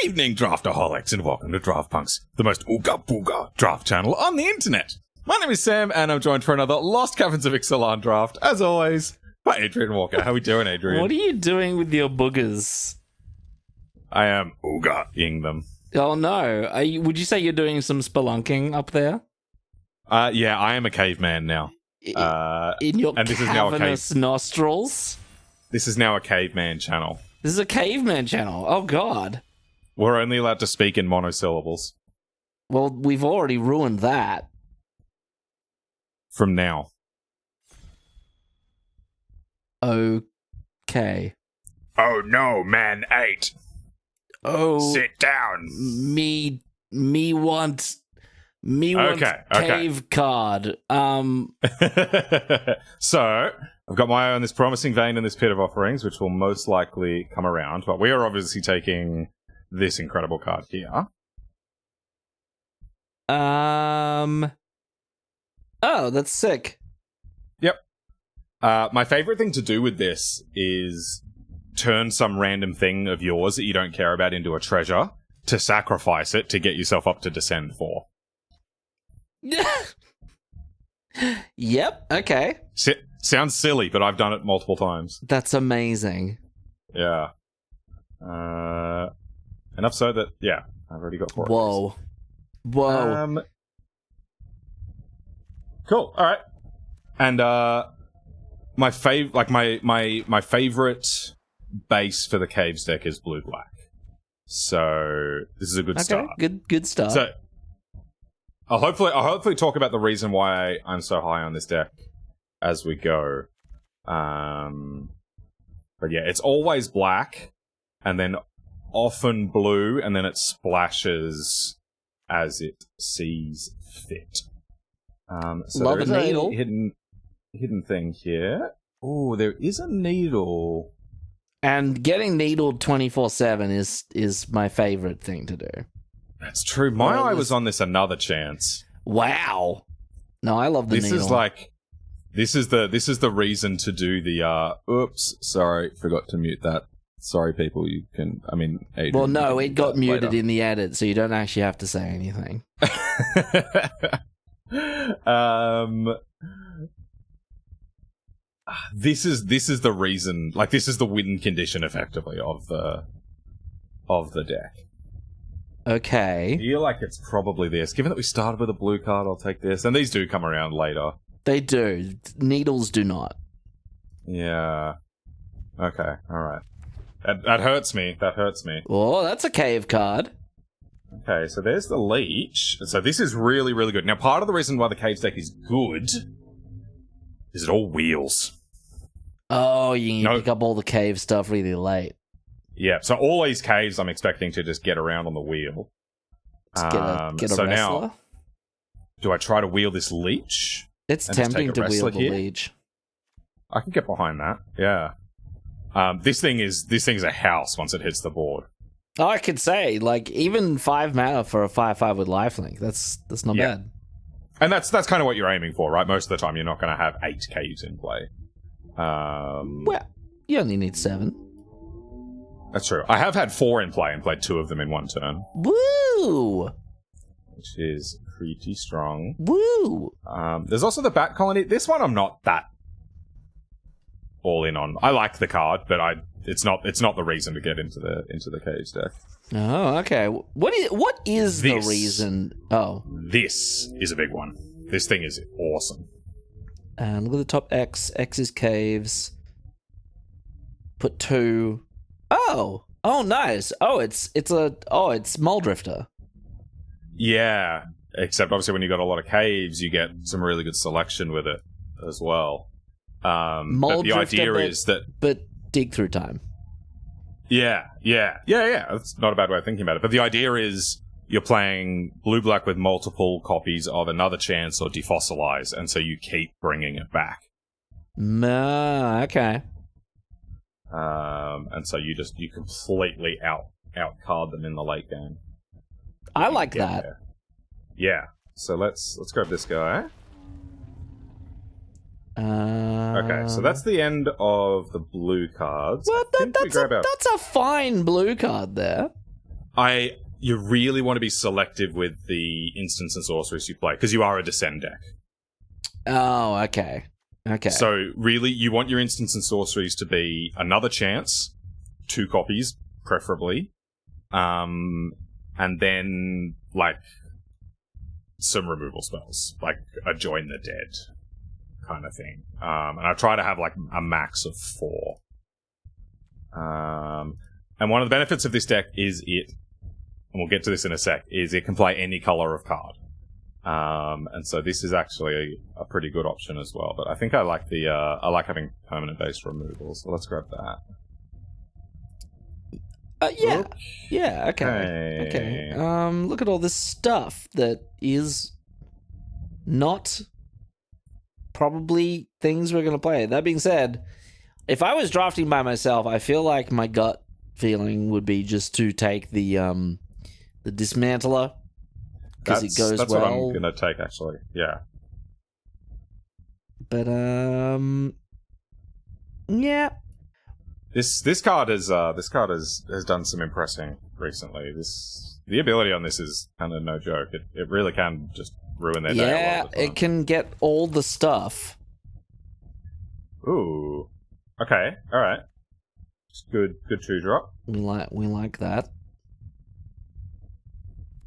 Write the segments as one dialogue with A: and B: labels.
A: evening, draftaholics, and welcome to Draft Punks, the most OOGA BOOGA draft channel on the internet. My name is Sam, and I'm joined for another Lost Caverns of Ixalan draft, as always, by Adrian Walker. How are we doing, Adrian?
B: What are you doing with your boogers?
A: I am OOGA-ing them.
B: Oh no, would you say you're doing some spelunking up there?
A: Yeah, I am a caveman now.
B: In your cavernous nostrils?
A: This is now a caveman channel.
B: This is a caveman channel. Oh god.
A: We're only allowed to speak in monosyllables.
B: Well, we've already ruined that.
A: From now.
B: Okay.
A: Oh no, man 8.
B: Oh.
A: Sit down.
B: Me want cave card.
A: So, I've got my eye on this promising vein in this pit of offerings, which will most likely come around, but we are obviously taking this incredible card here.
B: Oh, that's sick.
A: Yep. My favorite thing to do with this is turn some random thing of yours that you don't care about into a treasure, to sacrifice it to get yourself up to Descend 4.
B: Yep, okay.
A: Sounds silly, but I've done it multiple times.
B: That's amazing.
A: Yeah. Enough so that, yeah, I've already got 4
B: Whoa. Whoa.
A: Cool, alright. And, my favorite base for the Caves deck is blue-black. So, this is a good start.
B: Good start.
A: So, I'll hopefully talk about the reason why I'm so high on this deck as we go. But yeah, it's always black, and then often blue, and then it splashes as it sees fit. So
B: Love
A: there's
B: a needle.
A: Hidden thing here. Oh, there is a needle.
B: And getting needled 24/7 is my favorite thing to do.
A: That's true. My eye was on this another chance.
B: Wow. No, I love the needle.
A: This is the reason to do the oops, sorry, forgot to mute that. Sorry people, Adrian,
B: well, no, it got muted in the edit, so you don't actually have to say anything.
A: This is the reason, like, this is the win condition effectively of the deck.
B: Okay.
A: I feel like it's probably this. Given that we started with a blue card, I'll take this. And these do come around later.
B: They do. Needles do not.
A: Yeah. Okay, alright. That hurts me. That hurts me.
B: Oh, that's a cave card.
A: Okay, so there's the leech. So this is really, really good. Now, part of the reason why the Caves deck is good is it all wheels.
B: Oh, you can pick up all the cave stuff really late.
A: Yeah, so all these caves I'm expecting to just get around on the wheel.
B: Get a wrestler.
A: Now, do I try to wheel this leech?
B: It's tempting to wheel the
A: here?
B: leech.
A: I can get behind that, yeah. This thing is a house once it hits the board.
B: Oh, I could say, like, even 5 mana for a 5/5 with lifelink. That's not bad.
A: And that's kind of what you're aiming for, right? Most of the time you're not going to have 8 caves in play.
B: Well, you only need 7.
A: That's true. I have had 4 in play and played 2 of them in one turn.
B: Woo!
A: Which is pretty strong.
B: Woo!
A: There's also the Bat Colony. This one I'm not that all in on. I like the card, but it's not the reason to get into the Caves deck.
B: Oh, okay. What is the reason? Oh.
A: This is a big one. This thing is awesome.
B: And look at the top X. X is caves. Put 2. Oh, nice. It's Muldrifter.
A: Yeah, except obviously when you got a lot of caves, you get some really good selection with it as well. But the idea is that,
B: but dig through time.
A: Yeah. That's not a bad way of thinking about it. But the idea is you're playing blue-black with multiple copies of Another Chance or Defossilize, and so you keep bringing it back.
B: Okay.
A: And so you completely out-card them in the late game.
B: I like that.
A: There. Yeah. So let's grab this guy. Okay, so that's the end of the blue cards.
B: Well, that's a fine blue card there.
A: You really want to be selective with the instants and sorceries you play, because you are a descend deck.
B: Oh, okay. Okay.
A: So really, you want your instants and sorceries to be another chance, 2 copies, preferably, and then, like, some removal spells, like a Join the Dead kind of thing. And I try to have, like, a max of 4. And one of the benefits of this deck is and we'll get to this in a sec, is it can play any color of card. And so this is actually a pretty good option as well. But I think I like I like having permanent-based removal, so let's grab that.
B: Yeah. Yeah, okay. Look at all this stuff that is not probably things we're going to play. That being said, if I was drafting by myself, I feel like my gut feeling would be just to take the Dismantler, because it goes
A: that's
B: well.
A: That's what I'm going to take, actually. Yeah.
B: But, yeah.
A: This card has done some impressing recently. The ability on this is kind of no joke. It really can just ruin their day.
B: Yeah, it can get all the stuff.
A: Ooh. Okay. All right. Just good 2-drop.
B: We like that.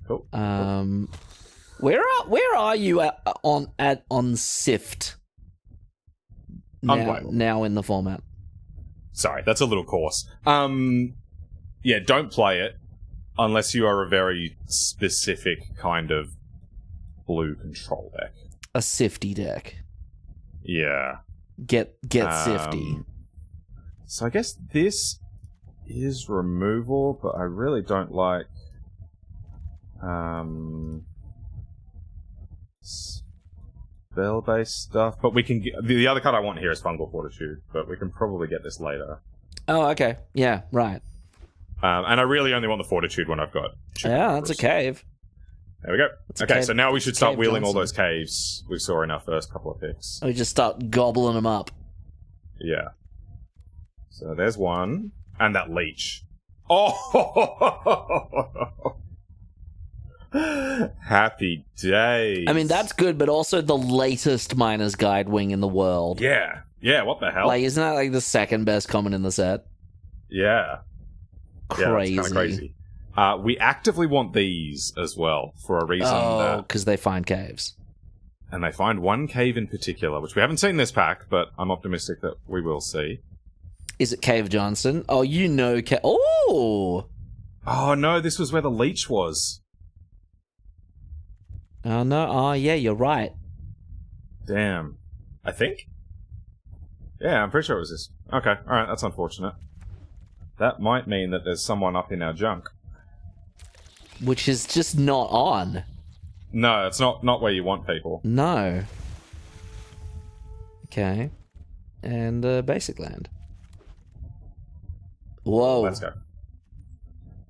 A: Cool.
B: Where are you on Sift? Now in the format.
A: Sorry, that's a little coarse. Yeah, don't play it unless you are a very specific kind of blue control deck.
B: A Sifty deck.
A: Yeah.
B: Get Sifty.
A: So I guess this is removal, but I really don't like spell-based stuff. But we can get, the other card I want here is Fungal Fortitude, but we can probably get this later.
B: Oh, okay. Yeah, right.
A: And I really only want the Fortitude when I've got...
B: Yeah, that's a cave.
A: There we go. Okay, so now we should start wheeling
B: Johnson.
A: all those caves we saw in our first couple of picks.
B: We just start gobbling them up.
A: Yeah. So there's one. And that leech. Oh! Happy days.
B: I mean, that's good, but also the latest Miner's Guide wing in the world.
A: Yeah. Yeah, what the hell?
B: Like, isn't that like the second best common in the set?
A: Yeah.
B: Crazy.
A: Yeah, that's kind of crazy. We actively want these as well for a reason.
B: Oh, because they find caves.
A: And they find one cave in particular, which we haven't seen this pack, but I'm optimistic that we will see.
B: Is it Cave Johnson? Oh, you know Oh!
A: Oh, no, this was where the leech was.
B: Oh, no. Oh, yeah, you're right.
A: Damn. I think? Yeah, I'm pretty sure it was this. Okay, alright, that's unfortunate. That might mean that there's someone up in our junk.
B: Which is just not on.
A: No, it's not where you want people.
B: No. Okay. And basic land. Whoa.
A: Let's go.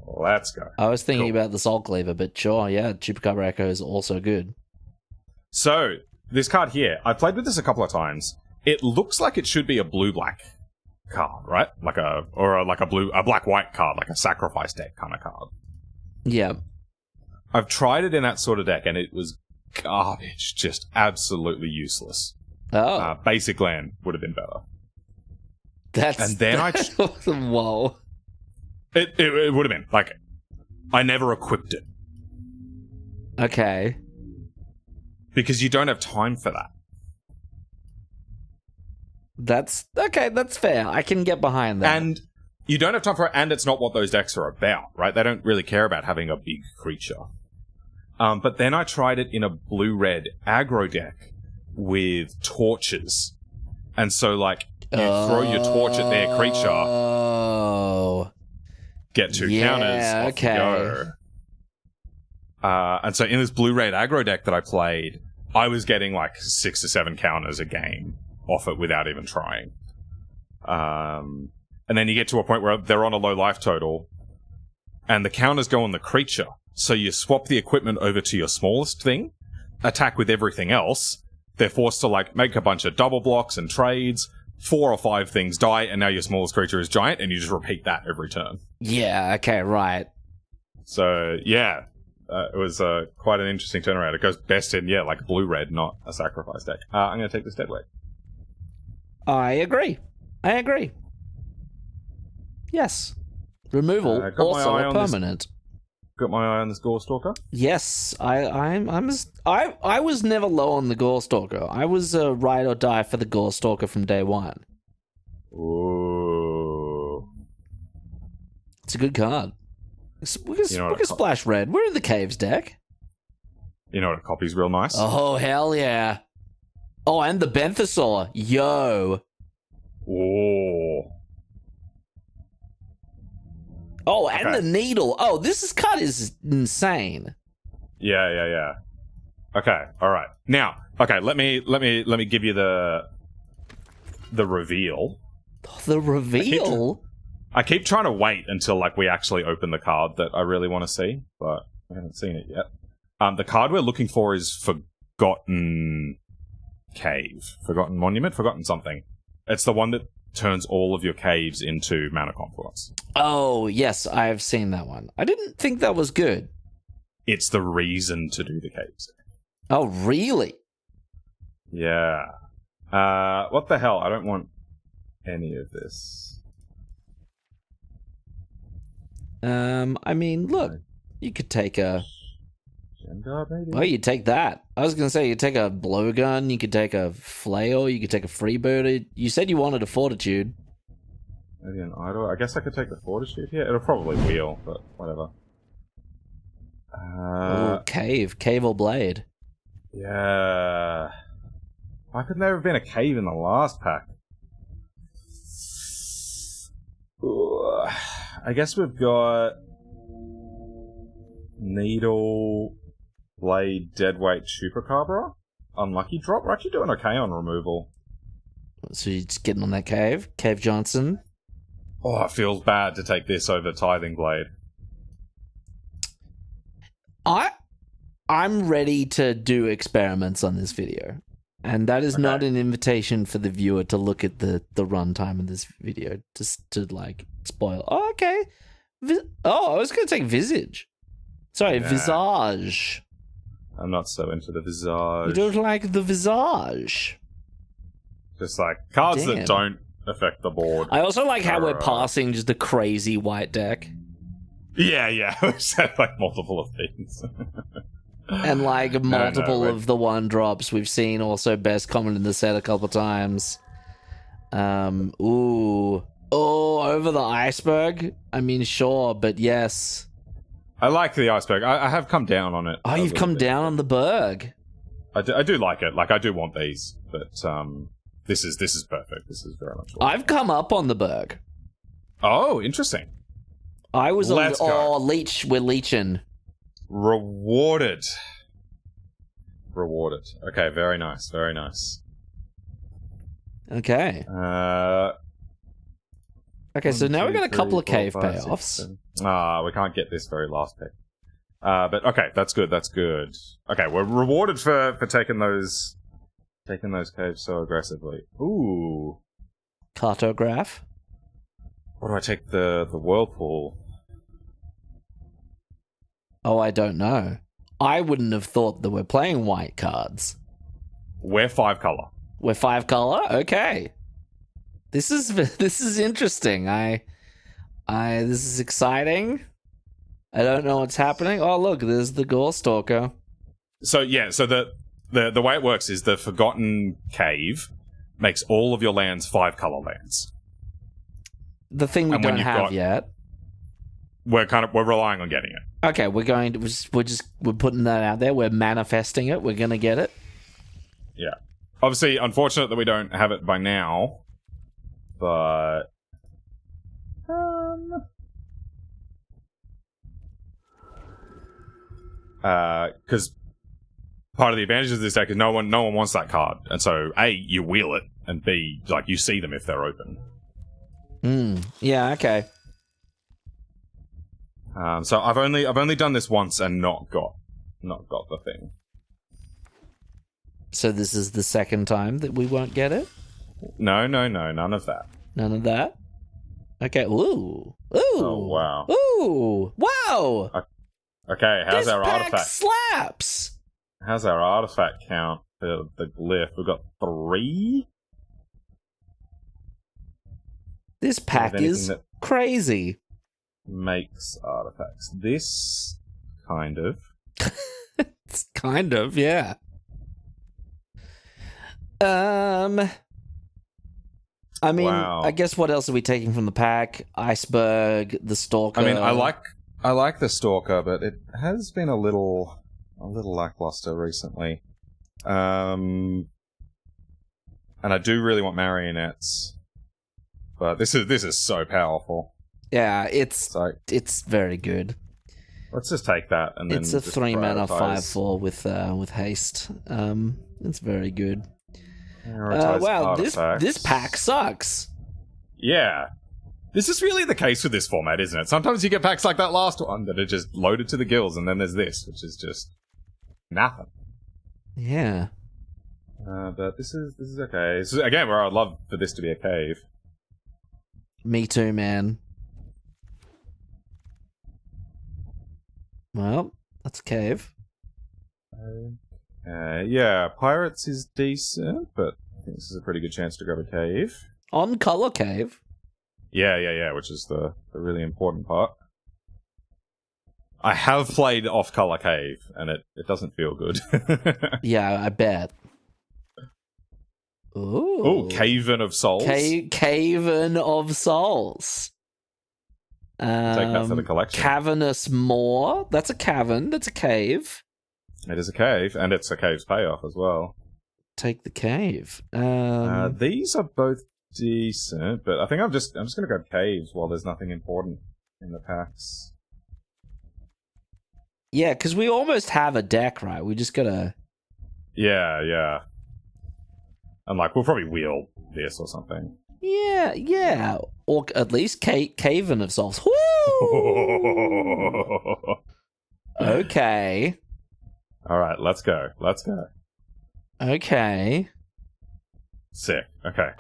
A: Let's go.
B: I was thinking about the Soul Cleaver, but sure, yeah, Chupacabra Echo is also good.
A: So, this card here, I've played with this a couple of times. It looks like it should be a blue-black card, right? Like a black-white card, like a sacrifice deck kind of card.
B: Yeah.
A: I've tried it in that sort of deck, and it was garbage. Just absolutely useless.
B: Oh.
A: Basic land would have been better.
B: And
A: then
B: whoa.
A: It would have been. Like, I never equipped it.
B: Okay.
A: Because you don't have time for that.
B: That's fair. I can get behind that.
A: And you don't have time for it, and it's not what those decks are about, right? They don't really care about having a big creature. But then I tried it in a blue-red aggro deck with torches. And so, like, you throw your torch at their creature.
B: Oh.
A: Get 2 counters, off you go. And so in this blue-red aggro deck that I played, I was getting like 6 or 7 counters a game off it without even trying. And then you get to a point where they're on a low life total, and the counters go on the creature. So you swap the equipment over to your smallest thing, attack with everything else. They're forced to like make a bunch of double blocks and trades. 4 or 5 things die, and now your smallest creature is giant, and you just repeat that every turn.
B: Yeah, okay, right.
A: So yeah, it was quite an interesting turnaround. It goes best in like blue-red, not a sacrifice deck. I'm going to take this deadweight.
B: I agree. Yes. Removal also a permanent.
A: Got my eye on this Gorestalker.
B: Yes, I was never low on the Gorestalker. I was a ride or die for the Gorestalker from day one.
A: Ooh.
B: It's a good card. We can splash red. We're in the Caves deck.
A: You know what a copy's real nice?
B: Oh, hell yeah. Oh, and the Benthesaur. Yo.
A: Oh.
B: Oh, and the Needle. Oh, this card is insane.
A: Yeah. Okay, all right. Now, let me give you the reveal.
B: The reveal?
A: I keep trying to wait until we actually open the card that I really want to see, but I haven't seen it yet. The card we're looking for is Forgotten Cave, Forgotten Monument, Forgotten something. It's the one that turns all of your caves into Mana Confluence.
B: Oh, yes, I've seen that one. I didn't think that was good.
A: It's the reason to do the caves.
B: Oh, really?
A: Yeah. What the hell? I don't want any of this.
B: I mean, look, you could take a...
A: Gender, maybe?
B: Well, you take that. I was going to say, you take a blowgun, you could take a flail, you could take a freebird. You said you wanted a fortitude.
A: Maybe an idol. I guess I could take the fortitude here. It'll probably wheel, but whatever.
B: Cave or blade.
A: Yeah. Why couldn't there have been a cave in the last pack? Ooh. I guess we've got Needle, Blade, Deadweight, Chupacabra. Unlucky drop. We're actually doing okay on removal.
B: So you're just getting on that Cave Johnson.
A: Oh, it feels bad to take this over Tithing Blade.
B: I'm ready to do experiments on this video. And that is not an invitation for the viewer to look at the runtime of this video, just to spoil. Oh, okay. I was going to take Visage. Sorry, Visage.
A: I'm not so into the Visage.
B: You don't like the Visage?
A: Just cards that don't affect the board.
B: I also like how we're passing just a crazy white deck.
A: Yeah. We've said multiple of these.
B: And multiple of the one drops we've seen also best common in the set a couple times. Over the iceberg? I mean, sure, but yes.
A: I like the iceberg. I have come down on it.
B: Oh, you've come down on the berg.
A: I do like it. I do want these, but this is perfect. This is very much.
B: I've come up on the berg.
A: Oh, interesting.
B: I was leech. We're leeching.
A: Rewarded. Okay, very nice.
B: Okay. Okay, so now we've got a couple of cave payoffs.
A: We can't get this very last pick. But okay, that's good. Okay, we're rewarded for taking those caves so aggressively. Ooh.
B: Cartograph.
A: What do I take the Whirlpool?
B: Oh, I don't know. I wouldn't have thought that we're playing white cards.
A: We're 5 color.
B: We're 5 color? Okay. This is interesting. This is exciting. I don't know what's happening. Oh, look, there's the Gorestalker.
A: So the way it works is the Forgotten Cave makes all of your lands 5 color lands.
B: The thing we don't have yet.
A: We're relying on getting it.
B: Okay, we're putting that out there. We're manifesting it. We're gonna get it.
A: Yeah. Obviously, unfortunate that we don't have it by now, but because part of the advantage of this deck is no one wants that card, and so A, you wheel it, and B, you see them if they're open.
B: Yeah. Okay.
A: So I've only done this once and not got the thing.
B: So this is the second time that we won't get it?
A: No, none of that.
B: None of that? Okay. Ooh.
A: Oh wow.
B: Ooh. Wow.
A: Okay, how's
B: This
A: our
B: pack
A: artifact?
B: slaps.
A: How's our artifact count for the glyph? We've got 3.
B: This pack is
A: that
B: crazy.
A: makes artifacts. This kind of.
B: It's kind of, yeah. I mean,
A: Wow.
B: I guess what else are we taking from the pack? Iceberg, the Stalker.
A: I mean, I like the Stalker, but it has been a little lackluster recently. And I do really want marionettes, but this is so powerful.
B: Yeah, it's
A: like,
B: very good.
A: Let's just take that, and then
B: it's a
A: just
B: 3-mana
A: prioritize.
B: 5/4 with haste. It's very good.
A: Prioritize
B: Wow,
A: artifacts.
B: this pack sucks.
A: Yeah. This is really the case with this format, isn't it? Sometimes you get packs like that last one that are just loaded to the gills, and then there's this, which is just nothing.
B: Yeah.
A: But this is okay. This is, again, where I'd love for this to be a cave.
B: Me too, man. Well, that's a cave.
A: Yeah, pirates is decent, but I think this is a pretty good chance to grab a cave.
B: On color cave.
A: Yeah, which is the really important part. I have played off-color cave, and it doesn't feel good.
B: Yeah, I bet.
A: Ooh, Caven of Souls.
B: Caven of Souls.
A: Take that for the collection.
B: Cavernous Moor. That's a cavern. That's a cave.
A: It is a cave, and it's a cave's payoff as well.
B: Take the cave.
A: These are both decent, but I think I'm just gonna grab caves while there's nothing important in the packs.
B: Yeah, because we almost have a deck, right? We just gotta.
A: Yeah. And we'll probably wheel this or something.
B: Yeah. Or at least Caven of Souls. Okay.
A: All right, let's go.
B: Okay.
A: Sick. Okay.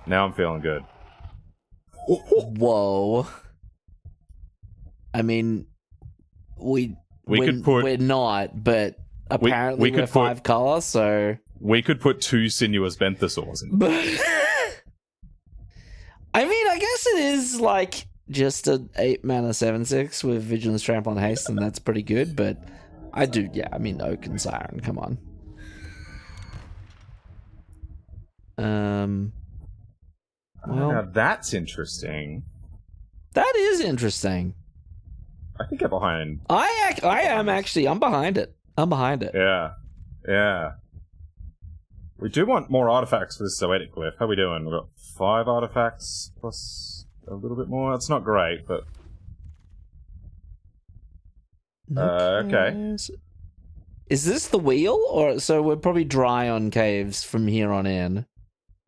A: Now I'm feeling good.
B: Whoa. I mean, we're not, but apparently we're 5 color, so
A: we could put 2 sinuous benthsaurs in.
B: I mean, I guess it is just an 8-mana 7/6 with Vigilance, Trample, and Haste, and that's pretty good, but I mean, Oak and Siren, come on. Well,
A: now that's interesting.
B: That is interesting.
A: I can get behind.
B: I am actually. I'm behind it.
A: Yeah. We do want more artifacts for this Zoetic Glyph. How are we doing? We've got 5 artifacts plus a little bit more. That's not great, but... okay.
B: Is this the wheel? Or so we're probably dry on caves from here on in.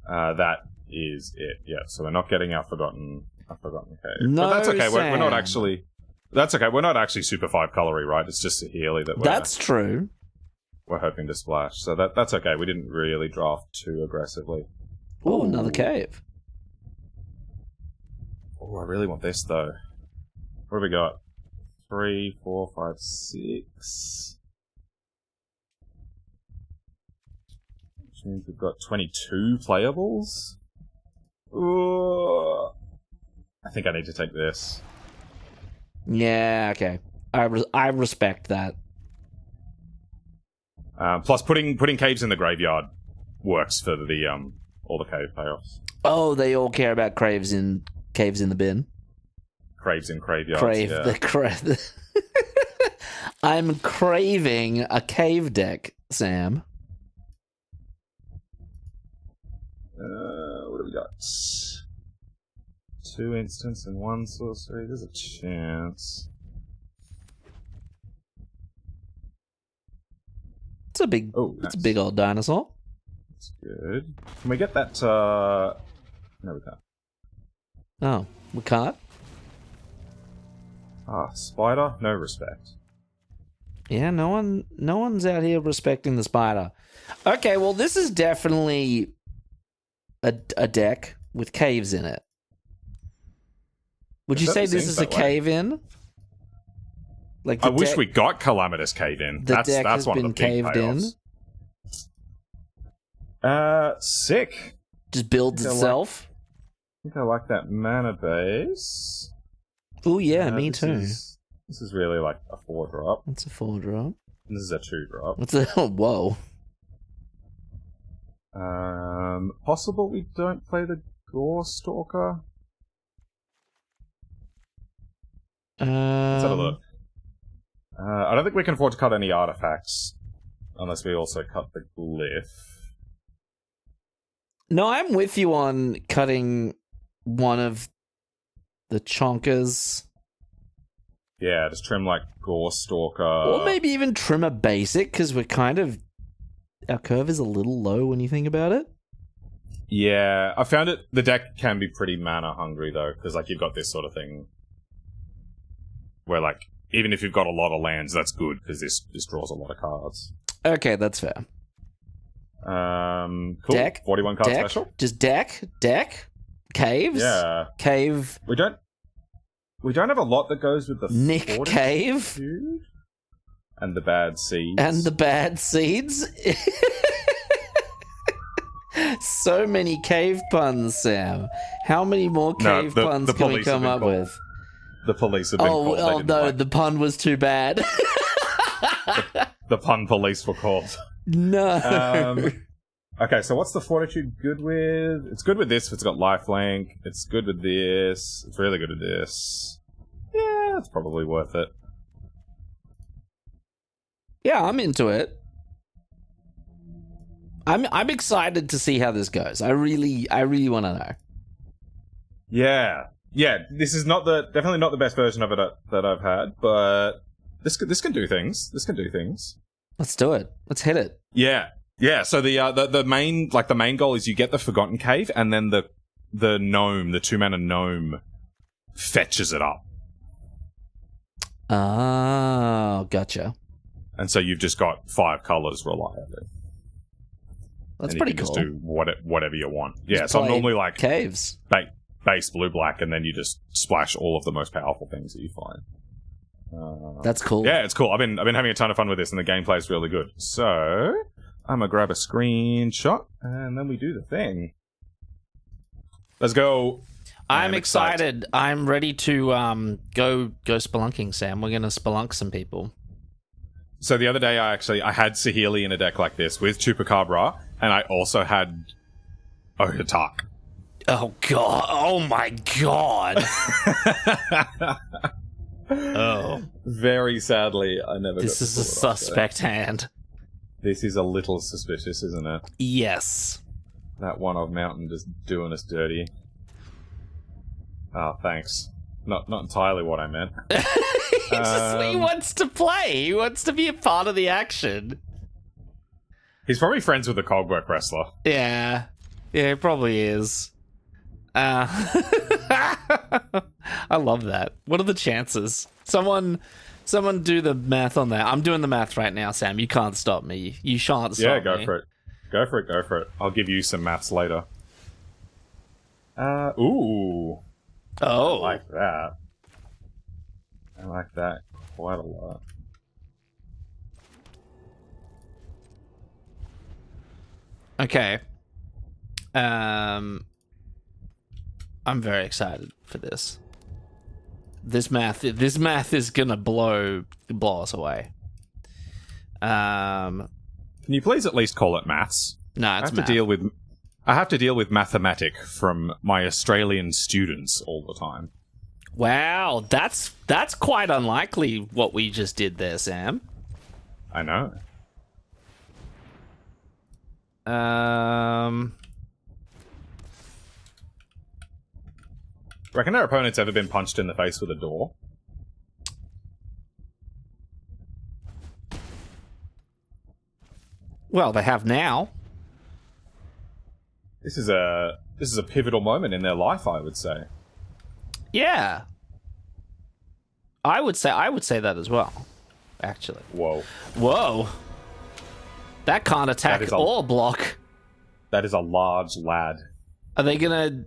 A: That is it. Yeah, so we're not getting our Forgotten Cave.
B: No,
A: but that's okay. We're not
B: Sam.
A: actually... That's okay. We're not actually super 5-colory, right? It's just a Healy that
B: That's true.
A: We're hoping to splash. So that's okay. We didn't really draft too aggressively.
B: Oh, another cave.
A: Oh, I really want this, though. What have we got? 3, 4, 5, 6. Which means we've got 22 playables? Ooh. I think I need to take this.
B: Yeah, okay. I respect that.
A: Plus, putting caves in the graveyard works for the all the cave payoffs.
B: Oh, they all care about caves in the bin.
A: Craves in graveyards.
B: Yeah. I'm craving a cave deck, Sam.
A: What have we got? 2 instants and 1 sorcery. There's a chance.
B: It's a big.
A: Oh,
B: it's a
A: nice.
B: big old dinosaur.
A: That's good. Can we get that? No, we can't.
B: Oh, we can't.
A: Spider. No respect.
B: Yeah, no one's out here respecting the spider. Okay, well, this is definitely a deck with caves in it. Would you say this is a cave in? Like
A: I wish we got Calamitous Cave in.
B: The deck
A: That's
B: has
A: one
B: been
A: of the big
B: caved
A: payoffs. Sick.
B: just builds itself.
A: I think I like that mana base.
B: Oh yeah, me too.
A: This is really like a 4-drop.
B: It's a 4-drop.
A: This is a 2-drop.
B: What's a whoa?
A: Possible we don't play the Gore Stalker. Let's have a look. I don't think we can afford to cut any artifacts unless we also cut the glyph.
B: No, I'm with you on cutting one of the chonkers.
A: Yeah, just trim like Gore Stalker.
B: Or maybe even trim a basic, because we're kind of... Our curve is a little low when you think about it.
A: Yeah, I found it... The deck can be pretty mana hungry, though, because like you've got this sort of thing where like, even if you've got a lot of lands, that's good, because this draws a lot of cards.
B: Okay, that's fair.
A: Cool.
B: Deck,
A: 41 card special.
B: Just deck, caves.
A: Yeah.
B: Cave.
A: We don't have a lot that goes with the
B: Nick Cave.
A: Fortitude and the bad seeds.
B: And the bad seeds. So many cave puns, Sam. How many more cave puns can we come up with?
A: The police have been called.
B: Oh no, the pun was too bad.
A: The pun police were called.
B: No.
A: Okay, so what's the Fortitude good with? It's good with this if it's got lifelink. It's good with this. It's really good with this. Yeah, it's probably worth it.
B: Yeah, I'm into it. I'm excited to see how this goes. I really want to know.
A: Yeah. This is definitely not the best version of it that I've had, but this can do things. This can do things.
B: Let's do it. Let's hit it.
A: Yeah. So the main goal is you get the Forgotten Cave, and then the gnome, the 2-mana gnome, fetches it up.
B: Oh, gotcha.
A: And so you've just got 5 colors reliably.
B: That's
A: and
B: pretty
A: you can
B: cool.
A: Just do whatever you want. Yeah,
B: Just
A: so I'm
B: play
A: normally like
B: caves.
A: Base blue-black, and then you just splash all of the most powerful things that you find.
B: That's cool.
A: Yeah, it's cool. I've been having a ton of fun with this, and the gameplay is really good. So I'm gonna grab a screenshot, and then we do the thing. Let's go.
B: I'm excited. I'm ready to go spelunking, Sam. We're gonna spelunk some people.
A: So the other day, I had Saheeli in a deck like this with Chupacabra, and I also had Ohitak.
B: Oh god! Oh my god! Oh.
A: Very sadly, I never.
B: This is a suspect hand.
A: This is a little suspicious, isn't it?
B: Yes.
A: That one-off mountain just doing us dirty. Oh, thanks. Not entirely what I meant.
B: He wants to play. He wants to be a part of the action.
A: He's probably friends with the Cogwork wrestler.
B: Yeah, he probably is. I love that. What are the chances? Someone do the math on that. I'm doing the math right now, Sam. You can't stop me. You shan't stop me.
A: Yeah, go for it. Go for it. I'll give you some maths later. Ooh.
B: Oh.
A: I like that. I like that quite a lot.
B: Okay. I'm very excited for this. This math is gonna blow us away.
A: Can you please at least call it maths?
B: No, it's math.
A: I have to deal with mathematic from my Australian students all the time.
B: Wow, that's quite unlikely what we just did there, Sam.
A: I know. Reckon our opponent's ever been punched in the face with a door?
B: Well, they have now.
A: This is a pivotal moment in their life, I would say.
B: Yeah. I would say that as well, actually. Whoa. That can't attack or block.
A: That is a large lad.
B: Are they gonna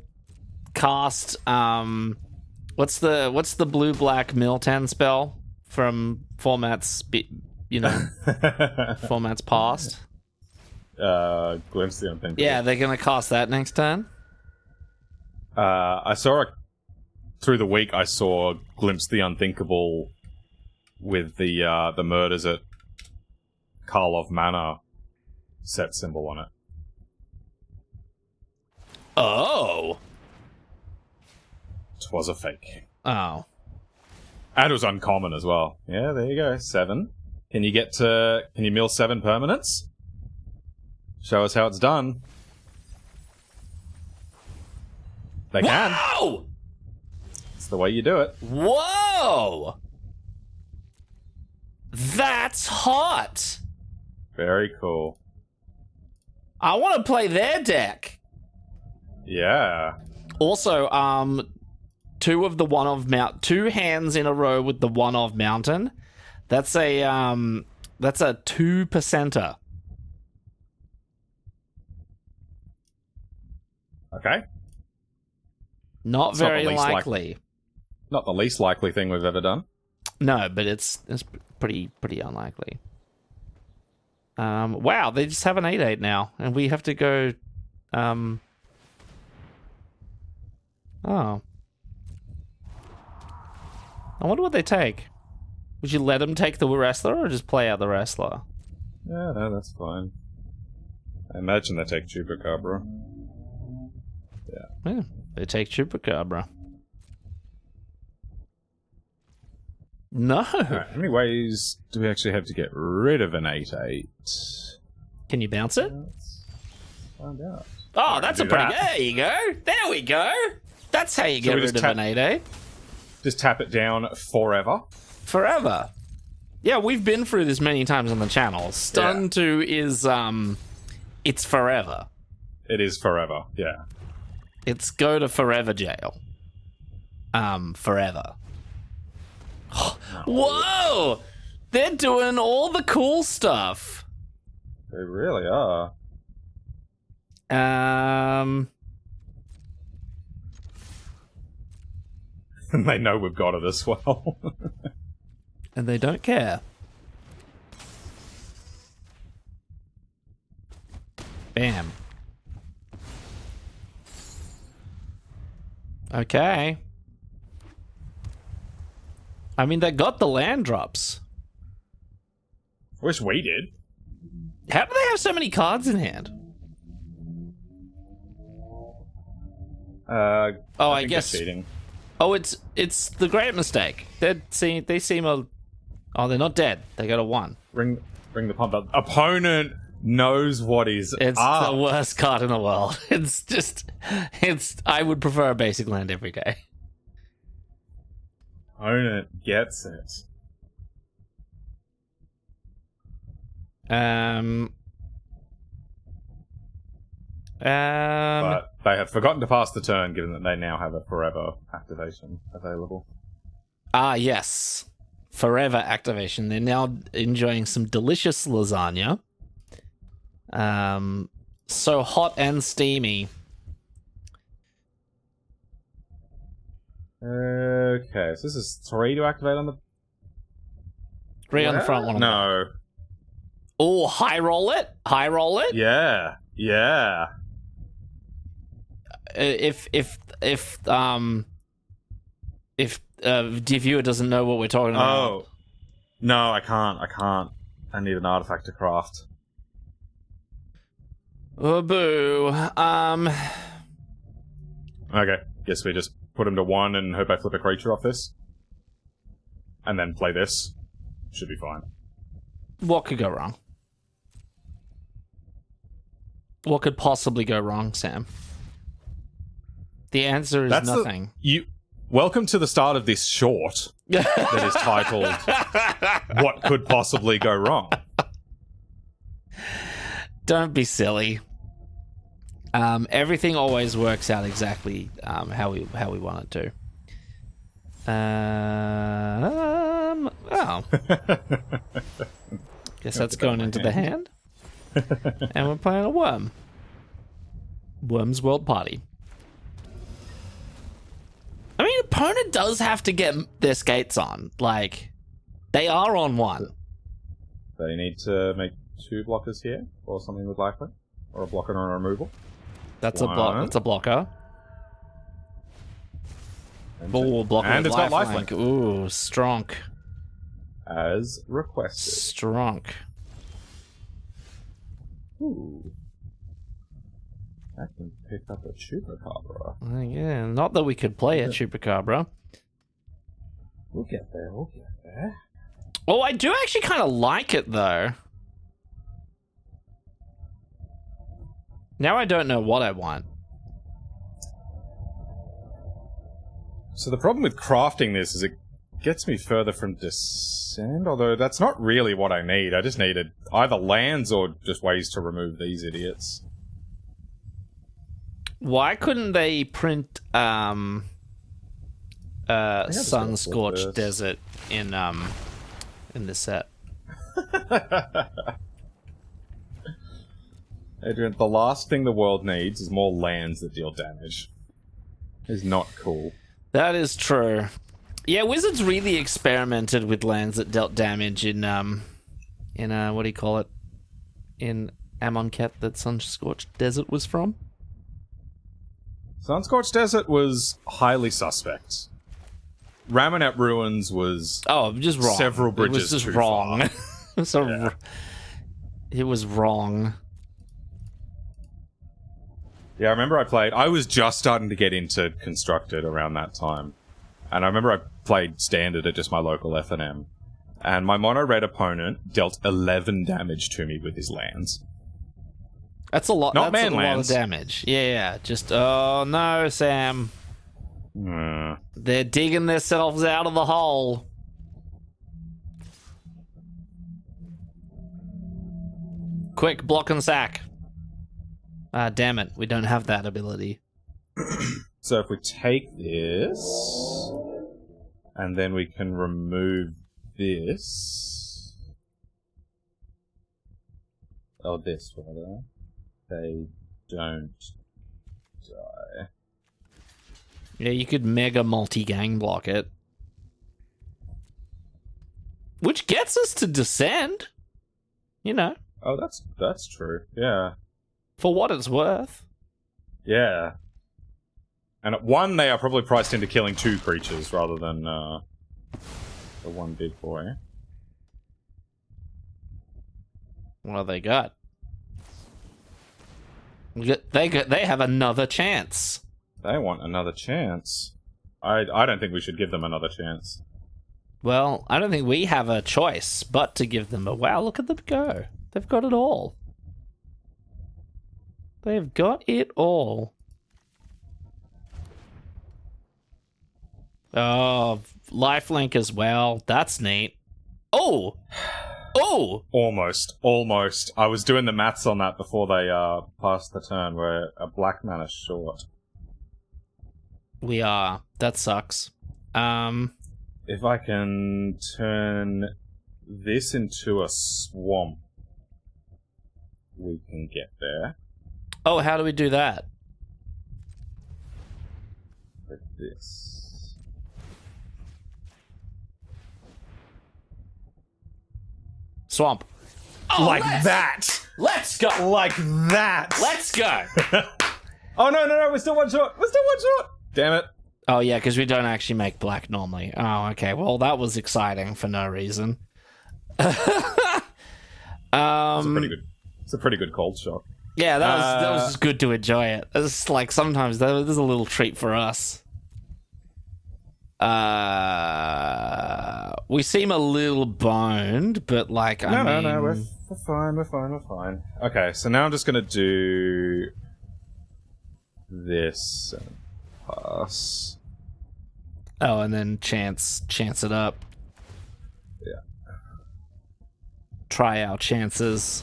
B: cast what's the blue black Miltan spell from formats, formats past.
A: Glimpse the Unthinkable.
B: Yeah, they're gonna cast that next turn.
A: I saw through the week. I saw Glimpse the Unthinkable with the murders at Karlov Manor set symbol on it.
B: Oh.
A: It was a fake.
B: Oh.
A: And it was uncommon as well. Yeah, there you go. 7. Can you mill 7 permanents? Show us how it's done. They can.
B: Whoa!
A: It's the way you do it.
B: Whoa! That's hot.
A: Very cool.
B: I want to play their deck.
A: Yeah.
B: Also, 2 of the two hands in a row with the one of mountain. That's a 2%er.
A: Okay.
B: Not very likely.
A: Not the least likely thing we've ever done.
B: No, but it's pretty unlikely. Wow, they just have an 8/8 now, and we have to go. Oh. I wonder what they take. Would you let them take the wrestler, or just play out the wrestler?
A: Yeah, no, that's fine. I imagine they take Chupacabra.
B: Yeah, they take Chupacabra. No.
A: Right, how many ways do we actually have to get rid of an 8/8?
B: Can you bounce it?
A: Let's find out.
B: Oh, that's a pretty good. There you go. There we go. That's how you get rid of an 8/8.
A: Just tap it down forever.
B: Forever. Yeah, we've been through this many times on the channel. Stun 2 is it's forever.
A: It is forever, yeah.
B: It's go to forever jail. Forever. Whoa! They're doing all the cool stuff.
A: They really are.
B: And
A: they know we've got it as well.
B: and they don't care. Bam. Okay. I mean, they got the land drops.
A: Wish we did.
B: How do they have so many cards in hand? I guess
A: cheating.
B: Oh, it's the great mistake. They seem oh, they're not dead. They got a 1.
A: Bring the pump up. Opponent knows what is
B: It's
A: up.
B: the worst card in the world. I would prefer a basic land every day.
A: Opponent gets it. But they have forgotten to pass the turn, given that they now have a forever activation available.
B: Ah, yes. Forever activation. They're now enjoying some delicious lasagna. So hot and steamy.
A: Okay, so this is 3 to activate on the...
B: 3 on the front, 1 on the back.
A: No.
B: Oh, high roll it? High roll it?
A: Yeah.
B: If the viewer doesn't know what we're talking about.
A: Oh. No, I can't. I need an artifact to craft.
B: Oh, boo.
A: Okay, guess we just put him to 1 and hope I flip a creature off this. And then play this. Should be fine.
B: What could go wrong? What could possibly go wrong, Sam? The answer is nothing.
A: Welcome to the start of this short that is titled What Could Possibly Go Wrong?
B: Don't be silly. Everything always works out exactly how we want it to. Oh. Guess that's going into the hand. And we're playing a worm. Worm's World Party. I mean, opponent does have to get their skates on. Like, They are on 1.
A: They need to make 2 blockers here, or something with lifelink, or a blocker and a removal.
B: That's a blocker. Oh, blocker
A: and
B: with
A: it's got
B: lifelink.
A: lifelink.
B: Ooh, strong.
A: As requested.
B: Strong.
A: Ooh. I can pick up a Chupacabra.
B: Yeah, not that we could play a Chupacabra.
A: We'll get there, we'll get there.
B: Oh, I do actually kind of like it, though. Now I don't know what I want.
A: So the problem with crafting this is it gets me further from Descend, although that's not really what I need. I just needed either lands or just ways to remove these idiots.
B: Why couldn't they print Sun-Scorched Desert in this set?
A: Adrian, the last thing the world needs is more lands that deal damage. It's not cool.
B: That is true. Yeah, Wizards really experimented with lands that dealt damage in what do you call it? In Amonkhet that Sun-Scorched Desert was from.
A: Sun-Scorched Desert was highly suspect. Ramonette Ruins was
B: just wrong.
A: Several bridges
B: It was just
A: too
B: wrong.
A: far.
B: It was wrong.
A: Yeah, I remember I was just starting to get into Constructed around that time. And I remember I played Standard at just my local FNM. And my mono-red opponent dealt 11 damage to me with his lands.
B: That's a lot.
A: Not
B: that's a lot of
A: lands.
B: damage. Yeah. Just, oh no, Sam. They're digging themselves out of the hole. Quick, block and sack. Ah, damn it. We don't have that ability.
A: So if we take this, and then we can remove this. Oh, this rather. They don't die.
B: Yeah, you could mega multi-gang block it. Which gets us to Descend. You know.
A: Oh, that's true. Yeah.
B: For what it's worth.
A: Yeah. And at 1, they are probably priced into killing 2 creatures rather than the one big boy.
B: What have they got? They have another chance.
A: They want another chance. I don't think we should give them another chance.
B: Well, I don't think we have a choice but to give them a... Wow, look at them go. They've got it all. They've got it all. Oh, lifelink as well. That's neat. Oh! Oh!
A: Almost. I was doing the maths on that before they passed the turn. We're a black mana short.
B: We are. That sucks.
A: If I can turn this into a swamp, we can get there.
B: Oh, how do we do that?
A: With this.
B: Swamp. Oh,
A: Like that!
B: Let's go!
A: Like that!
B: Let's go!
A: Oh, no, we're still one short! Damn it.
B: Oh, yeah, because we don't actually make black normally. Oh, okay. Well, that was exciting for no reason.
A: It's a pretty good cold shock.
B: Yeah, that was just good to enjoy it. It's like sometimes there's a little treat for us. We seem a little boned, but like I mean...
A: No, we're fine. Okay, so now I'm just gonna do this and pass.
B: Oh, and then chance it up.
A: Yeah.
B: Try our chances.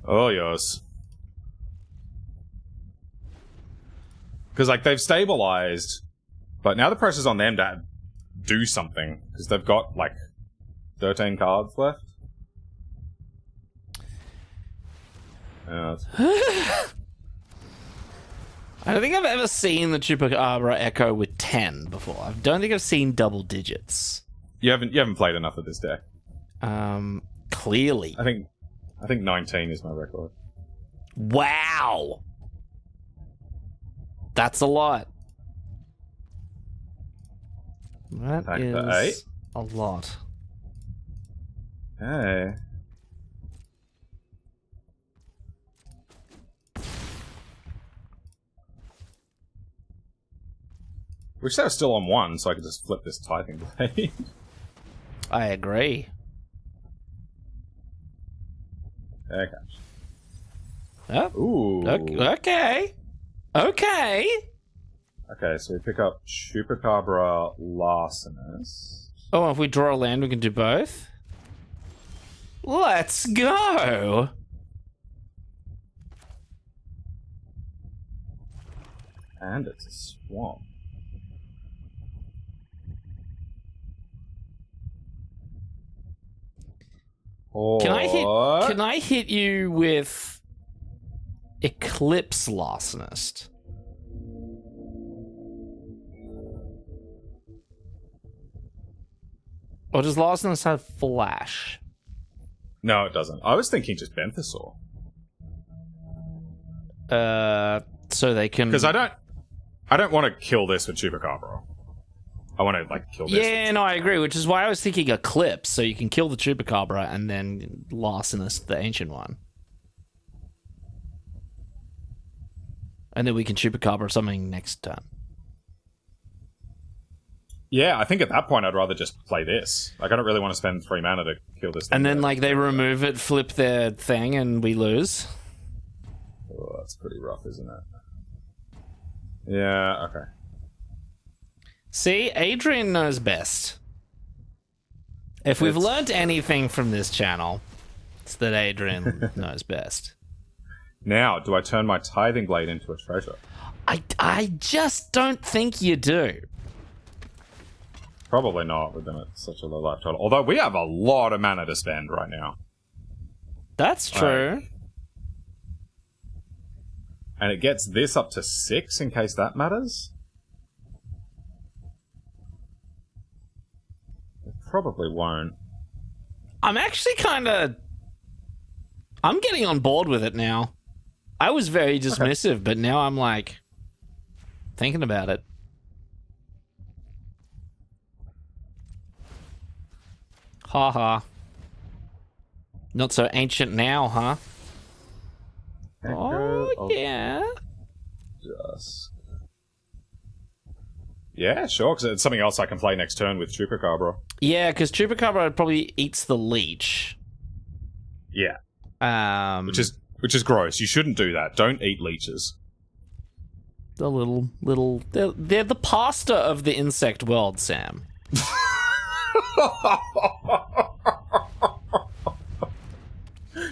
A: Oh, yours. Because, like, they've stabilized, but now the pressure's on them to do something, because they've got, like, 13 cards left. Yeah,
B: I don't think I've ever seen the Chupacabra Echo with 10 before. I don't think I've seen double digits.
A: You haven't played enough of this deck.
B: Clearly.
A: I think 19 is my record.
B: Wow. That's a lot. That
A: Attack
B: is
A: for 8.
B: a lot.
A: Hey. Wish they were still on 1, so I could just flip this typing blade.
B: I agree.
A: Okay.
B: Oh.
A: Ooh.
B: Okay. Okay.
A: Okay, so we pick up Chupacabra Larcenist.
B: Oh, if we draw a land, we can do both? Let's go!
A: And it's a swamp.
B: Can I hit you with Eclipse Larcenist? Or does Larcenist have flash?
A: No, it doesn't. I was thinking just Benthasor.
B: So they can...
A: Because I don't want to kill this with Chupacabra. I want to, like, kill this.
B: Yeah, no, I agree, which is why I was thinking Eclipse, so you can kill the Chupacabra and then Larcenist, the ancient one. And then we can Chupacabra something next turn.
A: Yeah, I think at that point I'd rather just play this. Like, I don't really want to spend 3 mana to kill this thing.
B: And then, like, they remove it, flip their thing, and we lose.
A: Oh, that's pretty rough, isn't it? Yeah, okay.
B: See, Adrian knows best. If we've learnt anything from this channel, it's that Adrian knows best.
A: Now, do I turn my Tithing Blade into a treasure?
B: I just don't think you do.
A: Probably not with them at such a low life total. Although we have a lot of mana to spend right now.
B: That's true.
A: And it gets this up to 6 in case that matters. It probably won't.
B: I'm actually I'm getting on board with it now. I was very dismissive, but now I'm like thinking about it. Haha. Not so ancient now, huh? Oh, yeah.
A: Just... Yeah, sure, because it's something else I can play next turn with Chupacabra.
B: Yeah, because Chupacabra probably eats the leech.
A: Yeah. Which is gross. You shouldn't do that. Don't eat leeches.
B: The little... They're the pasta of the insect world, Sam.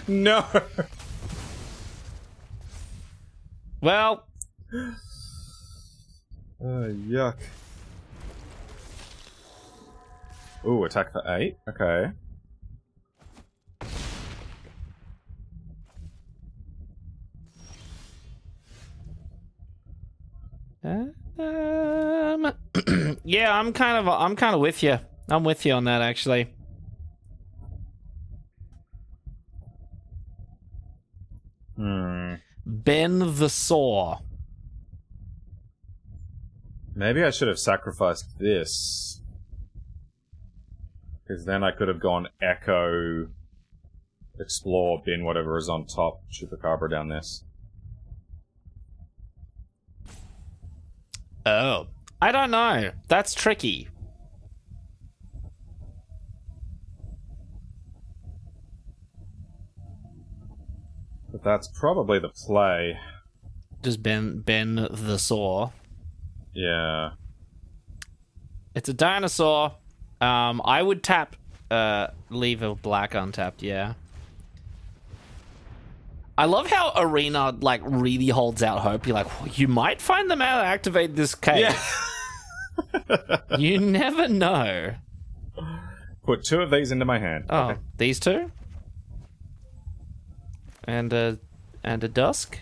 A: No.
B: Well.
A: Yuck. Ooh, attack for 8. Okay.
B: Yeah, I'm kind of with you. I'm with you on that, actually. Ben the Saw.
A: Maybe I should have sacrificed this. Because then I could have gone Echo, Explore, Bin, whatever is on top, Chupacabra down this.
B: Oh. I don't know. That's tricky.
A: But that's probably the play.
B: Just Ben the Saw.
A: Yeah.
B: It's a dinosaur. I would tap, leave a black untapped, yeah. I love how Arena, like, really holds out hope. You're like, well, you might find them out and activate this cave.
A: Yeah.
B: You never know.
A: Put 2 of these into my hand.
B: Oh,
A: okay.
B: These 2? And a dusk?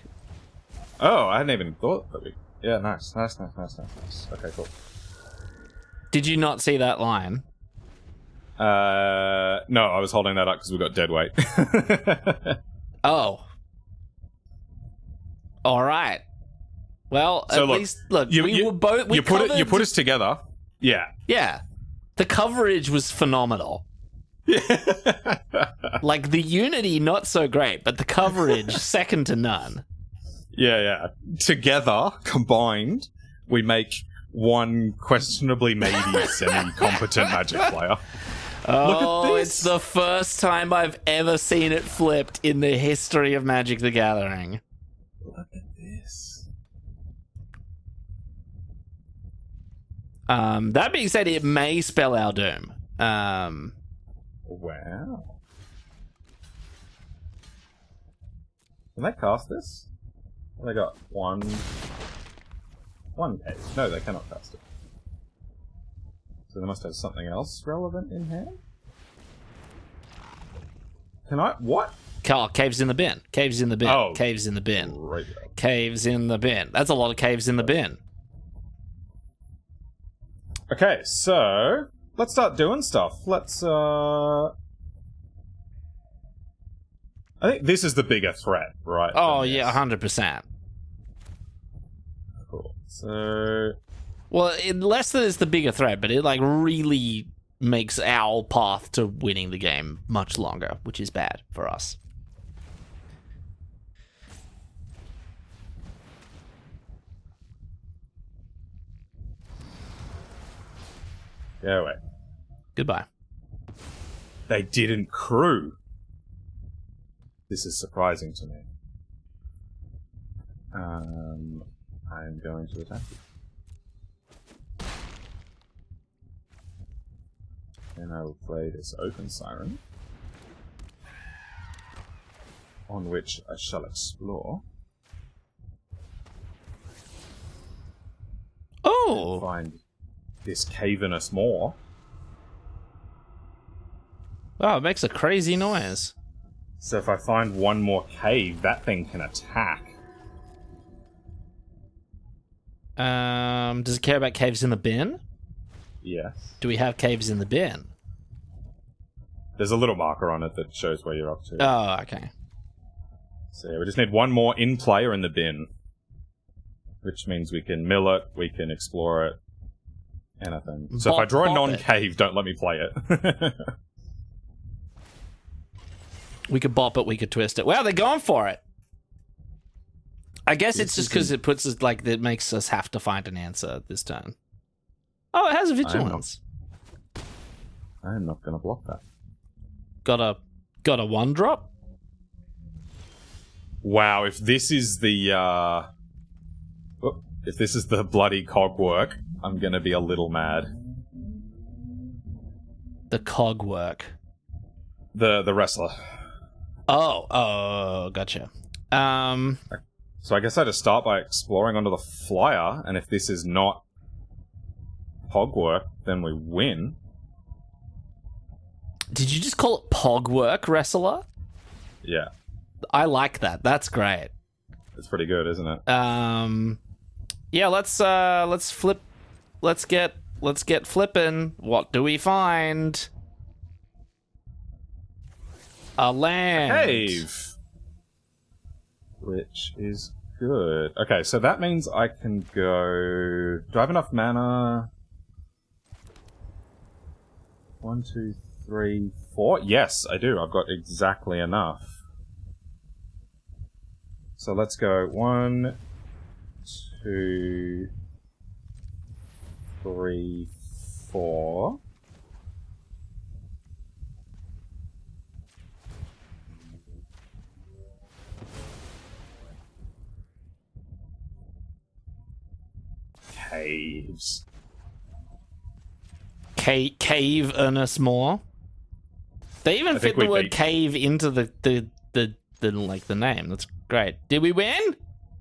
A: Oh, I hadn't even thought that we... Yeah, nice. Okay, cool.
B: Did you not see that line?
A: No, I was holding that up because we got dead weight.
B: Oh. All right. Well,
A: so
B: at least look,
A: you put us together. Yeah.
B: Yeah. The coverage was phenomenal. Like the unity not so great, but the coverage second to none.
A: Yeah. Together, combined, we make one questionably maybe semi-competent Magic player.
B: Oh, look at this. It's the first time I've ever seen it flipped in the history of Magic the Gathering.
A: Look at this.
B: That being said, it may spell our doom.
A: Wow. Can they cast this? They got one case. No, they cannot cast it. So they must have something else relevant in hand? Can I... What?
B: Carl, caves in the bin. Caves in the bin.
A: Oh,
B: caves in the bin.
A: Right.
B: Caves in the bin. That's a lot of caves in the bin.
A: Okay, so... Let's start doing stuff. Let's, I think this is the bigger threat, right?
B: Oh, yeah, 100%.
A: Cool. So...
B: Well, less that it's the bigger threat, but it, like, really makes our path to winning the game much longer, which is bad for us.
A: Go away.
B: Goodbye.
A: They didn't crew. This is surprising to me. I'm going to attack you. And I will play this open siren, on which I shall explore.
B: Oh!
A: Find this cavernous maw.
B: Oh, it makes a crazy noise.
A: So if I find one more cave, that thing can attack.
B: Does it care about caves in the bin?
A: Yes.
B: Do we have caves in the bin?
A: There's a little marker on it that shows where you're up to.
B: Oh, okay.
A: So yeah, we just need one more in play or in the bin. Which means we can mill it, we can explore it, anything. So if I draw a non-cave, don't let me play it.
B: We could bop it, we could twist it. Wow, they're going for it! I guess it's just because it puts us, like, it makes us have to find an answer this turn. Oh, it has a vigilance.
A: I'm not gonna block that.
B: Got a 1-drop?
A: Wow, if this is the if this is the bloody cogwork, I'm gonna be a little mad.
B: The cogwork.
A: The wrestler.
B: Oh, gotcha.
A: So I guess I just start by exploring onto the flyer, and if this is not Pogwork, then we win.
B: Did you just call it Pogwork, wrestler?
A: Yeah.
B: I like that. That's great.
A: It's pretty good, isn't it?
B: Yeah, let's flip. Let's get flipping. What do we find? A land.
A: A cave. Which is good. Okay, so that means I can go... Do I have enough mana? 1, 2, 3, 4? Yes, I do. I've got exactly enough. So let's go 1, 2, 3, 4. Caves.
B: Cave Ernest Moore. They even fit the word cave into the like the name. That's great. Did we win?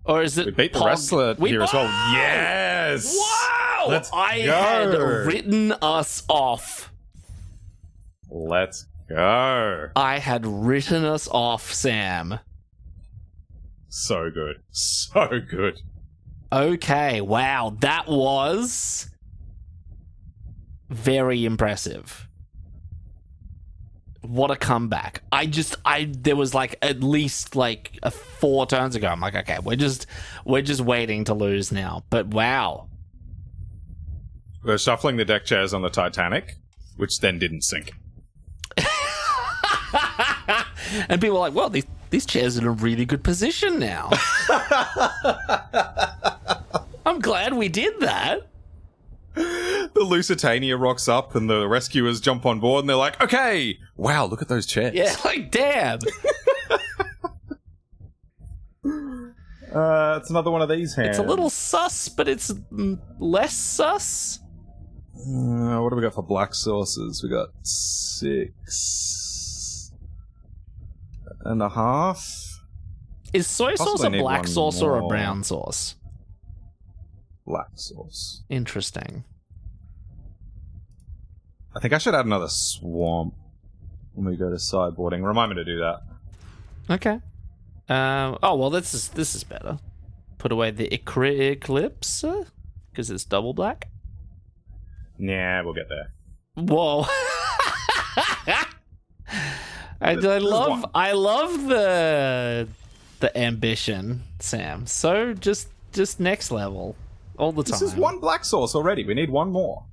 B: Or is it
A: we beat the wrestler here as well? Yes!
B: Wow! I had written us off.
A: Let's go.
B: I had written us off, Sam.
A: So good. So good.
B: Okay, wow, that was very impressive. What a comeback. There was like at least like 4 turns ago. I'm like, okay, we're just waiting to lose now. But wow.
A: We're shuffling the deck chairs on the Titanic, which then didn't sink.
B: And people are like, well, these chairs are in a really good position now. I'm glad we did that.
A: The Lusitania rocks up and the rescuers jump on board and they're like, okay, wow, look at those chairs.
B: Yeah, like, damn.
A: It's another one of these hands.
B: It's a little sus, but it's less sus.
A: What do we got for black sauces? We got 6.5.
B: Is soy sauce
A: Possibly
B: a
A: need
B: black
A: one
B: sauce or a
A: more.
B: brown sauce?
A: Black sauce.
B: Interesting.
A: I think I should add another swamp when we go to sideboarding. Remind me to do that.
B: Okay. Oh, well, this is better. Put away the Eclipse, because it's double black.
A: Nah, we'll get there.
B: Whoa. I love the ambition, Sam. So just next level all the time.
A: This is one black sauce already. We need one more.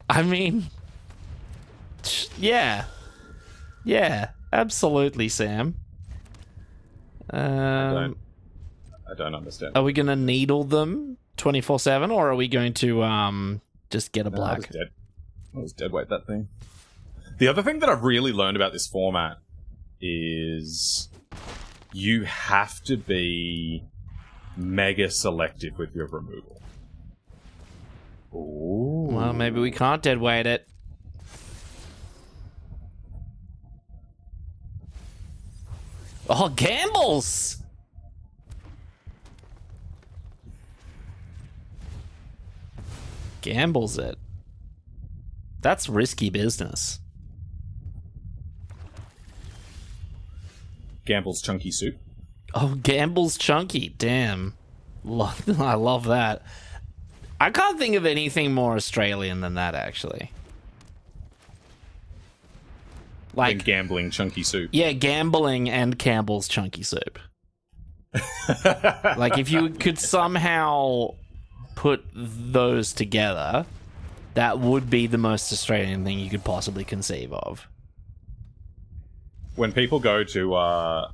B: I mean, yeah, absolutely, Sam.
A: I don't understand.
B: Are we gonna needle them 24/7, or are we going to just get a black?
A: I was dead weight that thing. The other thing that I've really learned about this format is you have to be mega selective with your removal. Ooh.
B: Well, maybe we can't dead weight it. Oh, gambles! Gambles it. That's risky business.
A: Gamble's chunky soup.
B: Oh, Gamble's chunky. Damn. I love that. I can't think of anything more Australian than that, actually.
A: Like gambling chunky soup.
B: Yeah, gambling and Campbell's chunky soup. Like, if you could somehow put those together, that would be the most Australian thing you could possibly conceive of.
A: When people go to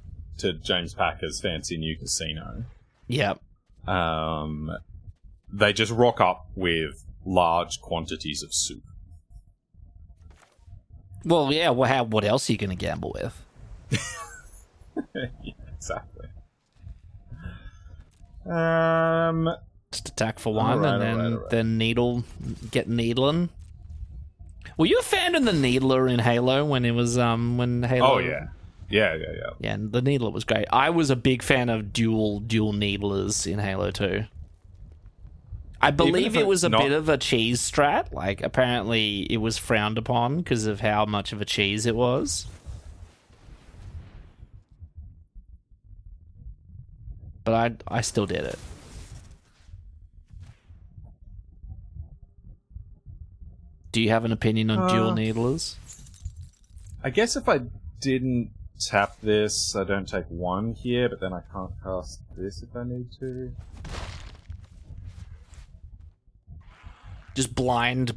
A: James Packer's fancy new casino,
B: Yep.
A: they just rock up with large quantities of soup.
B: Well, yeah, what else are you going to gamble with?
A: Yeah, exactly.
B: Just attack for one and then needle, get needling. Were you a fan of the Needler in Halo when it was when Halo?
A: Oh yeah. Yeah.
B: Yeah, and the Needler was great. I was a big fan of dual Needlers in Halo 2. I believe it was a bit of a cheese strat. Like, apparently it was frowned upon because of how much of a cheese it was. But I still did it. Do you have an opinion on dual Needlers?
A: I guess if I didn't tap this, I don't take one here, but then I can't cast this if I need to.
B: Just blind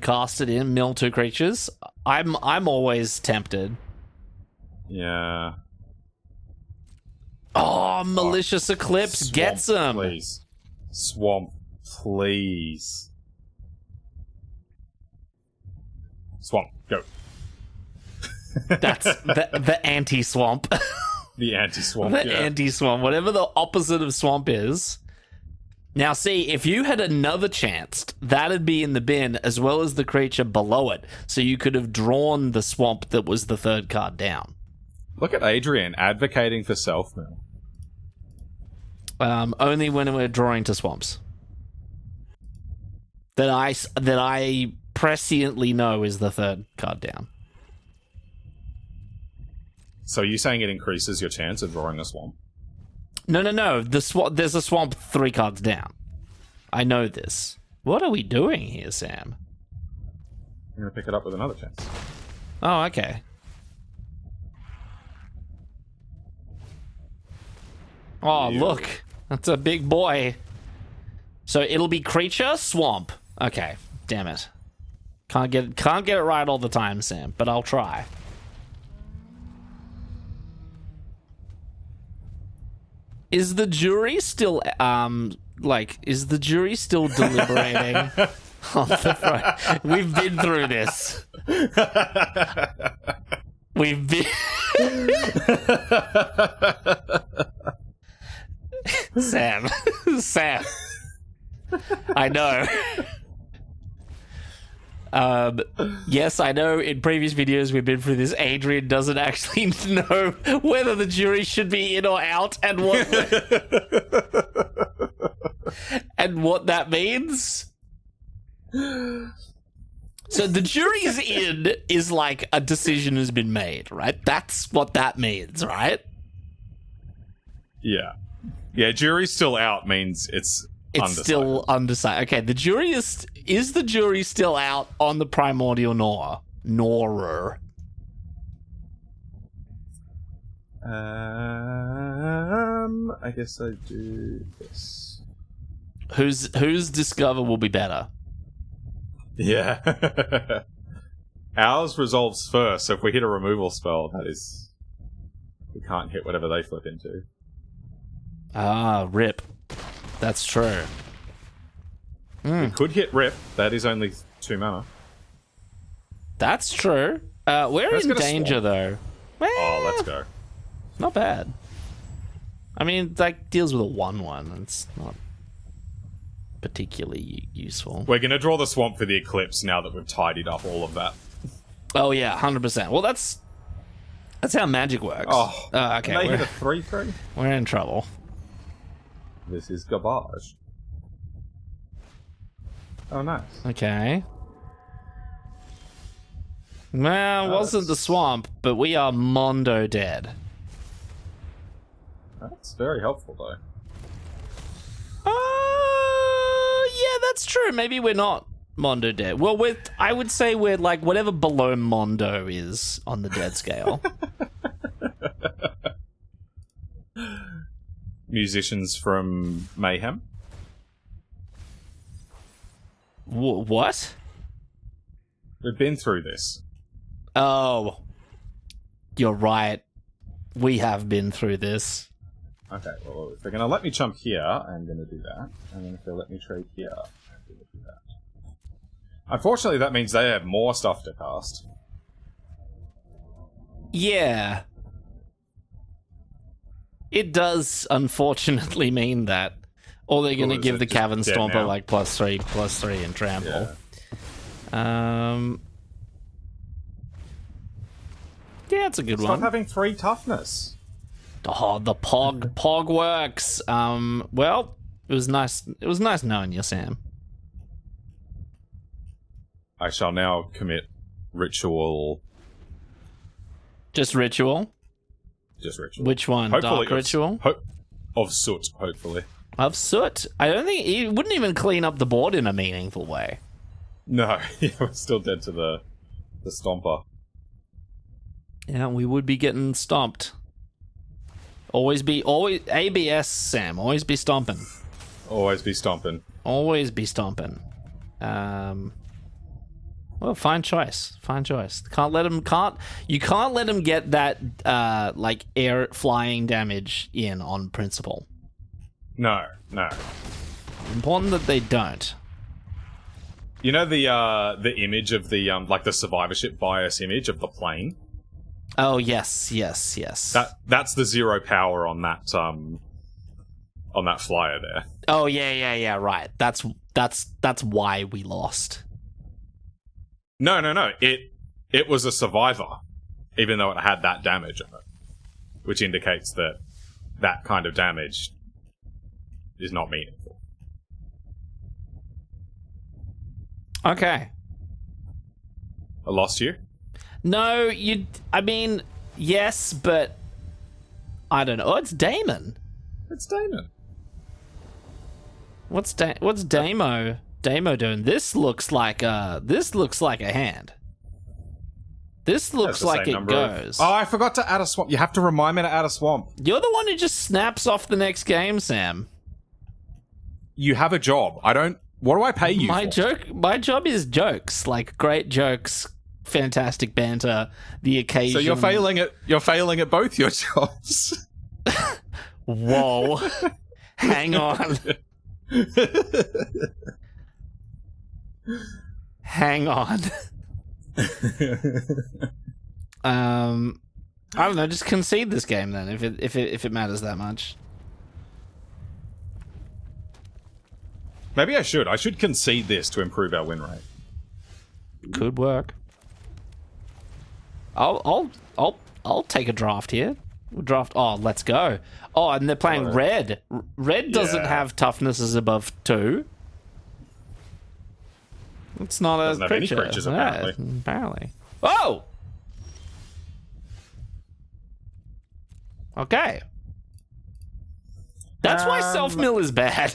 B: cast it in, mill 2 creatures. I'm always tempted.
A: Yeah.
B: Oh, Malicious Eclipse
A: Swamp,
B: gets him.
A: Please. Swamp, please. Swamp, go.
B: That's the anti-swamp.
A: The anti-swamp,
B: The anti-swamp. Whatever the opposite of swamp is. Now, see, if you had another chance, that'd be in the bin as well as the creature below it. So you could have drawn the swamp that was the third card down.
A: Look at Adrian advocating for self-mill.
B: Only when we're drawing to swamps. That I presciently know is the third card down.
A: So are you saying it increases your chance of drawing a swamp?
B: No. There's a swamp 3 cards down. I know this. What are we doing here, Sam?
A: I'm going to pick it up with another chance.
B: Oh, okay. Oh, look. That's a big boy. So it'll be creature, swamp. Okay, damn it. Can't get it right all the time, Sam, but I'll try. Is the jury still is the jury still deliberating on the front? We've been through this. We've been Sam. I know. Yes, I know in previous videos we've been through this. Adrian doesn't actually know whether the jury should be in or out and what and what that means. So the jury's in is like a decision has been made, right? That's what that means, right?
A: Yeah. Yeah, jury's still out means it's undecided.
B: Still undecided. Okay, the jury is the jury still out on the primordial Gnorer?
A: I guess I do this.
B: Whose discover will be better?
A: Yeah. Ours resolves first, so if we hit a removal spell, that is... we can't hit whatever they flip into.
B: Ah, rip. That's true.
A: We could hit rip. That is only 2 mana.
B: That's true. We're in danger, though.
A: Oh, let's go.
B: Not bad. I mean, that deals with a 1/1. It's not particularly useful.
A: We're going to draw the swamp for the Eclipse now that we've tidied up all of that.
B: Oh, yeah, 100%. Well, that's how magic works.
A: Oh,
B: okay.
A: They hit a 3/3?
B: We're in trouble.
A: This is garbage. Oh, nice.
B: Okay. Well, it wasn't the swamp, but we are Mondo dead.
A: That's very helpful, though.
B: Yeah, that's true. Maybe we're not Mondo dead. Well, I would say we're like whatever below Mondo is on the dead scale.
A: Musicians from Mayhem.
B: What?
A: We've been through this.
B: Oh, you're right. We have been through this.
A: Okay, well, if they're going to let me chump here, I'm going to do that. And then if they'll let me trade here, I'm going to do that. Unfortunately, that means they have more stuff to cast.
B: Yeah. It does, unfortunately, mean that. Or they're going to give the Cavern Stomper
A: now?
B: like +3/+3 and trample. Yeah, it's a good one.
A: Stop having 3 toughness.
B: Oh, the Pog works. Well, it was nice. It was nice knowing you, Sam.
A: I shall now commit ritual.
B: Just ritual.
A: Just ritual.
B: Which one?
A: Hopefully
B: Dark ritual
A: of soot. Hopefully.
B: Of soot. I don't think it wouldn't even clean up the board in a meaningful way.
A: No, yeah, we're still dead to the stomper.
B: Yeah, we would be getting stomped. Always ABS, Sam. Always be stomping.
A: Always be stomping.
B: Always be stomping. Well, fine choice. Fine choice. You can't let him get that like air flying damage in on principle.
A: No.
B: Important that they don't.
A: You know the image of the like the survivorship bias image of the plane?
B: Oh yes.
A: That's the 0 power on that flyer there.
B: Oh yeah, right. That's why we lost.
A: No. It was a survivor, even though it had that damage on it, which indicates that kind of damage is not meaningful.
B: Okay.
A: I lost you?
B: No, I mean, Yes, but I don't know. Oh, it's Damon.
A: It's Damon.
B: What's Damo doing? This looks like a hand. This looks like it goes.
A: Oh, I forgot to add a swamp. You have to remind me to add a swamp.
B: You're the one who just snaps off the next game, Sam.
A: You have a job. What do I pay you for?
B: My job is jokes, like great jokes, fantastic banter, the occasion.
A: So you're failing at both your jobs.
B: Whoa. Hang on. Hang on. I don't know, just concede this game then if it matters that much.
A: Maybe I should concede this to improve our win rate.
B: Could work. I'll take a draft here. We'll draft. Oh, let's go. Oh, and they're playing red. Red doesn't have toughnesses above 2. It's not
A: doesn't
B: a
A: have any
B: creature.
A: creatures, apparently.
B: Yeah, apparently. Oh! Okay. That's why self-mill is bad.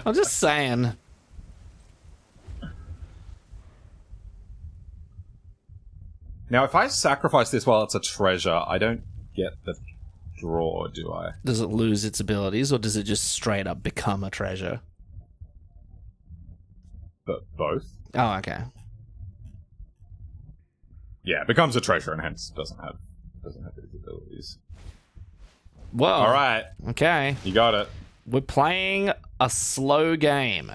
B: I'm just saying.
A: Now, if I sacrifice this while it's a treasure, I don't get the draw, do I?
B: Does it lose its abilities, or does it just straight up become a treasure?
A: But both.
B: Oh, okay.
A: Yeah, it becomes a treasure and hence doesn't have these abilities.
B: Whoa.
A: All right.
B: Okay.
A: You got it.
B: We're playing a slow game.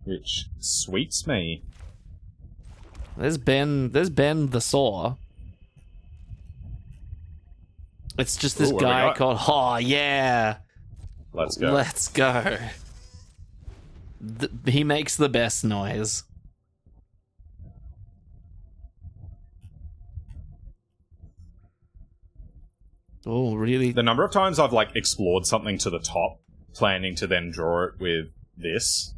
A: Which sweets me.
B: There's Ben the Saw. It's just this guy called... Oh, yeah.
A: Let's go.
B: Let's go. He makes the best noise. Oh, really?
A: The number of times I've, explored something to the top, planning to then draw it with this,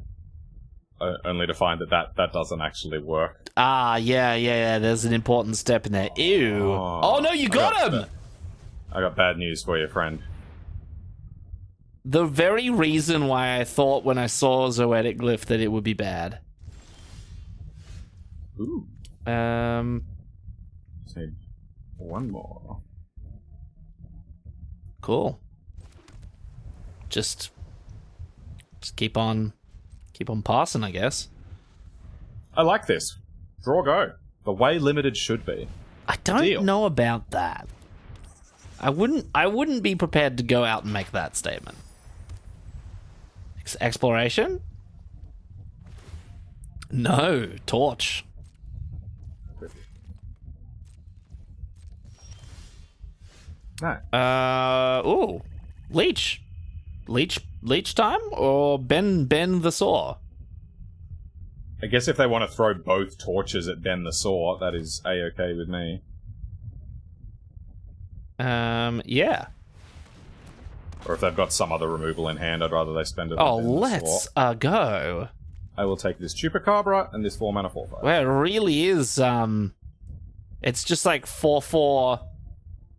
A: only to find that doesn't actually work.
B: Ah, yeah. There's an important step in there. Ew. Oh no, you got him!
A: I got bad news for you, friend.
B: The very reason why I thought when I saw Zoetic Glyph that it would be bad.
A: Ooh. Just need one more.
B: Cool. Just keep on passing, I guess.
A: I like this. Draw go. The way limited should be.
B: I don't know about that. I wouldn't be prepared to go out and make that statement. Exploration? No, torch.
A: No.
B: Ooh. Leech time or Ben the Saw?
A: I guess if they want to throw both torches at Ben the Saw, that is A-okay with me.
B: Yeah.
A: Or if they've got some other removal in hand, I'd rather they spend it on Ben the Saw.
B: Go.
A: I will take this Chupacabra and this 4-mana 4/5.
B: Well, it really is, it's just like 4/4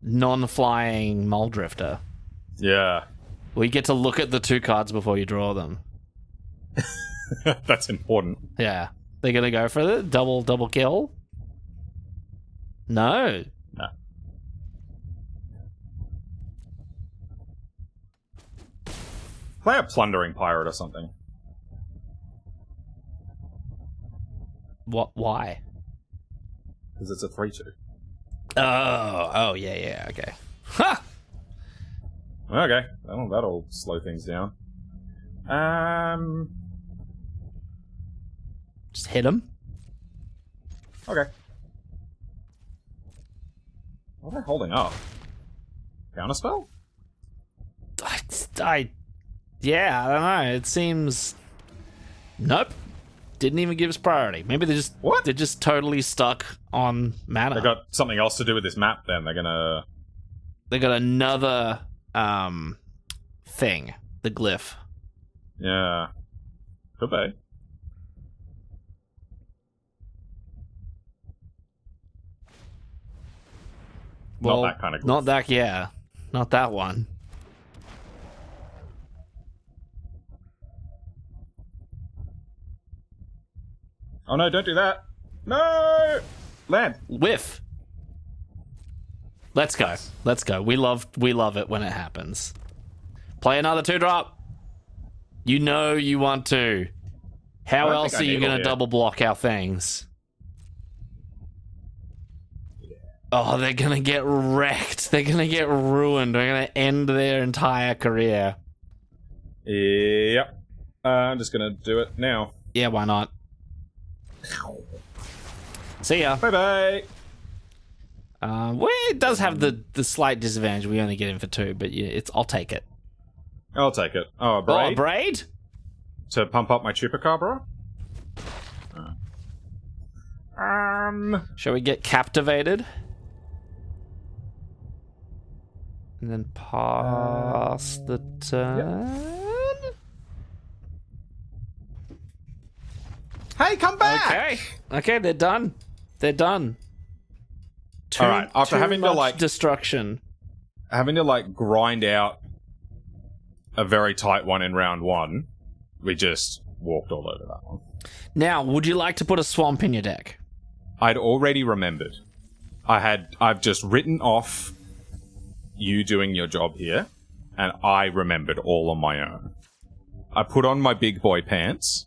B: non-flying Muldrifter.
A: Yeah.
B: Well, you get to look at the 2 cards before you draw them.
A: That's important.
B: Yeah. They're gonna go for the double kill? No.
A: No. Play a Plundering Pirate or something.
B: What? Why?
A: Because it's a 3/2.
B: Oh, yeah, okay. Ha!
A: Okay, well, that'll slow things down.
B: Just hit him.
A: Okay. What am I holding up? Counterspell?
B: Yeah, I don't know. It seems... Nope. Didn't even give us priority. Maybe they're just totally stuck on mana.
A: They got something else to do with this map then. They
B: got another thing. The glyph.
A: Yeah. Could be.
B: Well,
A: not that kind of.
B: Not that. Yeah, not that one.
A: Oh no! Don't do that. No. Land.
B: Whiff. Let's go. Let's go. We love it when it happens. Play another 2-drop. You know you want to. How else are you going to double block our things? Oh, they're going to get wrecked. They're going to get ruined. They're going to end their entire career.
A: Yep. I'm just going to do it now.
B: Yeah, why not? See ya.
A: Bye-bye.
B: Well, it does have the slight disadvantage. We only get in for 2, but yeah, I'll take it.
A: I'll take it. Oh, a braid?
B: Oh, a braid?
A: To pump up my chupacabra?
B: Shall we get captivated? And then pass the turn?
A: Hey, come back!
B: Okay, they're done. They're done.
A: Alright, after having to, like...
B: destruction.
A: Having to, like, grind out a very tight one in round 1, we just walked all over that one.
B: Now, would you like to put a swamp in your deck?
A: I'd already remembered. I've just written off you doing your job here, and I remembered all on my own. I put on my big boy pants,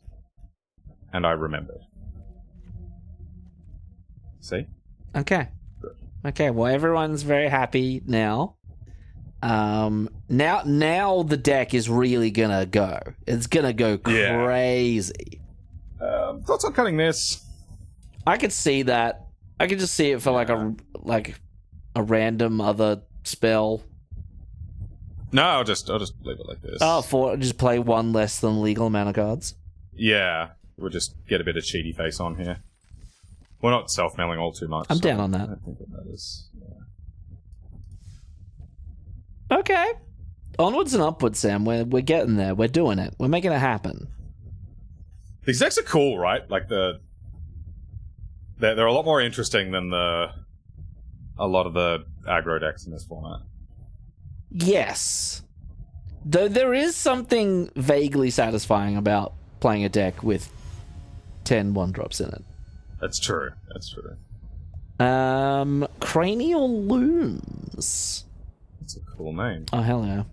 A: and I remembered. See?
B: Okay. Good. Okay, well, everyone's very happy now. Now the deck is really gonna go. It's gonna go crazy.
A: Thoughts on cutting this?
B: I could see that. I could just see it for like a random other spell.
A: No, I'll just leave it like this.
B: Oh, just play one less than legal amount of cards.
A: Yeah, we'll just get a bit of cheaty face on here. We're not self-milling all too much.
B: I'm down on that.
A: I don't think it matters.
B: Yeah. Okay. Onwards and upwards, Sam. We're getting there. We're doing it. We're making it happen.
A: These decks are cool, right? Like they're a lot more interesting than a lot of the aggro decks in this format.
B: Yes. Though there is something vaguely satisfying about playing a deck with 10 1-drops in it.
A: That's true. That's true.
B: Cranial Looms.
A: That's a cool name.
B: Oh, hell yeah.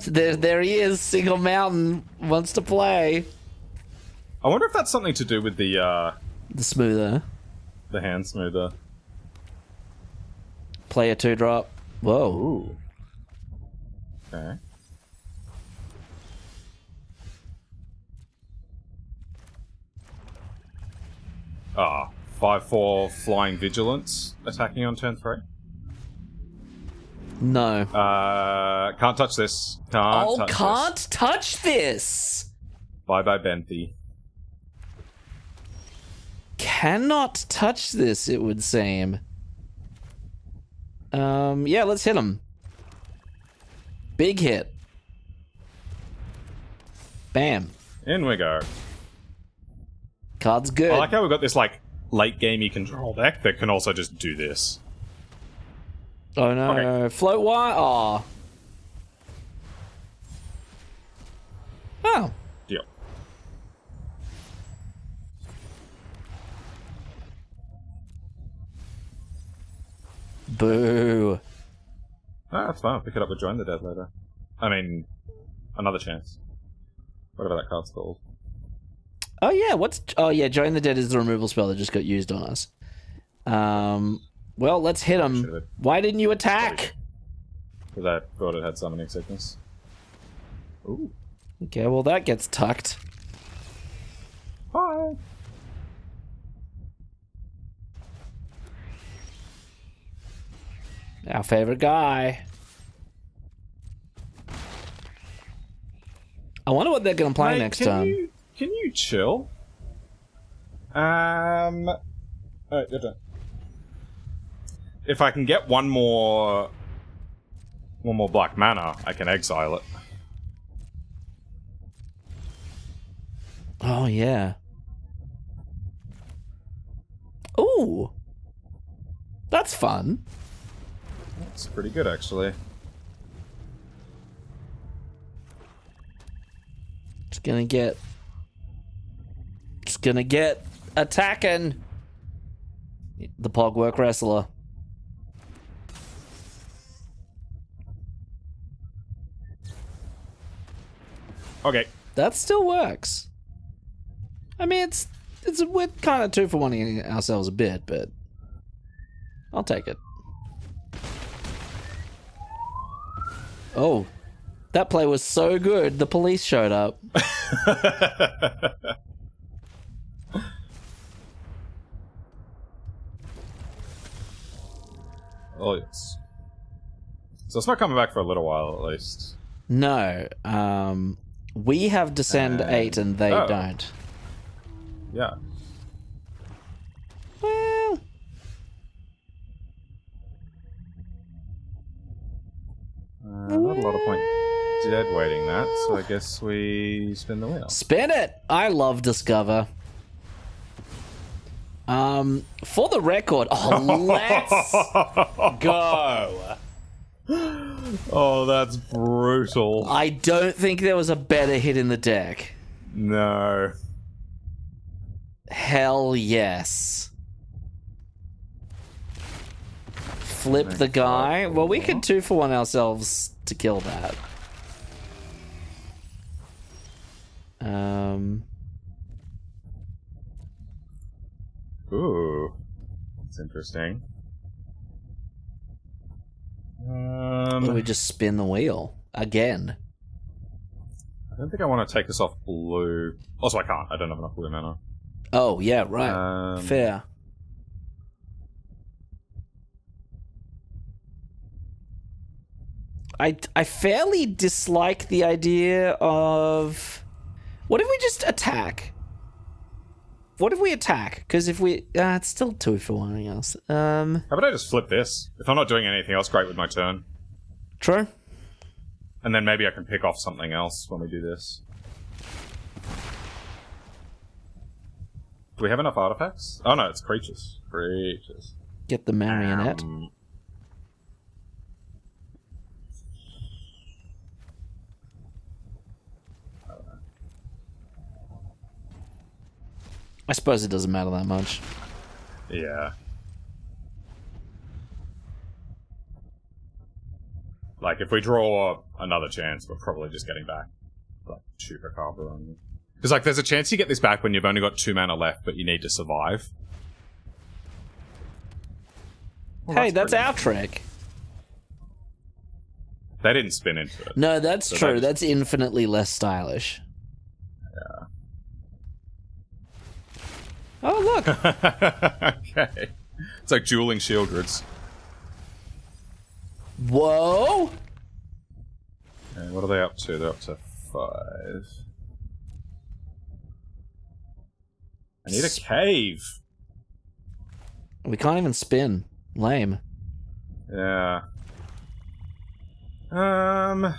B: There he is. Single Mountain wants to play.
A: I wonder if that's something to do with the
B: smoother.
A: The hand smoother.
B: Play a 2-drop. Whoa.
A: Ooh. Okay. Ah, 5/4 Flying Vigilance attacking on turn 3.
B: No.
A: Can't touch this. Can't
B: touch this.
A: Bye Benthy.
B: Cannot touch this, it would seem. Yeah, let's hit him. Big hit. Bam.
A: In we go.
B: Card's good.
A: I like how we've got this, like, late-gamey control deck that can also just do this.
B: Oh, no. Okay. Float wire? Aw. Oh.
A: Deal.
B: Boo.
A: Ah, that's fine. I'll pick it up with Join the Dead later. I mean, another chance. Whatever that card's called.
B: Oh, yeah. Join the Dead is the removal spell that just got used on us. Well, let's hit him. Why didn't you attack?
A: Because I thought it had summoning sickness. Ooh.
B: Okay, well, that gets tucked.
A: Bye.
B: Our favorite guy. I wonder what they're going to play next time.
A: Can you chill? Alright, you're done. If I can get one more black mana, I can exile it.
B: Oh, yeah. Ooh. That's fun.
A: That's pretty good, actually.
B: Just gonna get attacking the Pogwork Wrestler.
A: Okay.
B: That still works. I mean, we're kind of 2-for-1ing ourselves a bit, but I'll take it. Oh, that play was so good. The police showed up.
A: Oh, yes. So it's not coming back for a little while, at least.
B: No, we have Descend 8 and they don't.
A: Yeah.
B: Well,
A: not a lot of point dead waiting that, so I guess we spin the wheel.
B: Spin it! I love Discover. For the record, let's go.
A: Oh, that's brutal.
B: I don't think there was a better hit in the deck.
A: No.
B: Hell yes. Flip the guy. Well, we could 2-for-1 ourselves to kill that.
A: Ooh. That's interesting.
B: We just spin the wheel again.
A: I don't think I want to take this off blue. Also, I can't. I don't have enough blue mana.
B: Oh, yeah, right. Fair. I fairly dislike the idea of... What if we just attack? What if we attack? Because if we... it's still 2-for-1, I guess.
A: How about I just flip this? If I'm not doing anything else great with my turn.
B: True.
A: And then maybe I can pick off something else when we do this. Do we have enough artifacts? Oh no, it's creatures. Creatures.
B: Get the marionette. I suppose it doesn't matter that much.
A: Yeah. Like, if we draw another chance, we're probably just getting back, like, Chupacabra on you. Because, like, there's a chance you get this back when you've only got 2 mana left, but you need to survive. Well,
B: hey, that's our trick.
A: They didn't spin into it.
B: No, that's so true. That's infinitely less stylish.
A: Yeah.
B: Oh, look.
A: Okay. It's like dueling shield grids.
B: Whoa!
A: Okay, what are they up to? They're up to 5. I need a cave.
B: We can't even spin. Lame.
A: Yeah. I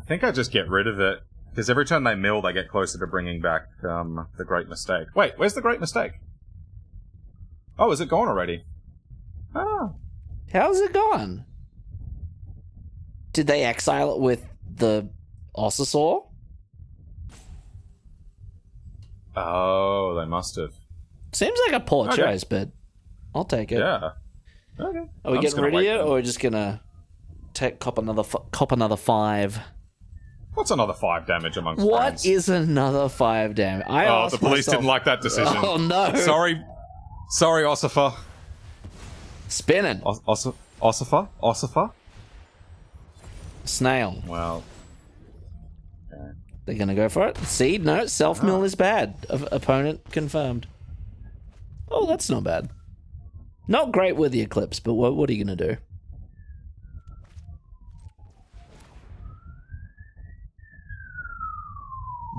A: think I just get rid of it. Because every time they mill, they get closer to bringing back the Great Mistake. Wait, where's the Great Mistake? Oh, is it gone already? Oh.
B: How's it gone? Did they exile it with the Ossasaur?
A: Oh, they must have.
B: Seems like a poor choice, but I'll take it.
A: Yeah. Okay.
B: Are we getting rid of it, or are we just gonna cop another 5?
A: What's another 5 damage amongst
B: What
A: friends?
B: is another 5 damage?
A: The police didn't like that decision.
B: Oh no!
A: Sorry, Ossifer.
B: Spinning.
A: Ossifer.
B: Snail.
A: Well. Okay.
B: They're gonna go for it. See, no, self-mill is bad. Opponent confirmed. Oh, that's not bad. Not great with the Eclipse, but what are you gonna do?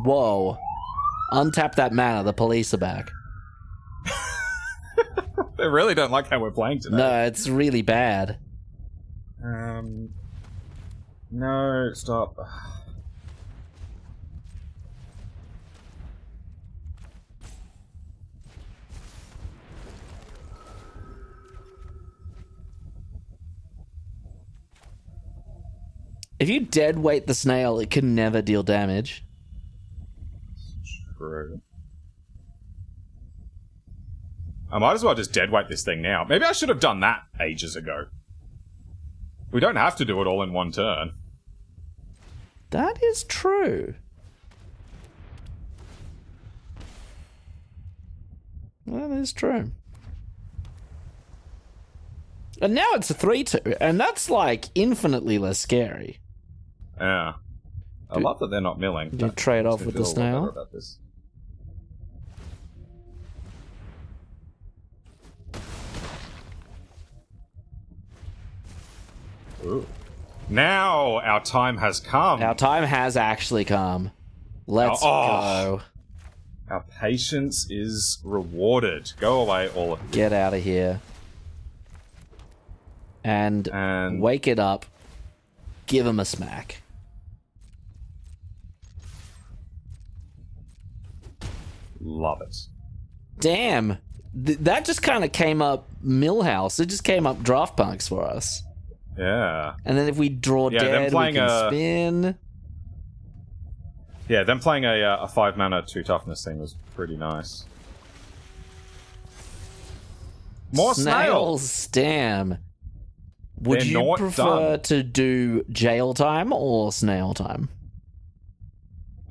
B: Whoa. Untap that mana, the police are back.
A: They really don't like how we're playing today.
B: No, it's really bad.
A: No, stop.
B: If you dead weight the snail, it can never deal damage.
A: True. I might as well just dead weight this thing now. Maybe I should have done that ages ago. We don't have to do it all in one turn.
B: That is true. That is true. And now it's a 3-2, and that's like infinitely less scary.
A: Yeah. I love that they're not milling.
B: Do you trade off with the snail?
A: Ooh. Now our time has come.
B: Our time has actually come. Let's go.
A: Our patience is rewarded. Go away, all of you.
B: Get out of here. And wake it up. Give him a smack.
A: Love it.
B: Damn. That just kind of came up Millhouse. It just came up Draft Punks for us.
A: Yeah.
B: And then if we draw dead, we can spin.
A: Yeah, them playing a 5-mana 2 toughness thing was pretty nice. More snails!
B: Damn. Would you prefer to do jail time or snail time?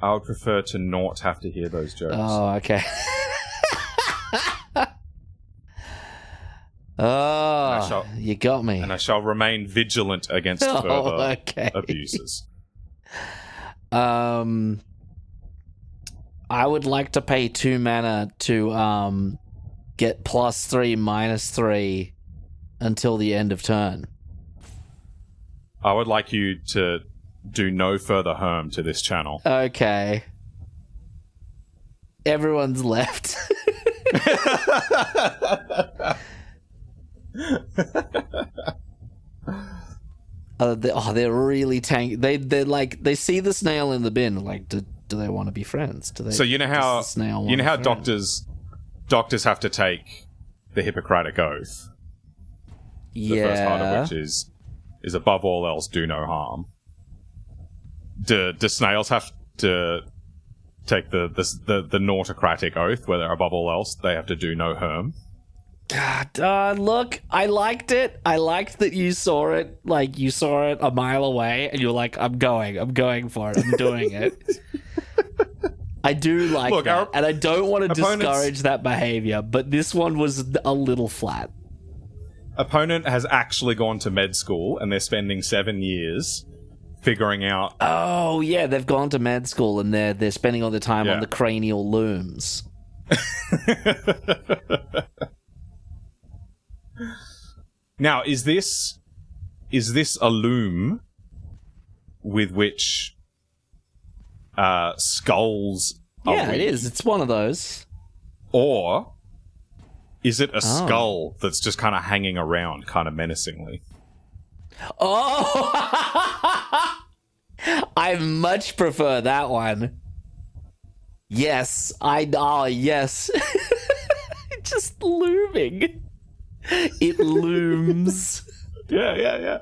A: I would prefer to not have to hear those jokes.
B: Oh, okay. You got me.
A: And I shall remain vigilant against further abuses.
B: I would like to pay 2 mana to get +3/-3 until the end of turn.
A: I would like you to do no further harm to this channel.
B: Okay. Everyone's left. They're really tank. They're like, they see the snail in the bin. Like, do they want to be friends? Do they?
A: So you know how doctors have to take the Hippocratic Oath. The first part of which is above all else, do no harm. Do snails have to take the Nautocratic Oath, where they're above all else, they have to do no harm?
B: Look, I liked it. I liked that you saw it. Like, you saw it a mile away, and you're like, I'm going for it. I'm doing it. I do like that, and I don't want to discourage that behavior, but this one was a little flat.
A: Opponent has actually gone to med school, and they're spending 7 years figuring out...
B: Oh, yeah, they've gone to med school, and they're spending all their time on the cranial looms.
A: Now, is this a loom with which skulls are
B: Yeah, it is. It's one of those. Or
A: is it a skull that's just kind of hanging around, kind of menacingly?
B: Oh! I much prefer that one. Yes. Yes. Just looming. It looms.
A: Yeah.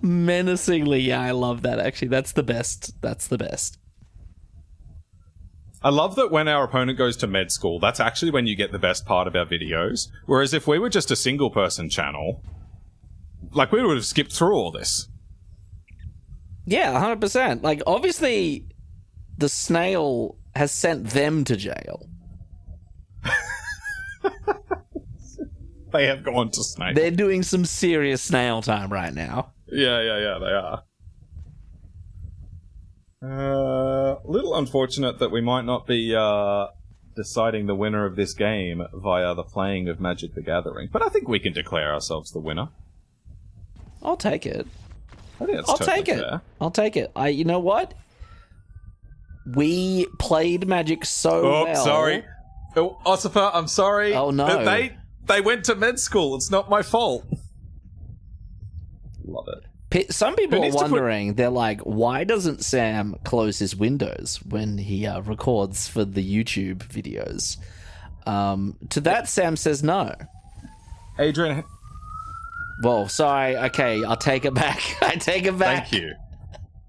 B: Menacingly, yeah, I love that, actually. That's the best.
A: I love that when our opponent goes to med school, that's actually when you get the best part of our videos. Whereas if we were just a single-person channel, like, we would have skipped through all this.
B: Yeah, 100%. Like, obviously, the snail has sent them to jail.
A: They have gone to snail.
B: They're doing some serious snail time right now.
A: Yeah, they are. Little unfortunate that we might not be deciding the winner of this game via the playing of Magic the Gathering, but I think we can declare ourselves the winner.
B: I'll take it.
A: I think that's totally fair.
B: I'll take it. You know what? We played Magic so well.
A: Oh, sorry. Oh, Ossifer, I'm sorry.
B: Oh, no.
A: They went to med school. It's not my fault. Love it.
B: Some people are wondering, they're like, why doesn't Sam close his windows when he records for the YouTube videos? To that, Sam says no.
A: Adrian...
B: Well, sorry. Okay, I'll take it back.
A: Thank you.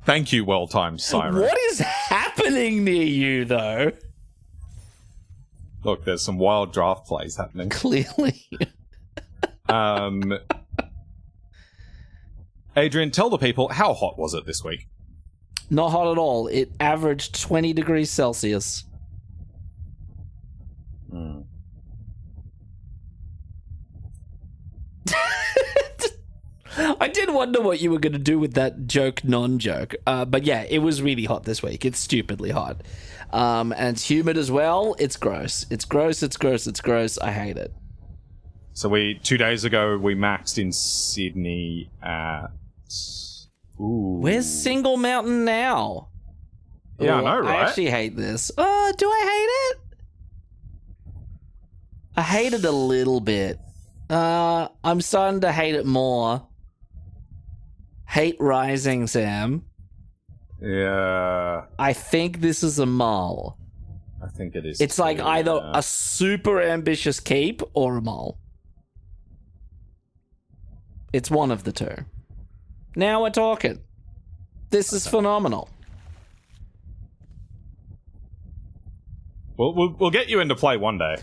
A: Thank you, well-timed siren.
B: What is happening near you, though?
A: Look, there's some wild draft plays happening.
B: Clearly.
A: Adrian, tell the people, how hot was it this week?
B: Not hot at all. It averaged 20 degrees Celsius. I did wonder what you were going to do with that joke, non-joke. But yeah, it was really hot this week. It's stupidly hot. And it's humid as well. It's gross. It's gross, it's gross, it's gross. I hate it.
A: So 2 days ago, we maxed in Sydney at... Ooh.
B: Where's Single Mountain now?
A: Yeah, I know, right?
B: I actually hate this. Do I hate it? I hate it a little bit. I'm starting to hate it more. Hate rising, Sam.
A: Yeah.
B: I think this is a mull.
A: I think it is.
B: It's like either a super ambitious keep or a mull. It's one of the two. Now we're talking. This is phenomenal.
A: We'll get you into play one day.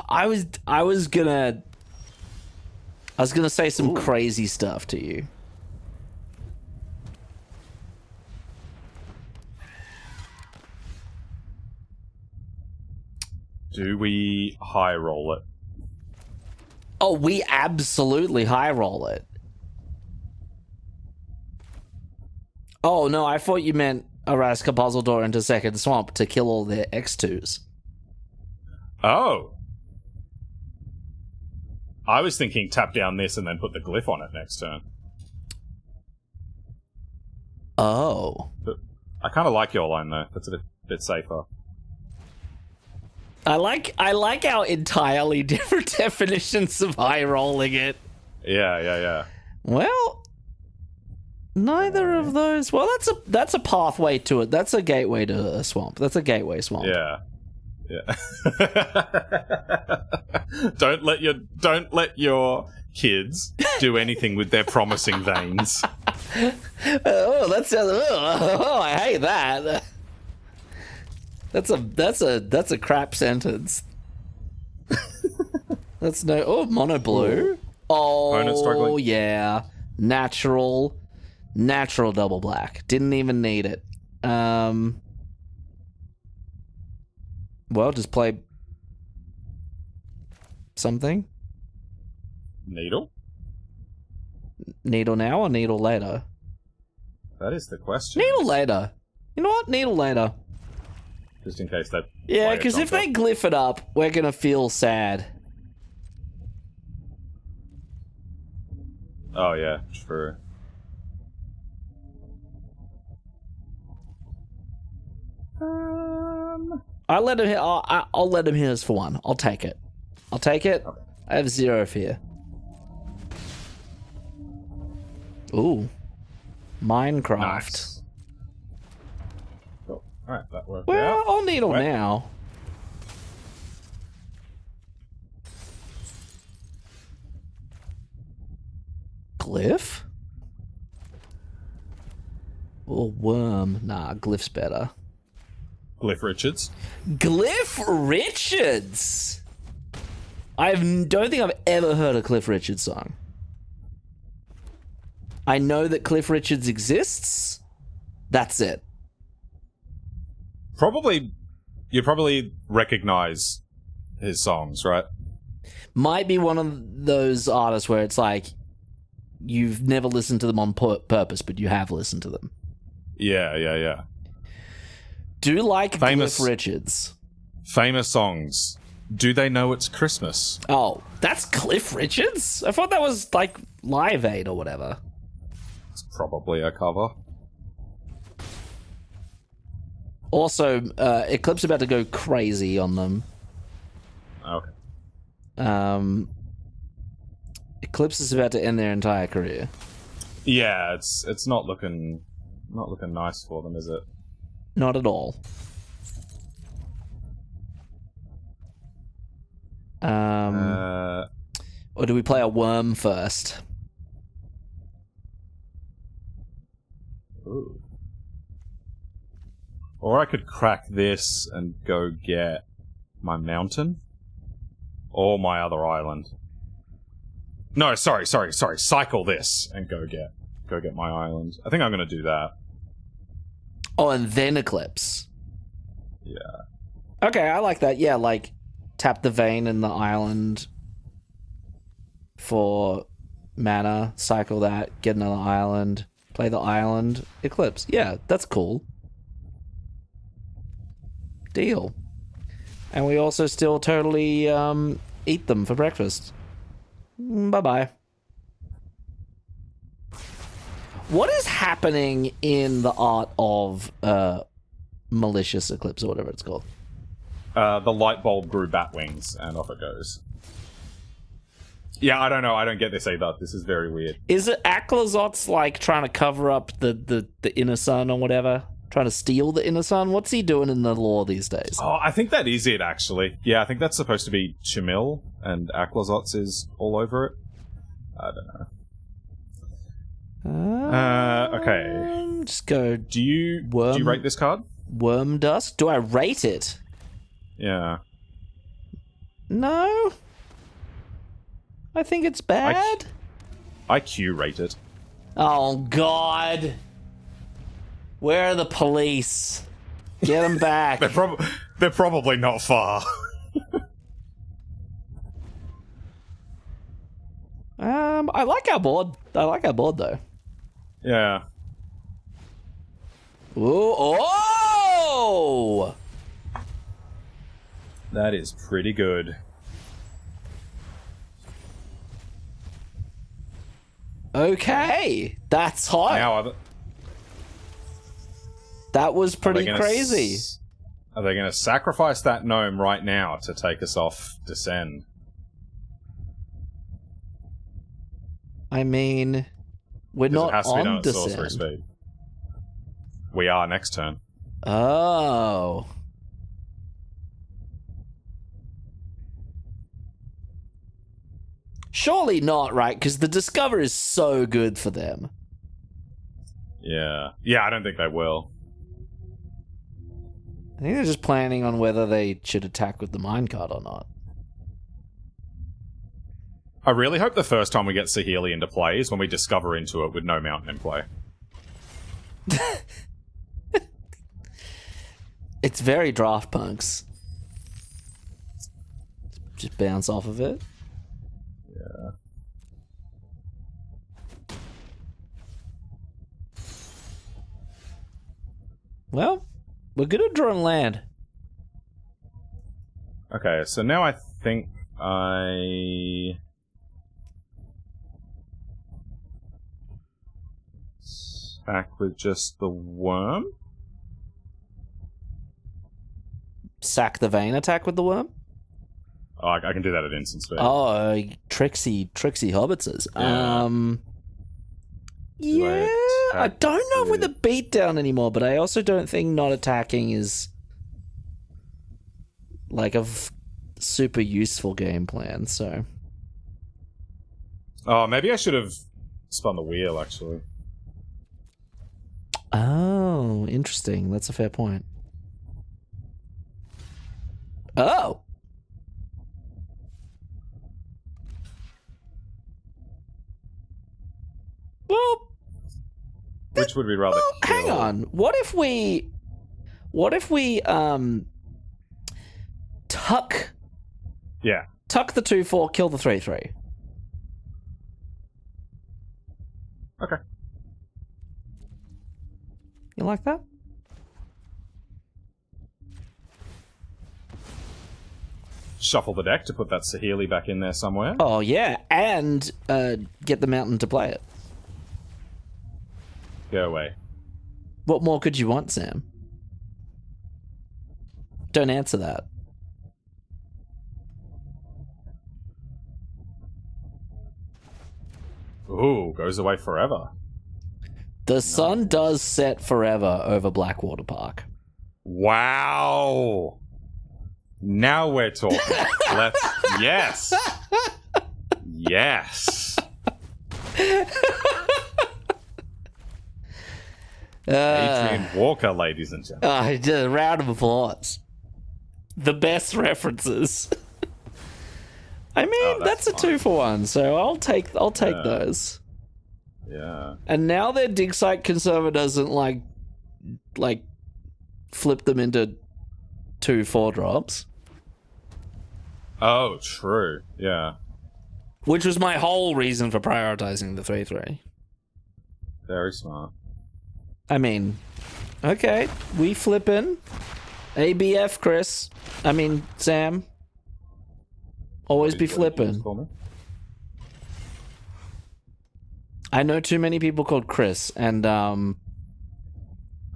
B: I was gonna say some crazy stuff to you.
A: Do we high roll it?
B: Oh, we absolutely high roll it. Oh no, I thought you meant Araska Puzzle Door into Second Swamp to kill all their X2s.
A: Oh. I was thinking tap down this and then put the glyph on it next turn.
B: Oh.
A: But I kind of like your line though. That's a bit safer.
B: I like our entirely different definitions of high rolling it.
A: Yeah.
B: Well, neither of those. Well, that's a pathway to it. That's a gateway to a swamp. That's a gateway swamp.
A: Yeah. Don't let your kids do anything with their promising veins.
B: That sounds. Oh, I hate that. That's a crap sentence. That's no. Oh, mono blue. Oh yeah, natural double black. Didn't even need it. Well, just play something.
A: Needle
B: now or needle later?
A: That is the question.
B: Needle later. You know what? Needle later.
A: Just in case that.
B: Yeah, because if they glyph it up, we're gonna feel sad.
A: Oh yeah, true.
B: I'll let him hit. I'll let him hit us for one. I'll take it. Okay. I have 0 fear. Ooh, Minecraft.
A: Nice. Cool. All right, that worked.
B: Well, I'll needle now. Glyph? Or worm? Nah, glyph's better.
A: Glyph Richards.
B: Glyph Richards. Don't think I've ever heard a Cliff Richards song. I know that Cliff Richards exists. That's it.
A: You probably recognize his songs, right?
B: Might be one of those artists where it's like you've never listened to them on purpose, but you have listened to them.
A: Yeah.
B: Do like Cliff Richards.
A: Famous songs. Do they know it's Christmas?
B: Oh, that's Cliff Richards? I thought that was like Live Aid or whatever.
A: It's probably a cover.
B: Also, Eclipse about to go crazy on them.
A: Okay.
B: Eclipse is about to end their entire career.
A: Yeah, it's not looking nice for them, is it?
B: Not at all. Or do we play a worm first?
A: Ooh. Or I could crack this and go get my mountain. Or my other island. No, sorry. Cycle this and go get my island. I think I'm going to do that.
B: Oh, and then Eclipse.
A: Yeah.
B: Okay, I like that. Yeah, like tap the vein in the island for mana, cycle that, get another island, play the island, Eclipse. Yeah, that's cool. Deal. And we also still totally eat them for breakfast. Bye-bye. What is happening in the art of Malicious Eclipse, or whatever it's called?
A: The light bulb grew bat wings, and off it goes. Yeah, I don't know. I don't get this either. This is very weird.
B: Is it Aklazot's like trying to cover up the inner sun or whatever? Trying to steal the inner sun? What's he doing in the lore these days?
A: Oh, I think that is it, actually. Yeah, I think that's supposed to be Chimil, and Aklazot's is all over it. I don't know. Okay.
B: Just go.
A: Do you rate this card?
B: Worm Dusk? Do I rate it?
A: Yeah.
B: No. I think it's bad.
A: I Q rate it.
B: Oh, God. Where are the police? Get them back.
A: They're probably not far.
B: I like our board. Though.
A: Yeah.
B: Ooh, oh!
A: That is pretty good.
B: Okay, that's hot.
A: Now,
B: that was pretty crazy.
A: Are they going to sacrifice that gnome right now to take us off Descend?
B: I mean, we're not on Descend.
A: Sorcery speed. We are next turn.
B: Oh. Surely not, right? Because the Discover is so good for them.
A: Yeah. Yeah, I don't think they will.
B: I think they're just planning on whether they should attack with the minecart or not.
A: I really hope the first time we get Saheeli into play is when we discover into it with no mountain in play.
B: It's very Draft Punks. Just bounce off of it.
A: Yeah.
B: Well, we're good at drawing land.
A: Okay, so now I think I... Back with just the worm?
B: Sack the vein attack with the worm?
A: Oh, I can do that at instant speed.
B: Oh, tricksy hobbitses. Yeah, I don't know with the beatdown anymore, but I also don't think not attacking is like a super useful game plan, so...
A: Oh, maybe I should have spun the wheel, actually.
B: Oh, interesting. That's a fair point. Oh! Well...
A: Which would we rather kill?
B: Hang on. What if we tuck...
A: Yeah.
B: Tuck the 2/4, kill the 3/3.
A: Okay.
B: You like that?
A: Shuffle the deck to put that Saheeli back in there somewhere.
B: Oh, yeah. And get the mountain to play it.
A: Go away.
B: What more could you want, Sam? Don't answer that.
A: Ooh, goes away forever.
B: The sun does set forever over Blackwater Park.
A: Wow. Now we're talking. Yes. Yes. Adrian Walker, ladies and gentlemen.
B: A round of applause. The best references. I mean, that's a 2-for-1, so I'll take those.
A: Yeah.
B: And now their dig site conserver doesn't like flip them into 2 4-drops.
A: Oh, true. Yeah.
B: Which was my whole reason for prioritizing the 3/3.
A: Very smart.
B: I mean, okay, we flippin'. ABF, Chris. I mean, Sam. Always be flippin'. I know too many people called Chris, and I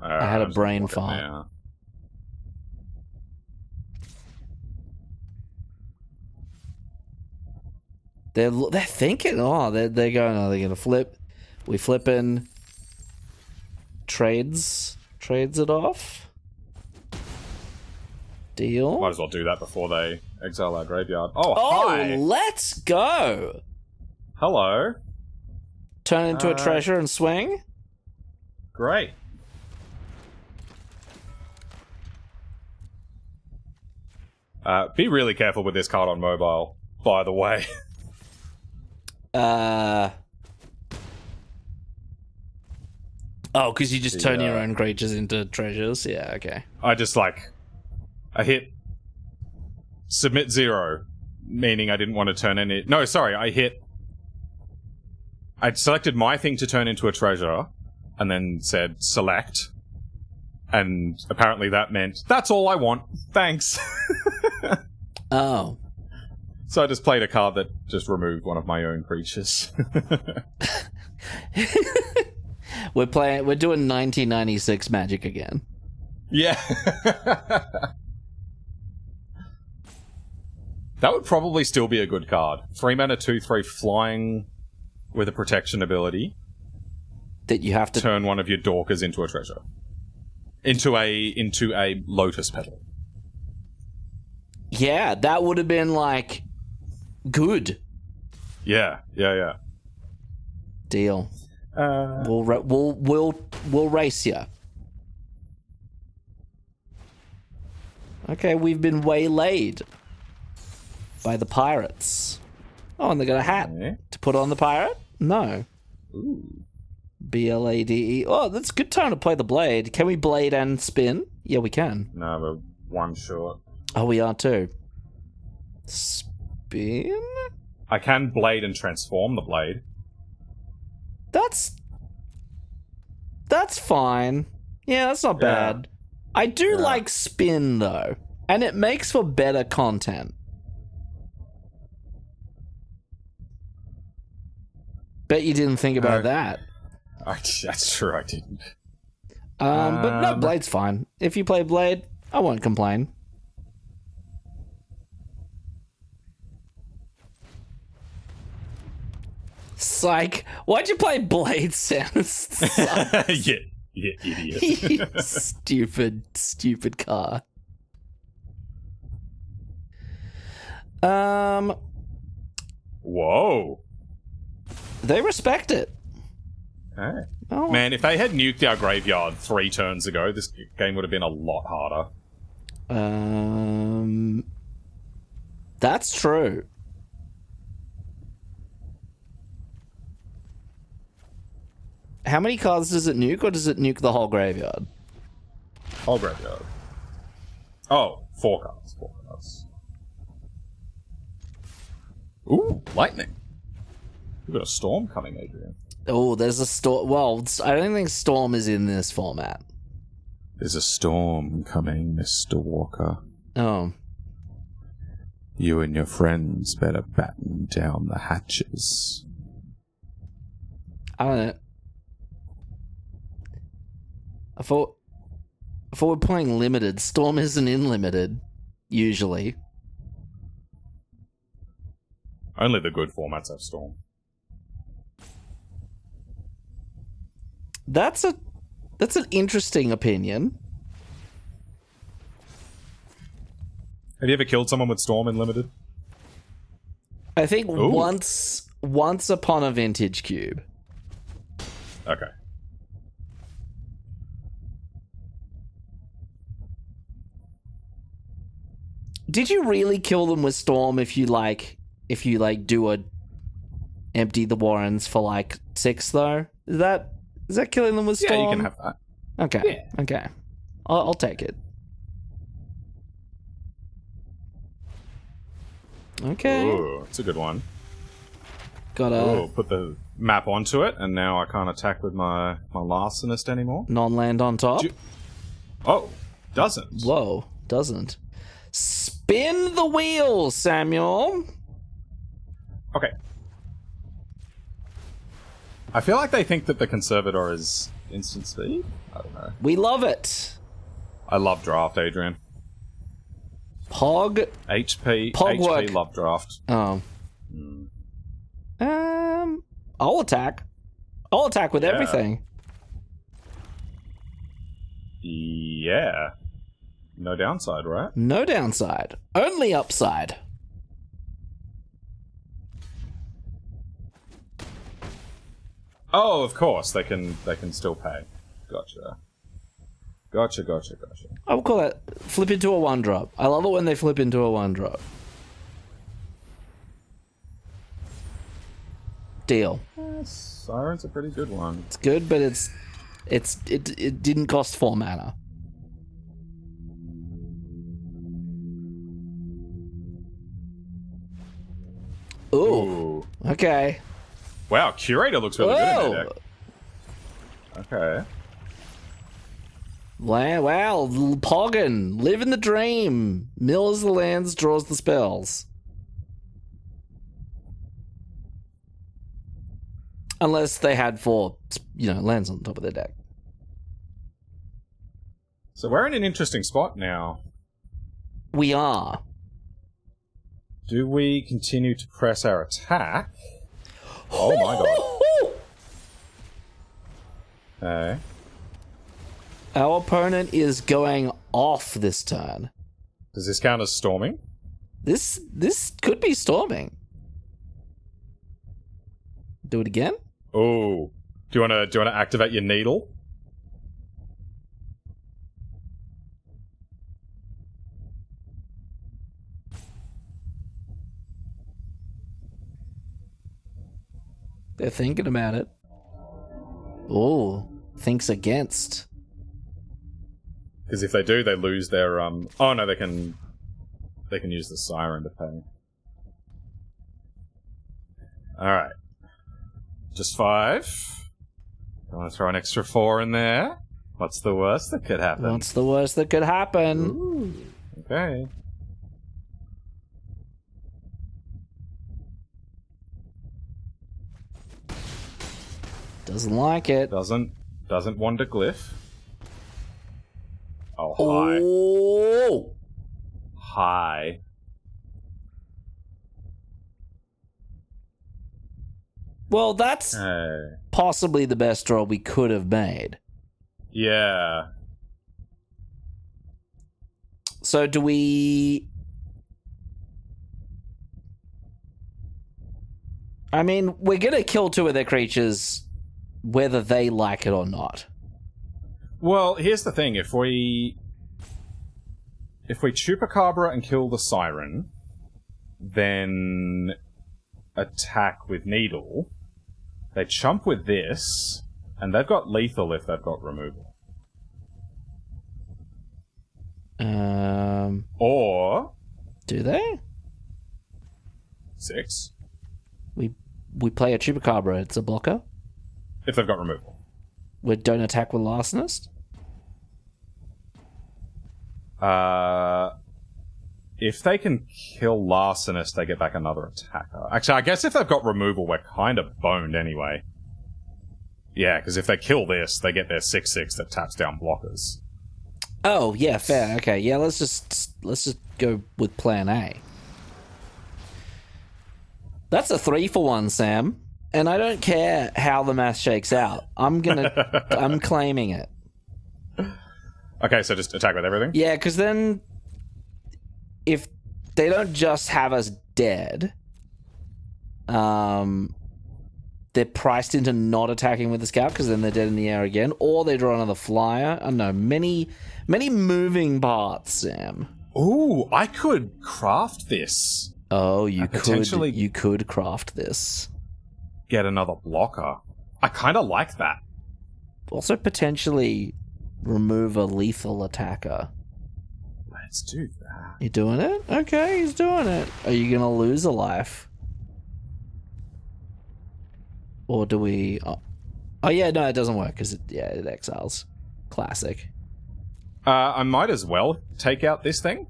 B: had a brain fart. They're thinking, they're going, they're gonna flip. We flipping trades it off. Deal.
A: Might as well do that before they exile our graveyard. Oh, hi!
B: Let's go.
A: Hello.
B: Turn into a treasure and swing.
A: Great. Be really careful with this card on mobile, by the way.
B: Because you just turn your own creatures into treasures? Yeah, okay.
A: I hit submit 0, meaning I didn't want to turn any... No, sorry, I'd selected my thing to turn into a treasure, and then said select, and apparently that meant, that's all I want, thanks.
B: Oh.
A: So I just played a card that just removed one of my own creatures.
B: We're doing 1996 Magic again.
A: Yeah. That would probably still be a good card. 3 mana, 2/3 flying with a protection ability.
B: That you have to
A: turn one of your Dorkers into a treasure. Into a Lotus Petal.
B: Yeah, that would have been good.
A: Yeah.
B: Deal. We'll race you. Okay, we've been waylaid by the pirates. Oh, and they got a hat to put on the pirate? No.
A: Ooh.
B: BLADE. Oh, that's a good time to play the blade. Can we blade and spin? Yeah, we can.
A: No, we're one short.
B: Oh, we are too. Spin?
A: I can blade and transform the blade.
B: That's fine. Yeah, that's not bad. I do like spin, though. And it makes for better content. Bet you didn't think about that.
A: That's true, I didn't.
B: But no, Blade's fine. If you play Blade, I won't complain. Psych. Why'd you play Blade, Sam?
A: Yeah, idiot.
B: Stupid car.
A: Whoa.
B: They respect it.
A: Okay. Oh. Man, if they had nuked our graveyard 3 turns ago, this game would have been a lot harder.
B: That's true. How many cards does it nuke, or does it nuke the whole graveyard?
A: Whole graveyard. Oh, 4 cards. 4 cards. Ooh, lightning. We've got a storm coming, Adrian.
B: Oh, there's a storm. Well, I don't think storm is in this format.
A: There's a storm coming, Mr. Walker.
B: Oh.
A: You and your friends better batten down the hatches.
B: I don't know. I thought we're playing limited. Storm isn't in limited, usually.
A: Only the good formats have storm.
B: That's an interesting opinion.
A: Have you ever killed someone with storm in limited?
B: I think once upon a vintage cube.
A: Okay.
B: Did you really kill them with Storm if you do a empty the Warrens for like 6 though? Is that killing them with Storm?
A: Yeah, you can have that.
B: Okay.
A: Yeah.
B: Okay. I'll take it. Okay.
A: Ooh, it's a good one.
B: Gotta
A: Put the map onto it, and now I can't attack with my Larcenist anymore.
B: non-land on top.
A: Doesn't.
B: Whoa, doesn't. Spin the wheel, Samuel.
A: Okay. I feel like they think that the Conservator is instant speed. I don't know.
B: We love it.
A: I love draft, Adrian.
B: Pog.
A: HP
B: work.
A: love draft.
B: Oh. I'll attack. I'll attack with everything.
A: Yeah. No downside, right?
B: No downside. Only upside.
A: Oh, of course. They can still pay. Gotcha.
B: I would call that flip into a 1-drop. I love it when they flip into a 1-drop. Deal.
A: Siren's a pretty good one.
B: It's good, but it didn't cost 4 mana. Ooh. Okay.
A: Wow, Curator looks really good in that deck. Okay.
B: Wow, Poggin, living the dream. Mills the lands, draws the spells. Unless they had 4, lands on top of their deck.
A: So we're in an interesting spot now.
B: We are.
A: Do we continue to press our attack? Oh my god. Okay.
B: Our opponent is going off this turn.
A: Does this count as storming?
B: This could be storming. Do it again?
A: Oh. Do you want to activate your needle?
B: They're thinking about it. Oh, thinks against.
A: Because if they do, they lose their Oh no, they can use the Siren to pay. All right, just 5. I want to throw an extra 4 in there. What's the worst that could happen?
B: What's the worst that could happen?
A: Ooh, okay.
B: Doesn't like it.
A: Doesn't want a glyph. Oh, high.
B: Oh!
A: High.
B: Well, that's possibly the best draw we could have made.
A: Yeah.
B: So do we... I mean, we're going to kill 2 of their creatures whether they like it or not.
A: Well, here's the thing. If we Chupacabra and kill the Siren, then attack with Needle, they chump with this, and they've got lethal if they've got removal. Or...
B: Do they?
A: 6.
B: We play a Chupacabra, it's a blocker.
A: If they've got removal.
B: We don't attack with Larcenist?
A: If they can kill Larcenist, they get back another attacker. Actually, I guess if they've got removal, we're kind of boned anyway. Yeah, because if they kill this, they get their 6/6 that taps down blockers.
B: Oh, yeah, fair. Okay, yeah, let's just go with plan A. That's a 3-for-1, Sam. And I don't care how the math shakes out. I'm claiming it.
A: Okay, so just attack with everything?
B: Yeah, because then if they don't just have us dead, they're priced into not attacking with the scout because then they're dead in the air again, or they draw another flyer. I don't know, many moving parts, Sam.
A: Ooh, I could craft this.
B: Oh, you could craft this.
A: Get another blocker. I kind of like that.
B: Also, potentially remove a lethal attacker.
A: Let's do that.
B: You doing it? Okay, he's doing it. Are you gonna lose a life? Or do we... Oh yeah, no, it doesn't work, because it exiles. Classic.
A: I might as well take out this thing,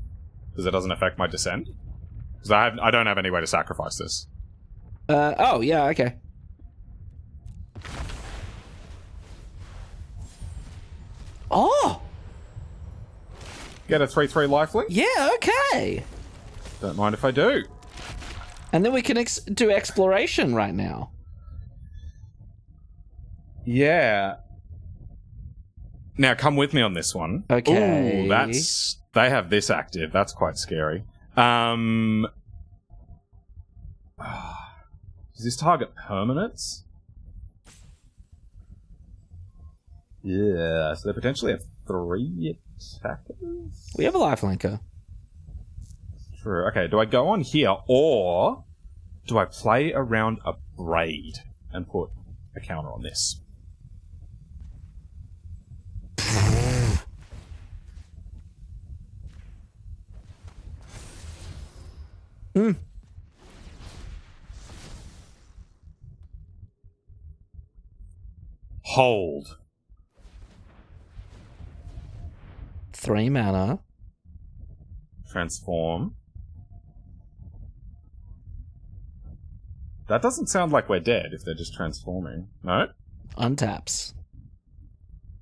A: because it doesn't affect my descent. Because I don't have any way to sacrifice this.
B: Oh, yeah, okay. Oh!
A: Get a 3/3 lifelink?
B: Yeah, okay.
A: Don't mind if I do.
B: And then we can do exploration right now.
A: Yeah. Now, come with me on this one.
B: Okay.
A: Ooh, they have this active. That's quite scary. Does this target permanents? Yeah, so they potentially have 3 attackers?
B: We have a lifelinker.
A: True. Okay, do I go on here, or do I play around a braid and put a counter on this? Hold.
B: 3 mana.
A: Transform. That doesn't sound like we're dead if they're just transforming. No?
B: Untaps.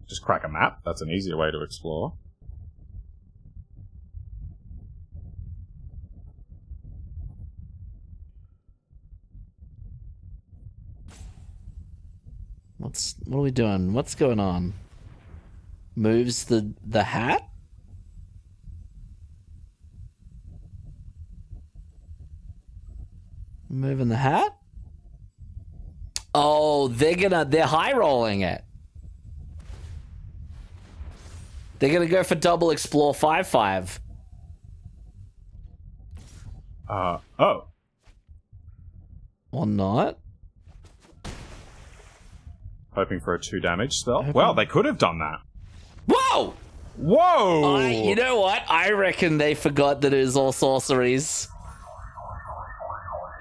A: Just crack a map. That's an easier way to explore.
B: What are we doing? What's going on? Moves the hat? Moving the hat? Oh, they're high rolling it. They're gonna go for double explore 5/5.
A: Oh.
B: Or not.
A: Hoping for a 2 damage spell. Well, they could have done that.
B: Whoa!
A: Whoa!
B: You know what? I reckon they forgot that it was all sorceries.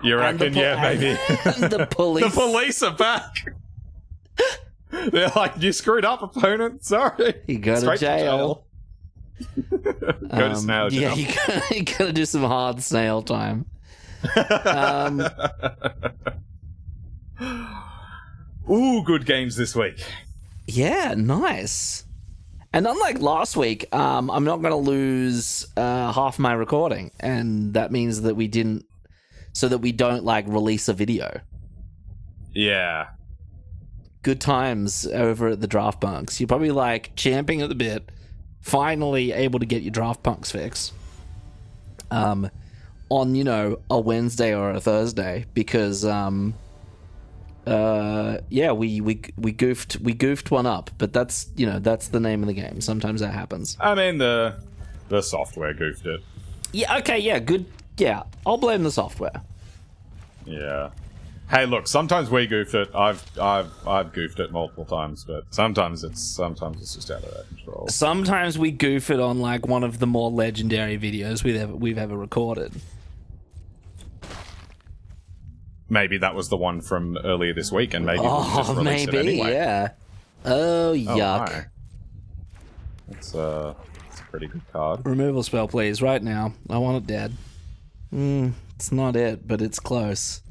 A: You reckon? Yeah, maybe.
B: The police.
A: The police are back. They're like, you screwed up, opponent. Sorry.
B: You go
A: Straight
B: to jail.
A: Go to snail jail.
B: Yeah, you gotta do some hard snail time.
A: Ooh, good games this week.
B: Yeah, nice. And unlike last week, I'm not going to lose half my recording, and that means that we don't like release a video.
A: Yeah.
B: Good times over at the Draft Punks. You're probably like champing at the bit, finally able to get your Draft Punks fix. On a Wednesday or a Thursday, because we goofed one up, but that's the name of the game. Sometimes that happens.
A: I mean, the software goofed it.
B: Yeah, okay, yeah, good. Yeah, I'll blame the software.
A: Yeah. Hey, look, sometimes we goofed it. I've goofed it multiple times, but sometimes it's just out of our control.
B: Sometimes we goof it on like one of the more legendary videos we've ever recorded.
A: Maybe that was the one from earlier this week, and maybe we'll just release it anyway.
B: Yeah. Oh, yuck.
A: No. It's a pretty good card.
B: Removal spell, please, right now. I want it dead. It's not it, but it's close.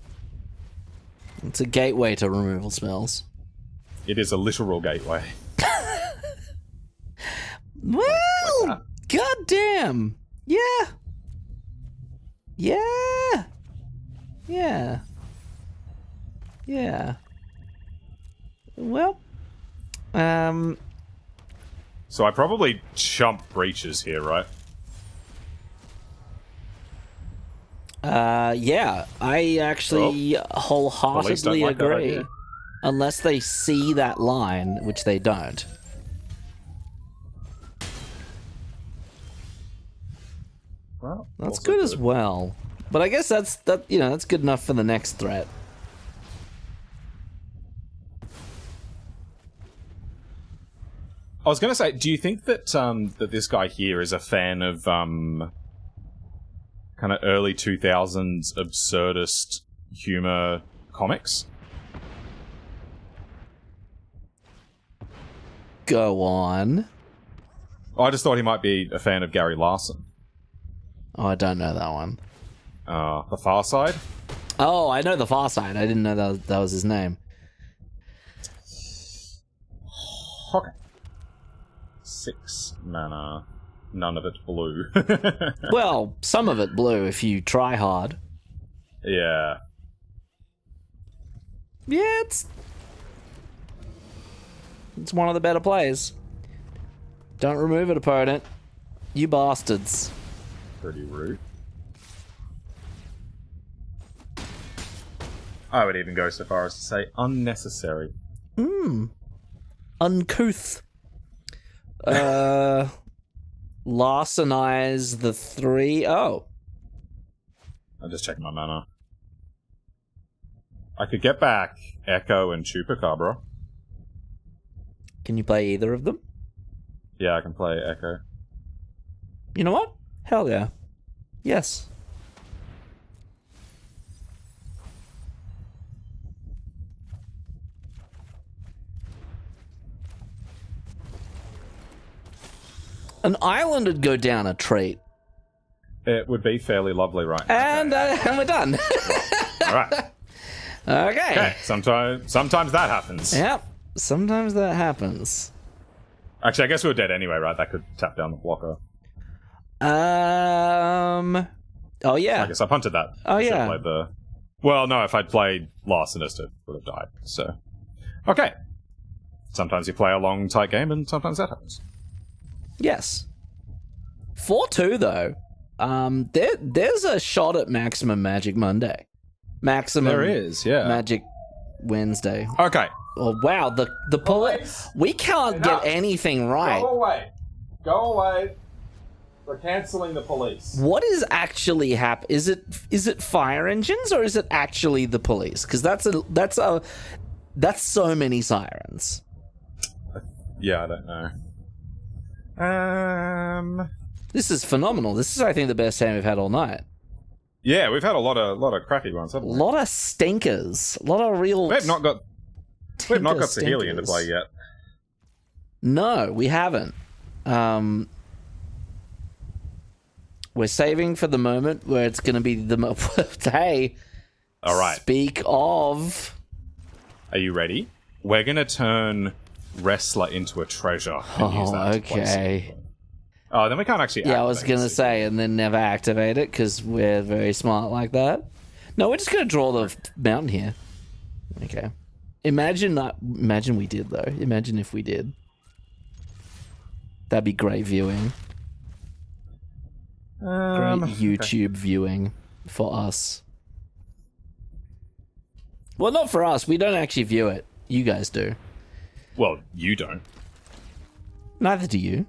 B: It's a gateway to removal spells.
A: It is a literal gateway.
B: Well, goddamn. Yeah. Yeah. Yeah. Yeah. Well,
A: So I probably chump breaches here, right?
B: Yeah. I actually wholeheartedly
A: like that
B: agree.
A: idea.
B: Unless they see that line, which they don't. That's
A: Also
B: good as well. But I guess that's good enough for the next threat.
A: I was going to say, do you think that that this guy here is a fan of kind of early 2000s absurdist humor comics?
B: Go on.
A: I just thought he might be a fan of Gary Larson.
B: Oh, I don't know that one.
A: The Far Side?
B: Oh, I know The Far Side. I didn't know that was his name.
A: Okay. 6 mana. None of it blue.
B: Well, some of it blue if you try hard.
A: Yeah.
B: Yeah, it's one of the better plays. Don't remove it, opponent. You bastards.
A: Pretty rude. I would even go so far as to say unnecessary.
B: Uncouth. Larcenize the 3. Oh.
A: I'm just checking my mana. I could get back Echo and Chupacabra.
B: Can you play either of them?
A: Yeah, I can play Echo.
B: You know what? Hell yeah. Yes. An island would go down a treat.
A: It would be fairly lovely right now.
B: And we're done.
A: All right.
B: Okay.
A: Sometimes that happens.
B: Yep. Sometimes that happens.
A: Actually, I guess we were dead anyway, right? That could tap down the blocker.
B: Oh, yeah.
A: I guess I punted that.
B: Oh,
A: I should have
B: yeah.
A: played the... Well, no, if I'd played Larcenist, it would have died. So, okay. Sometimes you play a long, tight game, and sometimes that happens.
B: Yes. 4-2, though. There's a shot at Maximum Magic Monday. Maximum
A: There is, yeah.
B: Magic Wednesday.
A: Okay.
B: Oh, wow. The police. We can't get anything right.
A: Go away. We're cancelling the police.
B: What is actually happening? Is it fire engines or is it actually the police? Because that's so many sirens.
A: Yeah, I don't know.
B: This is phenomenal. This is, I think, the best game we've had all night.
A: Yeah, we've had a lot of crappy ones, haven't
B: A
A: we?
B: lot of stinkers. A lot of real.
A: We've not got Sahelian to play yet.
B: No, we haven't. We're saving for the moment where it's going to be the hey.
A: All right.
B: Speak of.
A: Are you ready? We're going to turn Wrestler into a treasure. And use that to play
B: okay.
A: something. Oh, then we can't actually.
B: Yeah, I was
A: activate
B: going to
A: it.
B: say, and then never activate it because we're very smart like that. No, we're just going to draw the mountain here. Okay. Imagine we did, though. Imagine if we did. That'd be great viewing. Great YouTube viewing for us. Well, not for us. We don't actually view it. You guys do.
A: Well, you don't.
B: Neither do you.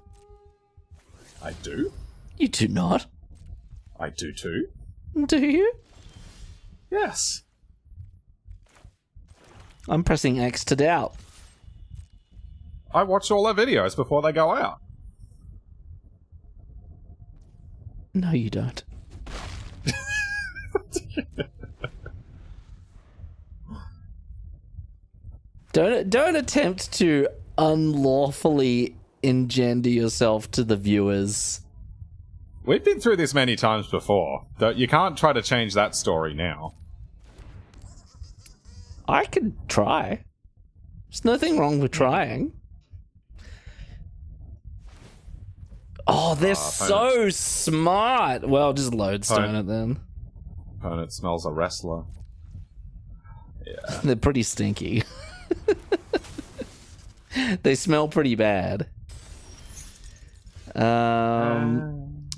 A: I do.
B: You do not.
A: I do too.
B: Do you?
A: Yes.
B: I'm pressing X to doubt.
A: I watch all their videos before they go out.
B: No, you don't. Don't attempt to unlawfully engender yourself to the viewers.
A: We've been through this many times before. You can't try to change that story now.
B: I could try. There's nothing wrong with trying. Oh, they're so smart. Well, just lodestone it then.
A: Opponent smells a wrestler. Yeah.
B: They're pretty stinky. They smell pretty bad.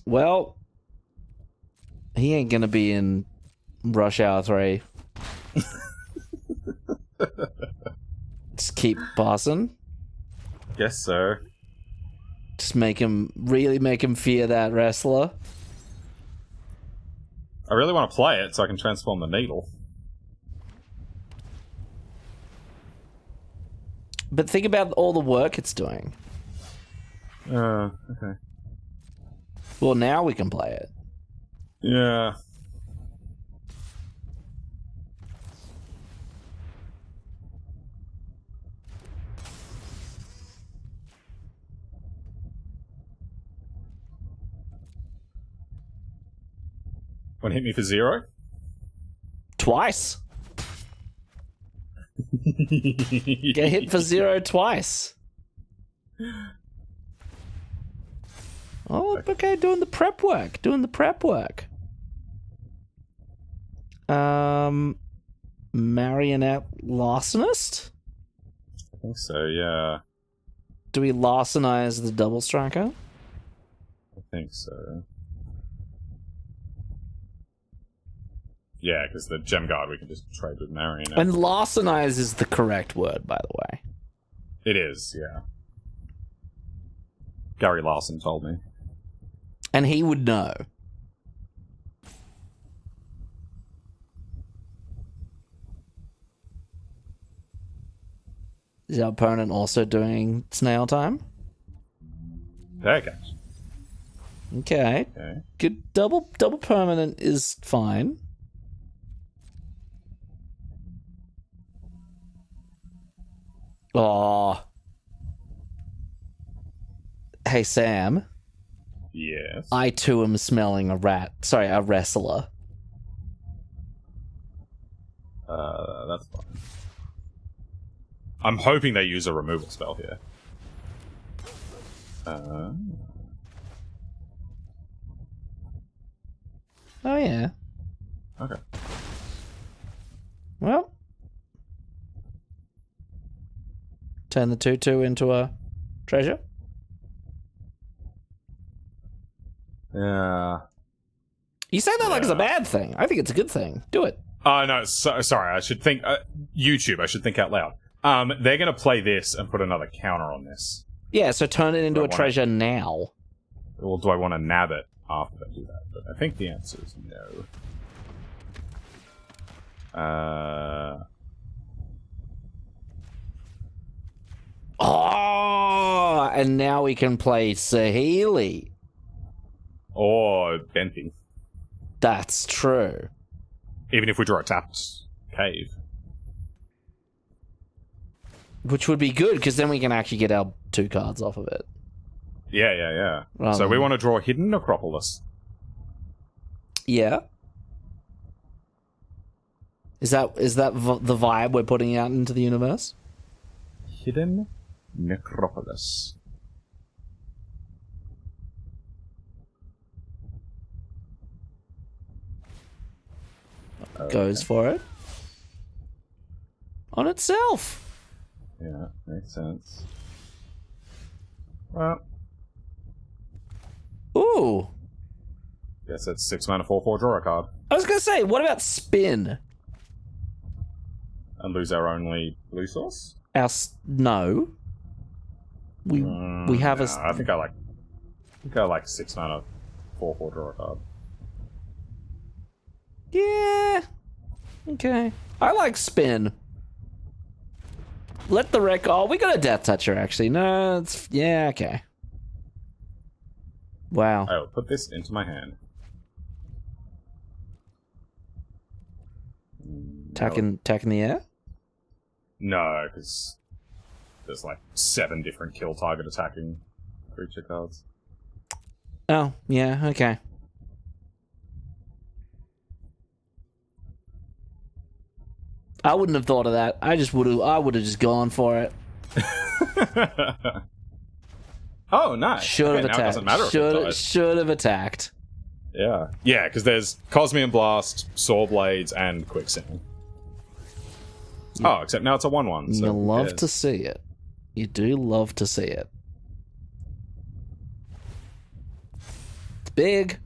B: Well, he ain't gonna be in Rush Hour 3. Just keep passing.
A: Yes, sir.
B: Just really make him fear that wrestler.
A: I really want to play it so I can transform the needle.
B: But think about all the work it's doing.
A: Okay.
B: Well, now we can play it.
A: Yeah. Want to hit me for 0?
B: Twice. Get hit for 0 twice. Oh, okay, doing the prep work. Marionette larcenist?
A: I think so, yeah.
B: Do we larcenize the double striker?
A: I think so. Yeah, because the gem guard we can just trade with Marionette.
B: And larcenize is the correct word, by the way.
A: It is, yeah. Gary Larson told me.
B: And he would know. Is our opponent also doing snail time?
A: Okay.
B: Okay. Good. Double permanent is fine. Oh. Hey, Sam.
A: Yes.
B: I too am smelling a rat. Sorry, a wrestler.
A: That's fine. I'm hoping they use a removal spell here.
B: Oh, yeah.
A: Okay.
B: Well. Turn the 2/2 into a treasure.
A: Yeah.
B: You say that like it's a bad thing. I think it's a good thing. Do it.
A: Oh, no, sorry. I should think... YouTube, I should think out loud. They're going to play this and put another counter on this.
B: Yeah, so turn it into a treasure now.
A: Or do I want to nab it after they do that? But I think the answer is no.
B: Oh, and now we can play Saheeli.
A: Or Benthi.
B: That's true.
A: Even if we draw a tapped cave.
B: Which would be good, because then we can actually get our 2 cards off of it.
A: Yeah. So we want to draw Hidden Necropolis.
B: Yeah. Is that the vibe we're putting out into the universe?
A: Hidden Necropolis.
B: Goes for it. On itself.
A: Yeah, makes sense. Well.
B: Ooh.
A: Guess that's 6 mana 4/4, draw a card.
B: I was going to say, what about spin?
A: And lose our only blue source?
B: No. We have
A: no, I think I like 6 mana 4/4, draw a card.
B: Yeah. Okay. I like spin. Let the wreck... Oh, we got a Death Toucher, actually. No, it's... Yeah, okay. Wow.
A: I will put this into my hand.
B: Attacking the air?
A: No, because there's like 7 different kill target attacking creature cards.
B: Oh, yeah, okay. I wouldn't have thought of that. I would have just gone for it.
A: Oh, nice.
B: Should have attacked. Should have attacked.
A: Yeah. Yeah, because there's Cosmian Blast, Saw Blades, and Quicksand. Yeah. Oh, except now it's a 1/1. So
B: you love to see it. You do love to see it. It's big.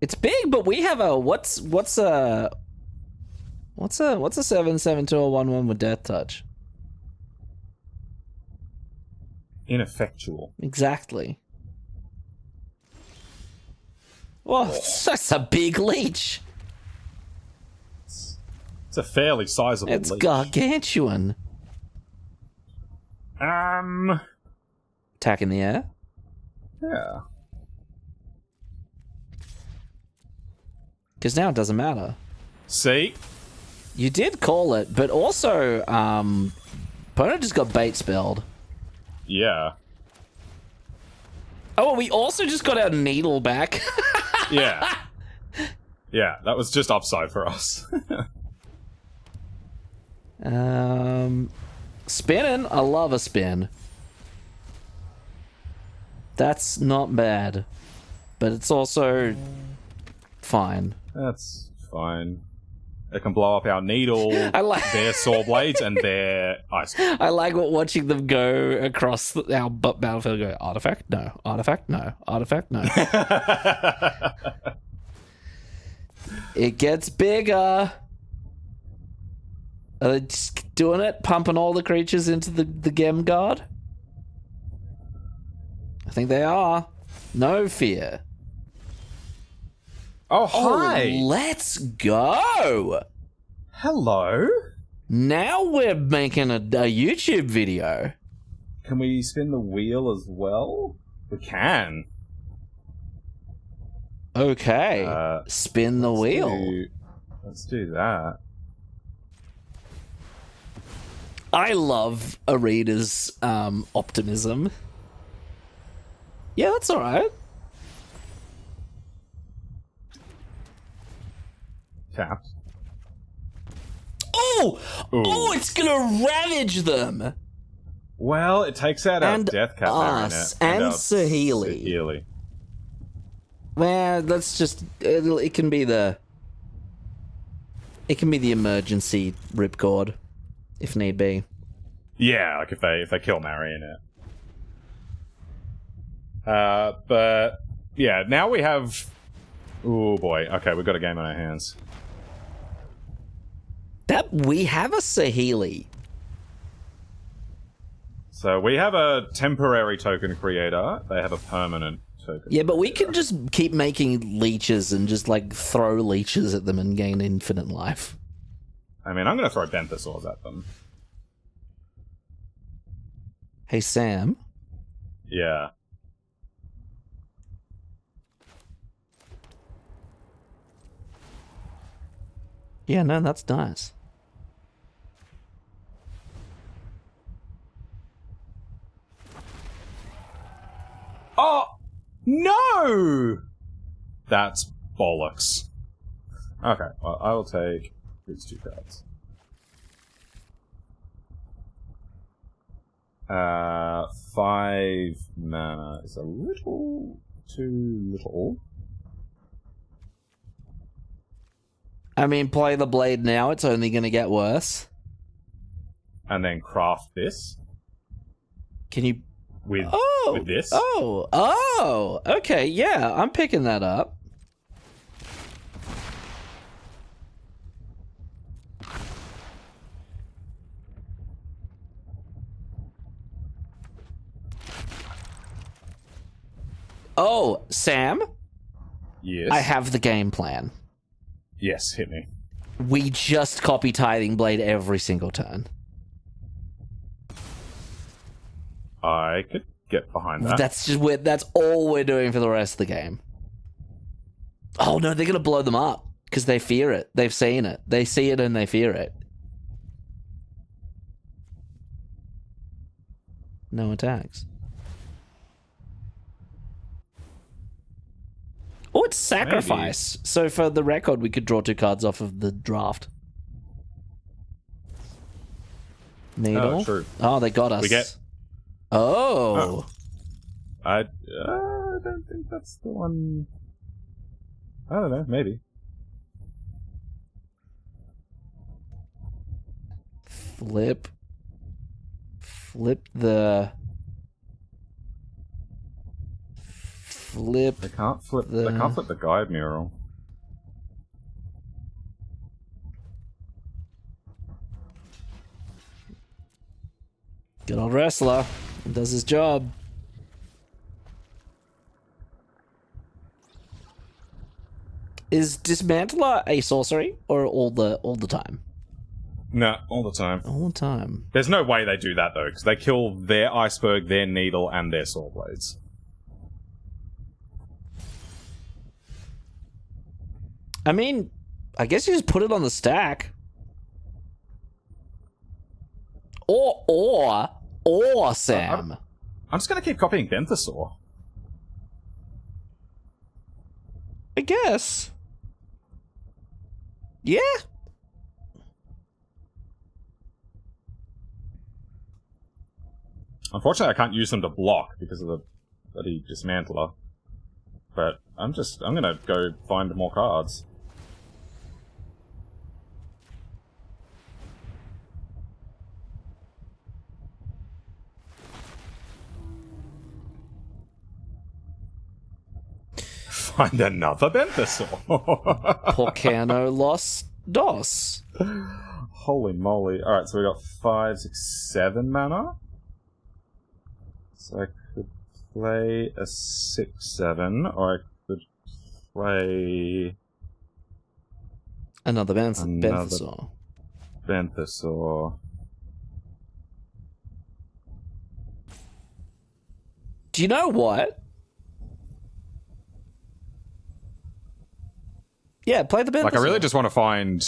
B: It's big, but we have a what's a 7/7 to a 1/1 with Death Touch?
A: Ineffectual.
B: Exactly. Well, that's a big leech.
A: It's a fairly sizable
B: It's
A: leech.
B: gargantuan. Attack in the air.
A: Yeah.
B: Because now it doesn't matter.
A: See?
B: You did call it, but also, opponent just got bait spelled.
A: Yeah.
B: Oh, we also just got our needle back.
A: Yeah. Yeah, that was just upside for us.
B: Spinning. I love a spin. That's not bad, but it's also fine.
A: That's fine. It can blow up our needle, their saw blades, and their ice.
B: I like watching them go across our battlefield. Go artifact, no. Artifact, no. Artifact, no. It gets bigger. Are they just doing it? Pumping all the creatures into the Gem Guard? I think they are. No fear.
A: Oh, hi!
B: Oh, let's go!
A: Hello?
B: Now we're making a YouTube video.
A: Can we spin the wheel as well? We can.
B: Okay. Spin the wheel.
A: Let's do that.
B: I love Arita's optimism. Yeah, that's alright.
A: Tapped.
B: Oh! Oh, it's gonna ravage them!
A: Well, it takes out our
B: And
A: Death Cat
B: us,
A: Marionette.
B: and Saheeli.
A: Saheeli.
B: Well, that's just... It can be the... It can be the emergency ripcord, if need be.
A: Yeah, like if they kill Marionette. But yeah, now we have. Oh boy. Okay, we've got a game on our hands.
B: That we have a Saheeli.
A: So we have a temporary token creator. They have a permanent token.
B: Yeah, but we
A: creator.
B: can just keep making leeches and just like throw leeches at them and gain infinite life.
A: I mean, I'm going to throw Benthsaurs at them.
B: Hey, Sam.
A: Yeah.
B: Yeah, no, that's nice.
A: Oh no! That's bollocks. Okay, well, I will take these two cards. 5 mana is a little too little.
B: I mean, play the blade now, it's only going to get worse.
A: And then craft this.
B: Can you...
A: With this.
B: Oh, okay, yeah, I'm picking that up. Oh, Sam?
A: Yes.
B: I have the game plan.
A: Yes, hit me.
B: We just copy Tithing Blade every single turn.
A: I could get behind that.
B: That's all we're doing for the rest of the game. Oh no, they're gonna blow them up because they fear it. They've seen it. They see it and they fear it. No attacks. Oh, it's sacrifice. Maybe. So for the record, we could draw 2 cards off of the draft. Needle.
A: Oh, true.
B: Oh, they got us.
A: We get.
B: Oh.
A: I don't think that's the one. I don't know. Maybe.
B: Flip the.
A: They can't flip. They can't flip the guide mural.
B: Good old wrestler. He does his job. Is Dismantler a sorcery or all the time?
A: No, all the time.
B: All the time.
A: There's no way they do that, though, because they kill their iceberg, their needle, and their saw blades.
B: I mean, I guess you just put it on the stack. Or Sam.
A: I'm just going to keep copying Benthesaur.
B: I guess. Yeah.
A: Unfortunately, I can't use them to block because of the bloody dismantler. But I'm gonna go find more cards. Find another Benthesaur.
B: Porcano Los Dos.
A: Holy moly. Alright, so we got 5, 6, 7 mana. So I could play a 6/7, or I could play
B: Another Benthesaur.
A: Benthesaur.
B: Do you know what? Yeah, play the Benthesaur.
A: Like, I really just want to find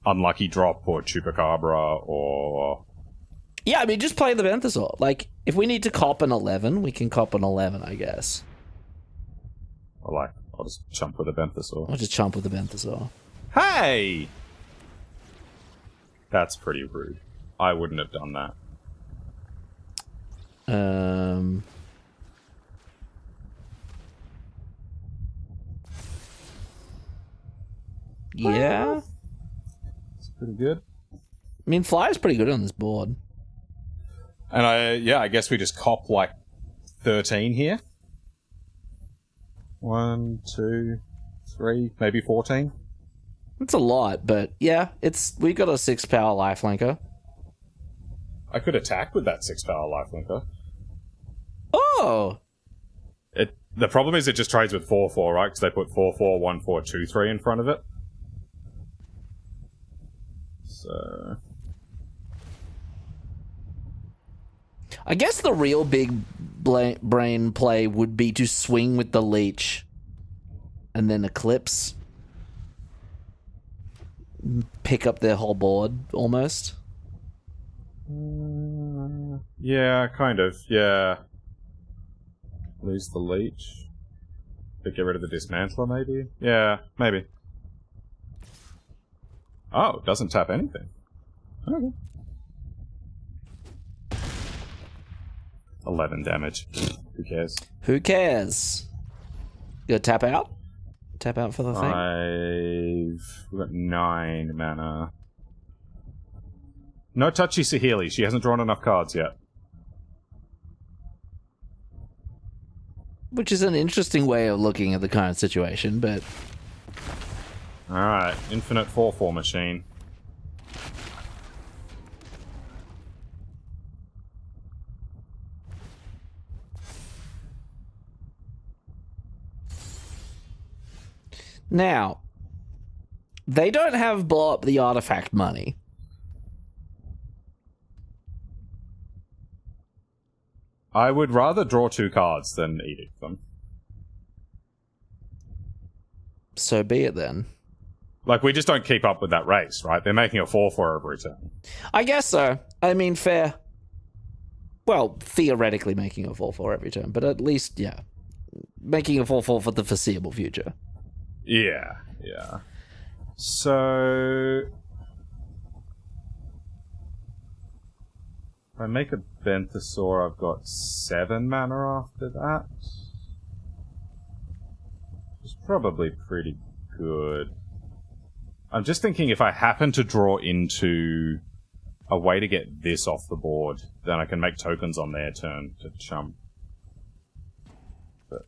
A: Unlucky Drop or Chupacabra or...
B: Yeah, I mean, just play the Benthesaur. Like, if we need to cop an 11, we can cop an 11, I guess.
A: Or I'll just chump with a Benthesaur.
B: I'll just chomp with the Benthesaur.
A: Hey! That's pretty rude. I wouldn't have done that.
B: Yeah.
A: It's pretty good.
B: I mean, Fly's pretty good on this board.
A: And I guess we just cop 13 here. 1, 2, 3, maybe 14.
B: It's a lot, but yeah, we got a 6-power lifelinker.
A: I could attack with that 6-power lifelinker.
B: Oh!
A: The problem is it just trades with 4/4, right? Because they put 4/4, 1/4, 2/3 in front of it. So...
B: I guess the real big brain play would be to swing with the leech and then Eclipse. Pick up their whole board, almost.
A: Yeah, kind of. Yeah. Lose the leech. But get rid of the dismantler, maybe? Yeah, maybe. Oh, doesn't tap anything. Okay. 11 damage. Who cares?
B: Who cares? You got tap out? Tap out for the thing?
A: We've got 9 mana. No touchy Saheeli. She hasn't drawn enough cards yet.
B: Which is an interesting way of looking at the current situation, but...
A: Alright, infinite 4/4 machine.
B: Now, they don't have blow up the artifact money.
A: I would rather draw 2 cards than edict them.
B: So be it then.
A: We just don't keep up with that race, right? They're making a 4/4 every turn.
B: I guess so. I mean, fair. Well, theoretically making a 4/4 every turn, but at least, yeah. Making a 4/4 for the foreseeable future.
A: Yeah, yeah. So... if I make a Benthesaur, I've got 7 mana after that. It's probably pretty good. I'm just thinking if I happen to draw into a way to get this off the board, then I can make tokens on their turn to chump. But...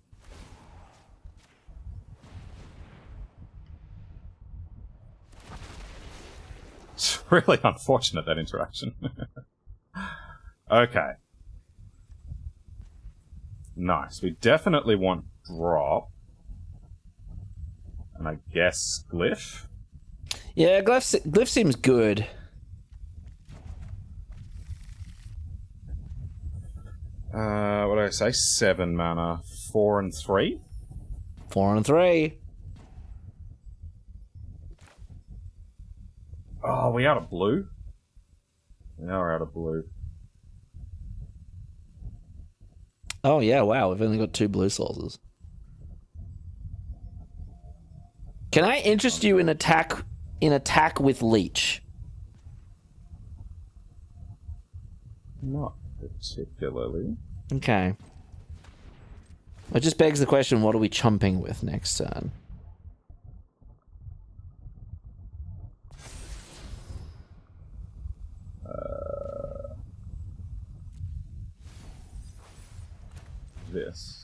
A: it's really unfortunate, that interaction. Okay. Nice. We definitely want drop. And I guess Glyph?
B: Yeah, Glyph seems good.
A: What did I say? 7 mana. 4 and 3?
B: 4 and 3.
A: Oh, we out of blue? We are out of blue.
B: Oh yeah, wow, we've only got 2 blue sources. Can I interest you in attack with leech?
A: Not particularly.
B: Okay. It just begs the question, what are we chumping with next turn?
A: This.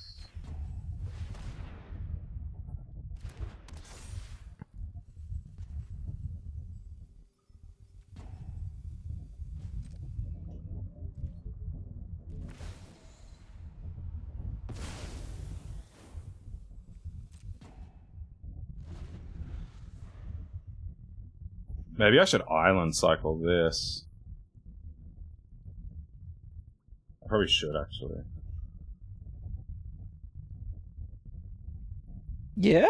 A: Maybe I should island cycle this. I probably should, actually.
B: Yeah?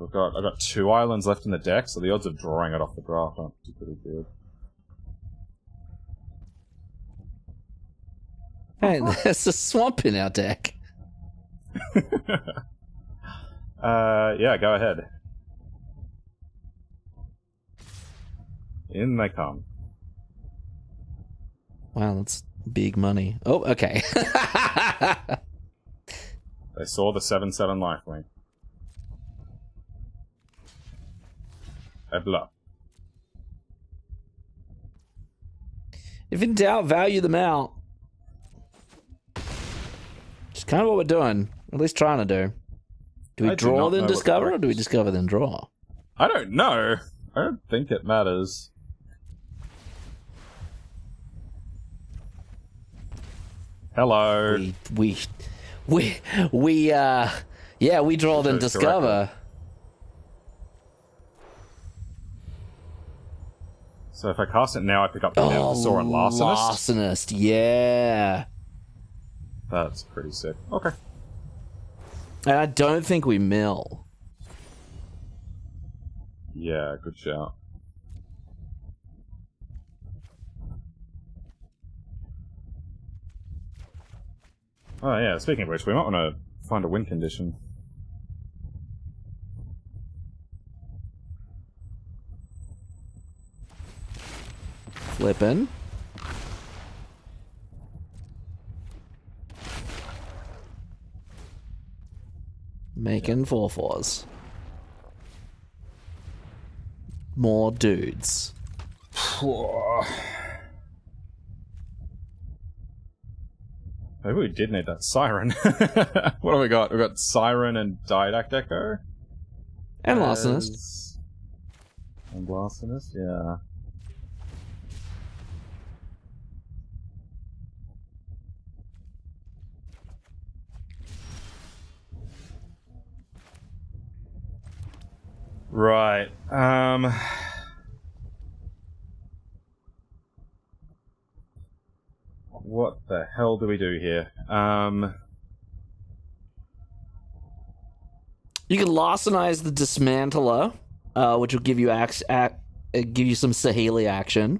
A: I've got 2 islands left in the deck, so the odds of drawing it off the draft aren't particularly good.
B: Hey, there's a swamp in our deck.
A: Yeah, go ahead. In they come.
B: Wow, that's big money. Oh, okay.
A: They saw the 7/7 lifelink. Ebla.
B: If in doubt, value them out. It's kind of what we're doing. At least trying to do. Do we draw then discover, or do we discover then draw?
A: I don't know. I don't think it matters. Hello.
B: Yeah, we draw then discover.
A: So if I cast it now, I pick up the Neversaw and Larcenist?
B: Larcenist, yeah.
A: That's pretty sick. Okay.
B: And I don't think we mill.
A: Yeah, good shout. Oh yeah, speaking of which, we might want to find a win condition.
B: Flippin'. Making 4/4s. More dudes.
A: Maybe we did need that Siren. What have we got? We've got Siren and Didact Echo.
B: And Larcenist.
A: And Larcenist, yeah. Right. What the hell do we do here?
B: You can Larcenize the Dismantler, which will give you give you some Saheeli action.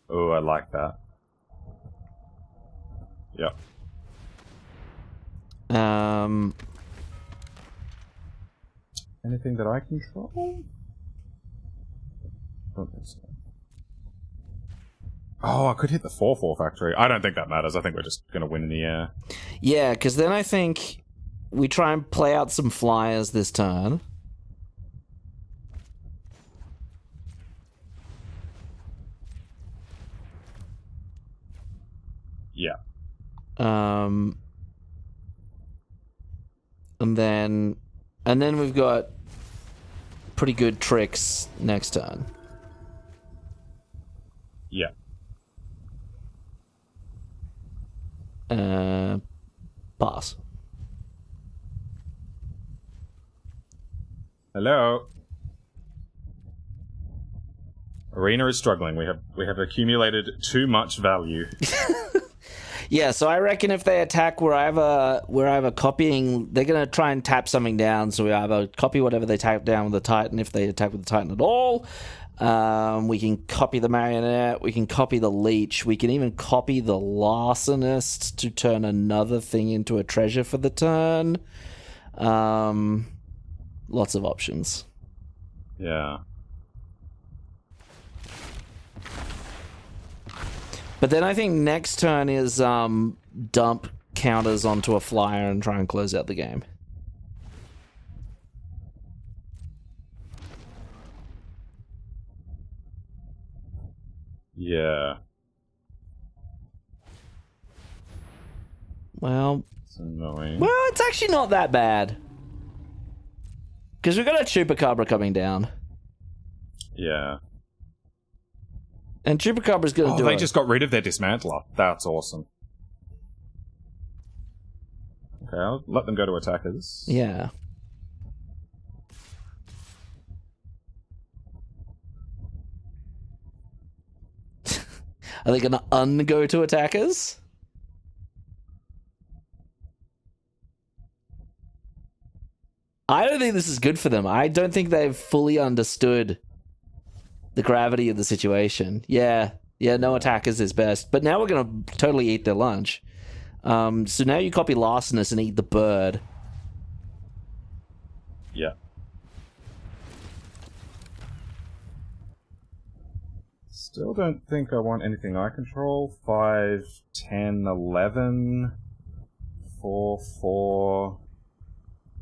A: Oh, I like that. Yep. Anything that I control? Don't think so. Oh, I could hit the 4/4 factory. I don't think that matters. I think we're just going to win in the air.
B: Yeah, because then I think we try and play out some flyers this turn.
A: Yeah.
B: And then we've got pretty good tricks next turn.
A: Yeah.
B: Pass.
A: Hello. Arena is struggling. We have accumulated too much value.
B: Yeah, so I reckon if they attack, we're either copying. They're gonna try and tap something down. So we either copy whatever they tap down with the Titan. If they attack with the Titan at all, we can copy the Marionette. We can copy the Leech. We can even copy the Larcenist to turn another thing into a treasure for the turn. Lots of options.
A: Yeah.
B: But then I think next turn is dump counters onto a flyer and try and close out the game.
A: Yeah.
B: Well,
A: it's annoying.
B: Well, it's actually not that bad. Because we've got a Chupacabra coming down.
A: Yeah.
B: And Chupacabra's going to do it.
A: They just got rid of their Dismantler. That's awesome. Okay, I'll let them go to attackers.
B: Yeah. Are they going to un-go to attackers? I don't think this is good for them. I don't think they've fully understood the gravity of the situation. Yeah, no attackers is best. But now we're going to totally eat their lunch. So now you copy Larcenist and eat the bird.
A: Yeah. Still don't think I want anything I control. 5, 10, 11, 4, 4.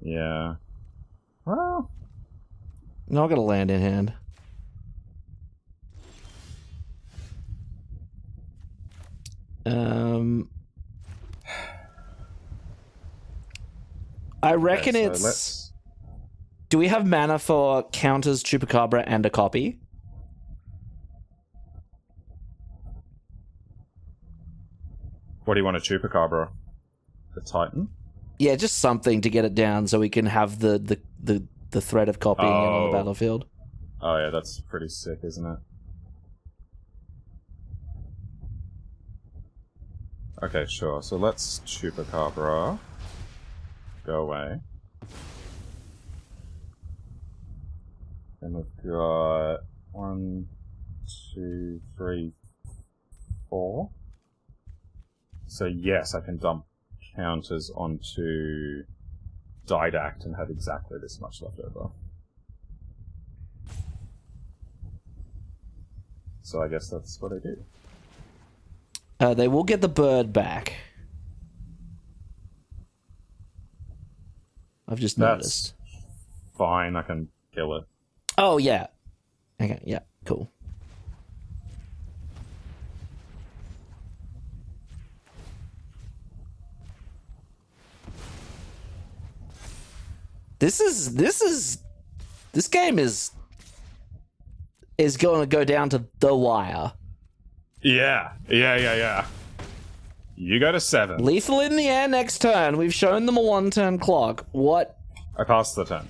A: Yeah. Well,
B: Not going to land in hand. I reckon
A: okay, so
B: it's...
A: let's...
B: Do we have mana for counters, Chupacabra, and a copy?
A: What do you want, a Chupacabra? The Titan?
B: Yeah, just something to get it down so we can have the threat of copying it on the battlefield.
A: Oh yeah, that's pretty sick, isn't it? Okay, sure. So let's Chupacabra. Go away. And we've got 1, 2, 3, 4. So yes, I can dump counters onto Didact and have exactly this much left over. So I guess that's what I do.
B: They will get the bird back. I've just noticed.
A: Fine, I can kill it.
B: Oh, yeah. Okay, yeah, cool. This game is going to go down to the wire.
A: Yeah. You go to 7.
B: Lethal in the air next turn. We've shown them a 1-turn clock. What?
A: I passed the turn.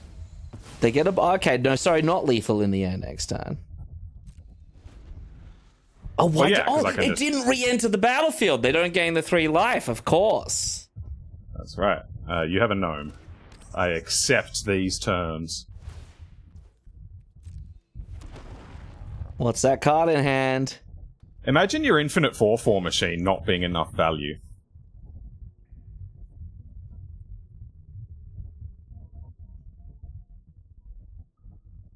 B: They get a... Okay, no, sorry, not lethal in the air next turn. Oh, what?
A: Well, yeah,
B: it didn't re-enter the battlefield. They don't gain the 3 life, of course.
A: That's right. You have a gnome. I accept these terms.
B: What's that card in hand?
A: Imagine your infinite 4/4 machine not being enough value.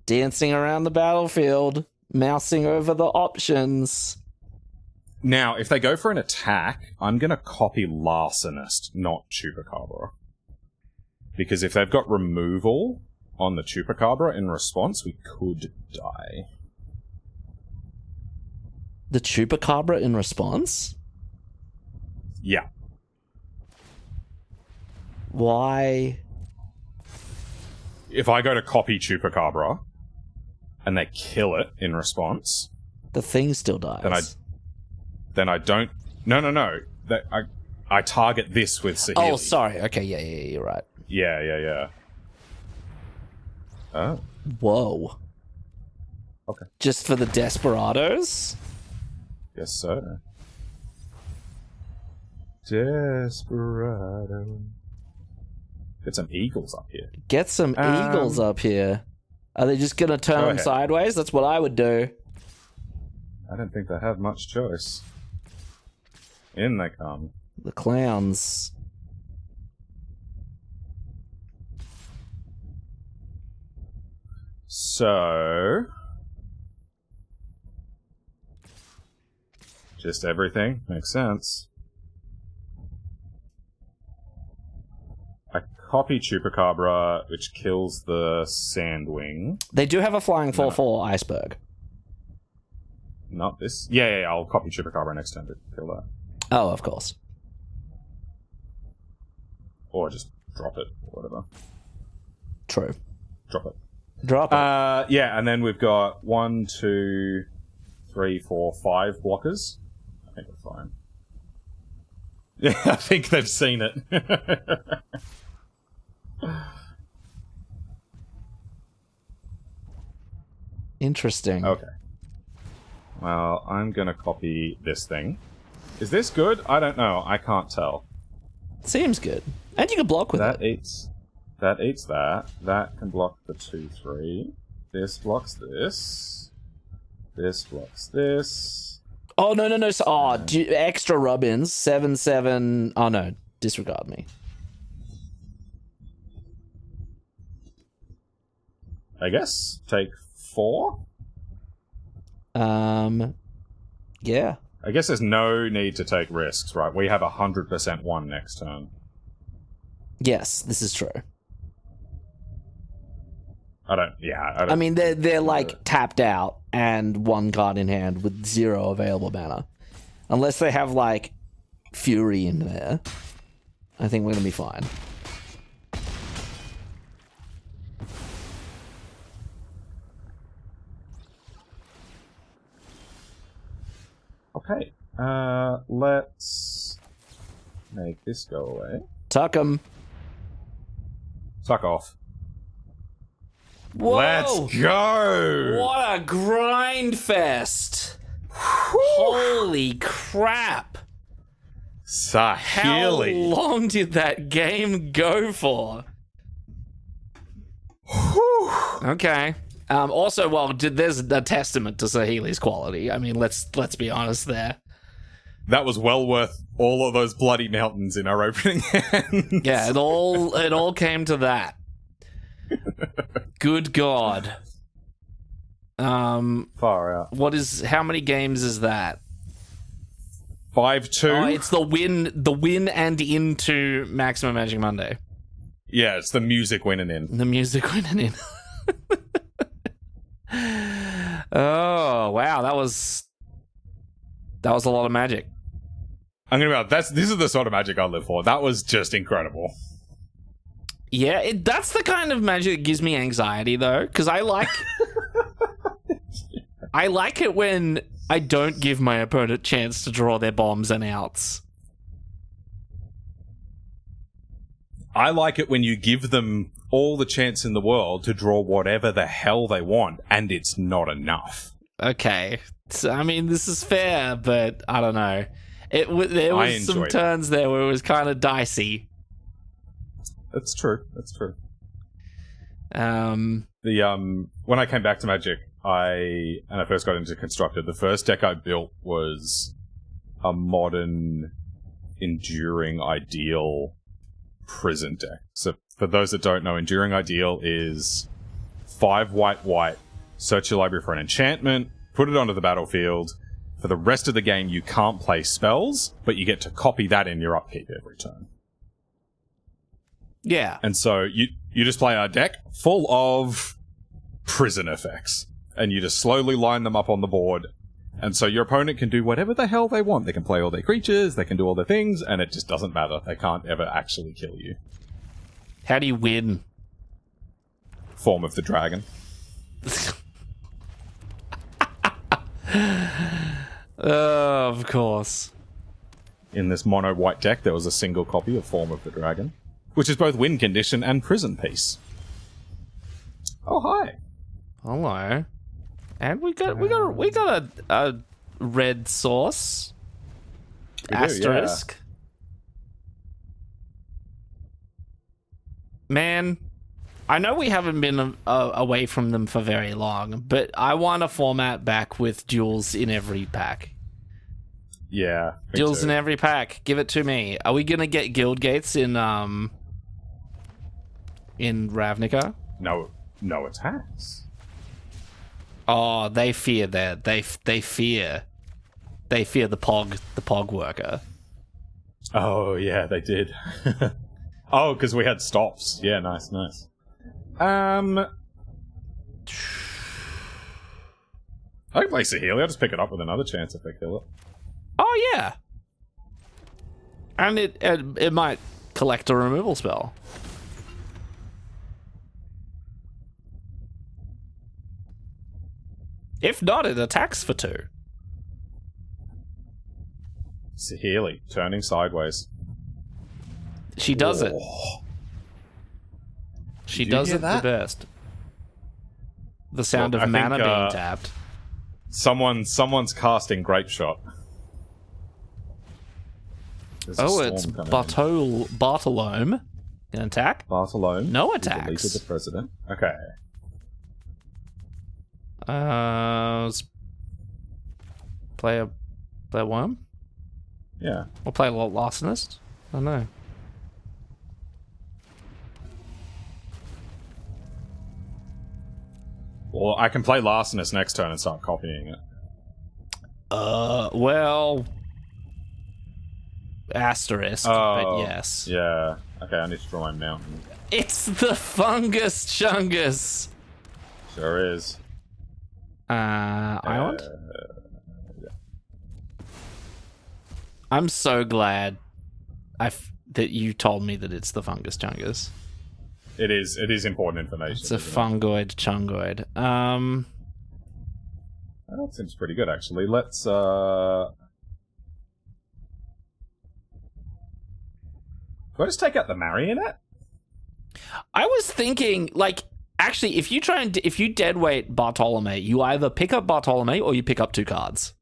B: Dancing around the battlefield, mousing over the options.
A: Now, if they go for an attack, I'm going to copy Larcenist, not Chupacabra. Because if they've got removal on the Chupacabra in response, we could die.
B: The Chupacabra in response?
A: Yeah.
B: Why?
A: If I go to copy Chupacabra, and they kill it in response...
B: The thing still dies.
A: Then I don't... No. I target this with Saheeli.
B: Oh, sorry. Okay, yeah, you're right.
A: Yeah. Oh.
B: Whoa.
A: Okay.
B: Just for the desperados?
A: Guess so. Desperado. Get some eagles up here.
B: Get some eagles up here. Are they just gonna turn them sideways? That's what I would do.
A: I don't think they have much choice. In they come.
B: The clowns.
A: So... just everything. Makes sense. I copy Chupacabra, which kills the Sandwing.
B: They do have a flying 4/4 iceberg.
A: Not this. Yeah, I'll copy Chupacabra next turn to kill that.
B: Oh, of course.
A: Or just drop it, or whatever.
B: True.
A: Drop it.
B: Drop it.
A: Yeah, and then we've got 1, 2, 3, 4, 5 blockers. I think we're fine. Yeah, I think they've seen it.
B: Interesting.
A: Okay. Well, I'm gonna copy this thing. Is this good? I don't know. I can't tell.
B: Seems good. And you can block with
A: That
B: it.
A: eats that. That can block the 2, 3. This blocks this. This blocks this.
B: Oh, no. So, extra rub-ins. 7, 7. Oh, no. Disregard me.
A: I guess. Take 4?
B: Yeah.
A: I guess there's no need to take risks, right? We have 100% 1 next turn.
B: Yes, this is true.
A: I
B: mean, they're like tapped out and 1 card in hand with 0 available mana. Unless they have like Fury in there, I think we're gonna be fine.
A: Okay. Let's make this go away.
B: Tuck 'em.
A: Suck off.
B: Whoa!
A: Let's go!
B: What a grind fest! Holy crap! How
A: Sahili.
B: long did that game go for? Okay. Also, well, there's a testament to Sahili's quality. I mean, let's be honest there.
A: That was well worth all of those bloody mountains in our opening hand.
B: Yeah, it all came to that. Good God.
A: Far out.
B: How many games is that?
A: 5-2.
B: Oh, it's the win and into Maximum Magic Monday.
A: Yeah, it's the music winning in.
B: The music winning in. Oh, wow, that was a lot of magic.
A: I'm gonna be honest, this is the sort of magic I live for. That was just incredible.
B: Yeah, that's the kind of magic that gives me anxiety, though, because I like it when I don't give my opponent a chance to draw their bombs and outs.
A: I like it when you give them all the chance in the world to draw whatever the hell they want, and it's not enough.
B: Okay, so, I mean, this is fair, but I don't know. There was some turns there where it was kind of dicey.
A: That's true.
B: When
A: I came back to Magic, I first got into Constructed, the first deck I built was a modern, enduring ideal prison deck. So for those that don't know, enduring ideal is 5 white, search your library for an enchantment, put it onto the battlefield. For the rest of the game, you can't play spells, but you get to copy that in your upkeep every turn.
B: Yeah.
A: And so you just play a deck full of prison effects, and you just slowly line them up on the board. And so your opponent can do whatever the hell they want. They can play all their creatures, they can do all their things, and it just doesn't matter. They can't ever actually kill you.
B: How do you win?
A: Form of the Dragon.
B: Of course.
A: In this mono white deck, there was a single copy of Form of the Dragon, which is both win condition and prison piece. Oh, hi.
B: Hello. And we got a red source. Asterisk. Man, I know we haven't been away from them for very long, but I want a format back with duels in every pack.
A: Yeah.
B: Duels in every pack. Give it to me. Are we gonna get guild gates in Ravnica?
A: No attacks.
B: Oh, they fear that. They fear the pog worker.
A: Oh yeah, they did. Oh, because we had stops. Yeah, nice. I can play Saheeli. I'll just pick it up with another chance if they kill it.
B: Oh yeah, and it might collect a removal spell. If not, it attacks for 2.
A: Saheeli turning sideways.
B: She does it. She does it the best. The sound of mana being tapped.
A: Someone's casting Grape Shot.
B: It's Bartolome. An attack?
A: Bartolome.
B: No attacks.
A: Deleted the president. Okay.
B: Play a worm?
A: Yeah.
B: Or play a larcenist? I don't know.
A: Well, I can play Larcenist next turn and start copying it.
B: Well... Asterisk, but yes.
A: Yeah. Okay, I need to draw my mountain.
B: It's the Fungus Chungus!
A: Sure is.
B: Island?
A: Yeah.
B: I'm so glad that you told me that it's the Fungus Chungus.
A: It is important information.
B: It's a fungoid chungoid.
A: That seems pretty good, actually. Let's, Do I just take out the marionette?
B: I was thinking, like, actually, if you deadweight Bartolome, you either pick up Bartolome or you pick up 2 cards.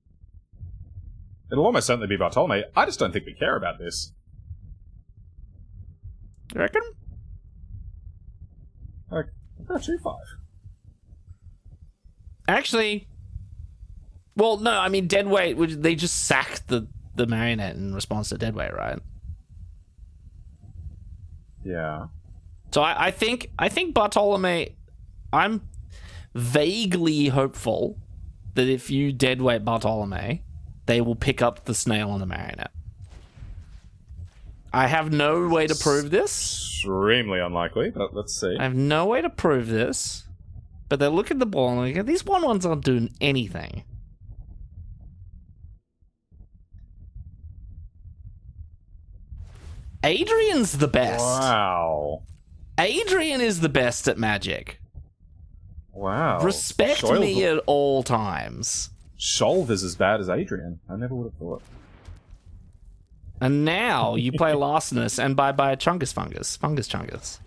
A: It'll almost certainly be Bartolome. I just don't think we care about this.
B: You reckon?
A: Like, I've got 2-5.
B: Actually, well, no, I mean, deadweight, they just sack the marionette in response to deadweight, right?
A: Yeah.
B: So I think Bartolome, I'm vaguely hopeful that if you deadweight Bartolome, they will pick up the snail and the marionette. I have no way to prove this.
A: Extremely unlikely, but let's see.
B: I have no way to prove this. But they look at the ball and they go, these 1/1s aren't doing anything. Adrian's the best.
A: Wow. Adrian
B: is the best at Magic.
A: Wow.
B: Respect me at all times.
A: Sholv is as bad as Adrian. I never would have thought.
B: And now you play Larcenist and bye-bye Fungus Chungus.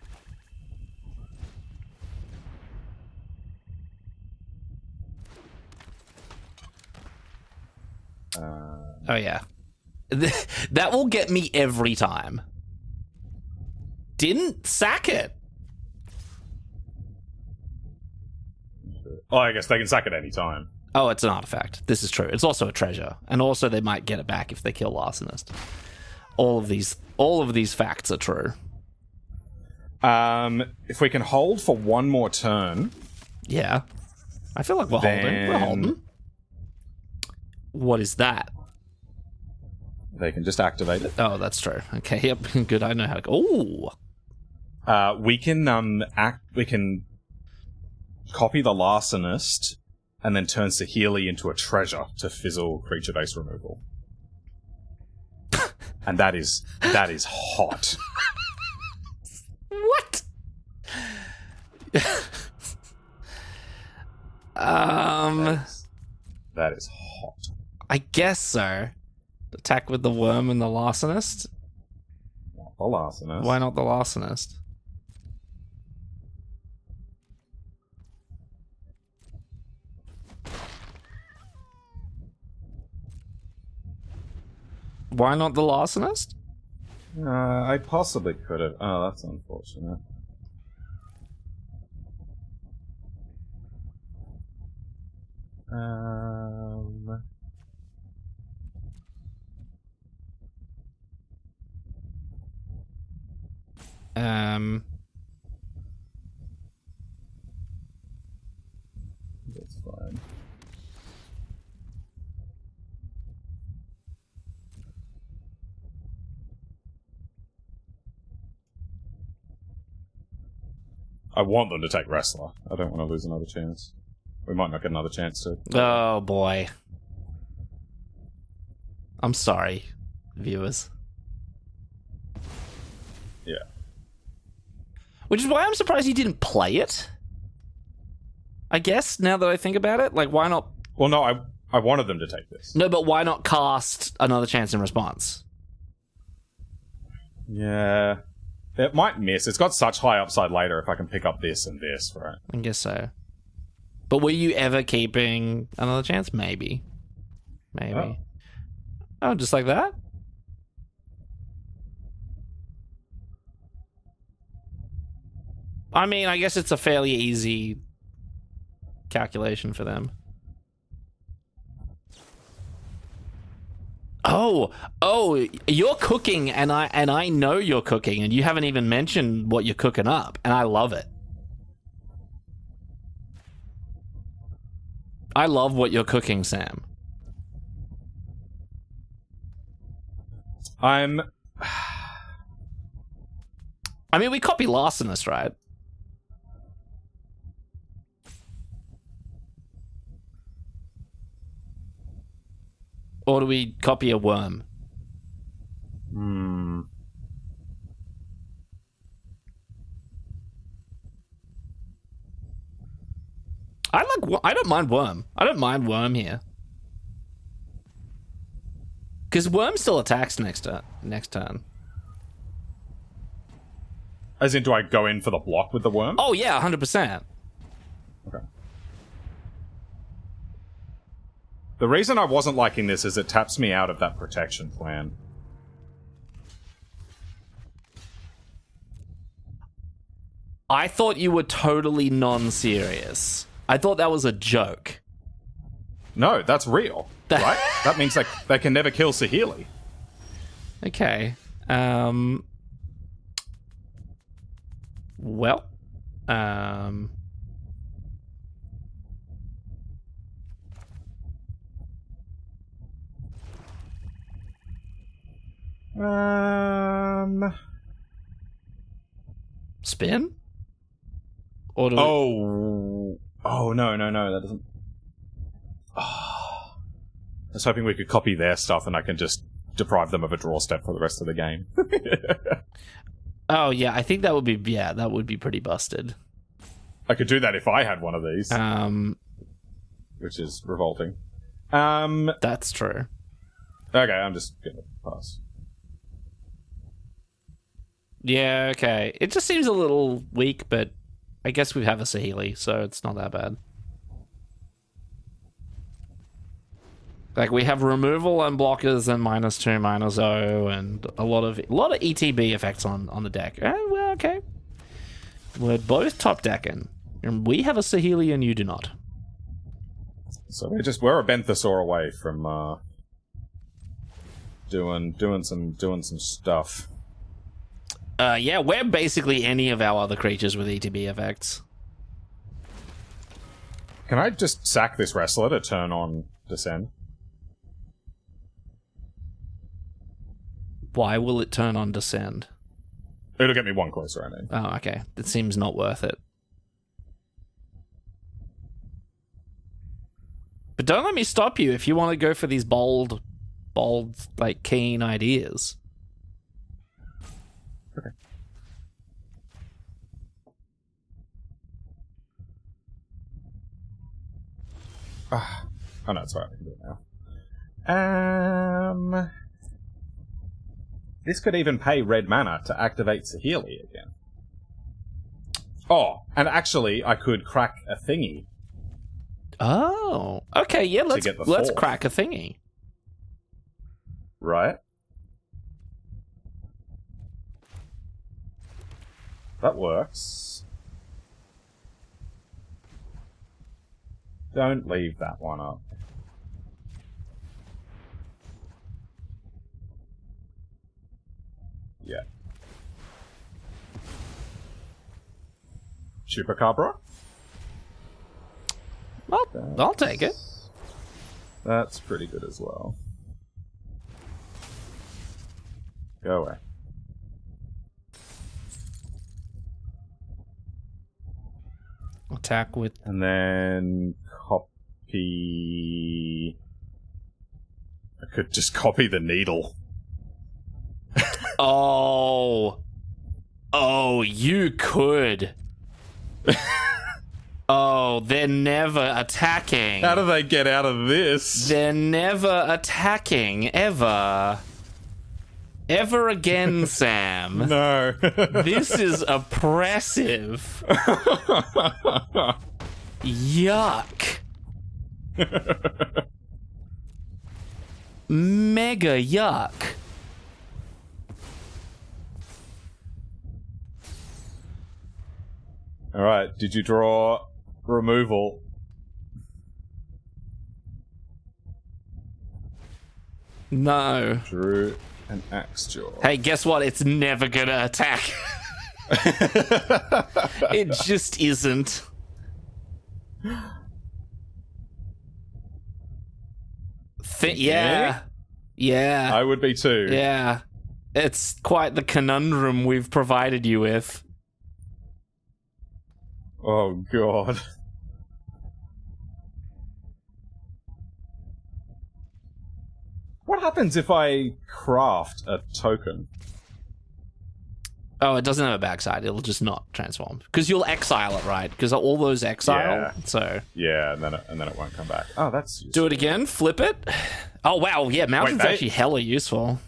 B: Oh yeah. That will get me every time. Didn't sack it.
A: Oh, I guess they can sack it any time.
B: Oh, it's an artifact. This is true. It's also a treasure. And also they might get it back if they kill Larcenist. All of these facts are true.
A: If we can hold for one more turn.
B: Yeah. I feel like we're holding. We're holding. What is that?
A: They can just activate it.
B: Oh, that's true. Okay, yep. Good. I know how to go. Ooh.
A: We can copy the Larcenist and then turn Saheeli into a treasure to fizzle creature-based removal. And that is hot.
B: What?
A: That is hot.
B: I guess so. Attack with the worm and the Larcenist?
A: Not the Larcenist.
B: Why not the Larcenist? Why not the Larcenist?
A: I possibly could have. Oh, that's unfortunate. That's fine. I want them to take Wrestler. I don't want to lose another chance. We might not get another chance to.
B: Oh boy. I'm sorry, viewers.
A: Yeah.
B: Which is why I'm surprised you didn't play it. I guess, now that I think about it. Like, why not...
A: Well, no, I wanted them to take this.
B: No, but why not cast Another Chance in Response?
A: Yeah. It might miss. It's got such high upside later if I can pick up this and this, right?
B: I guess so. But were you ever keeping Another Chance? Maybe. Maybe. Oh, just like that? I mean, I guess it's a fairly easy calculation for them. Oh, you're cooking, and I know you're cooking, and you haven't even mentioned what you're cooking up, and I love it. I love what you're cooking, Sam. I mean, we copy Larcenist, right? Or do we copy a worm? I don't mind worm. I don't mind worm here. Because worm still attacks next turn.
A: As in, do I go in for the block with the worm?
B: Oh yeah, 100%.
A: Okay. The reason I wasn't liking this is it taps me out of that protection plan.
B: I thought you were totally non-serious. I thought that was a joke.
A: No, that's real, right? That means they can never kill Saheeli.
B: Okay. Well. Spin? Or do
A: no, that doesn't... Oh. I was hoping we could copy their stuff and I can just deprive them of a draw step for the rest of the game.
B: Oh, yeah, I think that would be pretty busted.
A: I could do that if I had one of these. Which is revolting.
B: That's true.
A: Okay, I'm just gonna pass.
B: Yeah, okay. It just seems a little weak, but I guess we have a Saheeli, so it's not that bad. Like, we have removal and blockers and -2, -0, and a lot of ETB effects on the deck. Well, okay. We're both top decking. And we have a Saheeli and you do not.
A: So we're a Benthasor away from doing some stuff.
B: Yeah, we're basically any of our other creatures with ETB effects.
A: Can I just sack this wrestler to turn on Descend?
B: Why will it turn on Descend?
A: It'll get me one closer, I mean.
B: Oh, okay. That seems not worth it. But don't let me stop you if you want to go for these bold, like, keen ideas.
A: Okay. Oh no, it's alright, I can do it now. This could even pay red mana to activate Saheeli again. Oh, and actually, I could crack a thingy.
B: Oh, okay, yeah, let's crack a thingy.
A: Right? That works. Don't leave that one up. Yeah. Chupacabra?
B: Well, I'll take it.
A: That's pretty good as well. Go away.
B: Attack with...
A: And then copy... I could just copy the needle.
B: Oh, you could. Oh, they're never attacking.
A: How do they get out of this?
B: They're never attacking, ever. Ever again, Sam.
A: No.
B: This is oppressive. Yuck. Mega yuck.
A: Alright, did you draw removal?
B: No.
A: Drew an axe jaw.
B: Hey, guess what? It's never gonna attack. It just isn't. Yeah. Yeah.
A: I would be too.
B: Yeah. It's quite the conundrum we've provided you with.
A: Oh, God. What happens if I craft a token?
B: Oh, it doesn't have a backside. It'll just not transform. Because you'll exile it, right? Because all those exile.
A: Yeah.
B: So.
A: Yeah, and then it won't come back. Oh, that's useful.
B: Do it again. Flip it. Oh, wow. Yeah, Mountain's actually hella useful.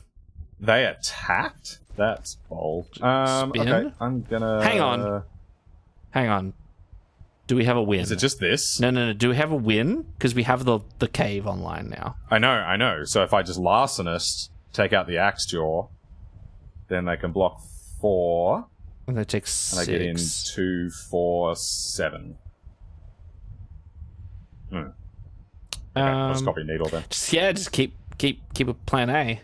A: They attacked? That's bold.
B: Spin.
A: Okay, I'm gonna...
B: Hang on. Do we have a win?
A: Is it just this?
B: No. Do we have a win? Because we have the cave online now.
A: I know. So if I just Larcenist, take out the Axe Jaw, then they can block 4.
B: And they take 6.
A: And I get in 2, 4, 7. Okay, let's copy Needle then.
B: Just keep a plan A.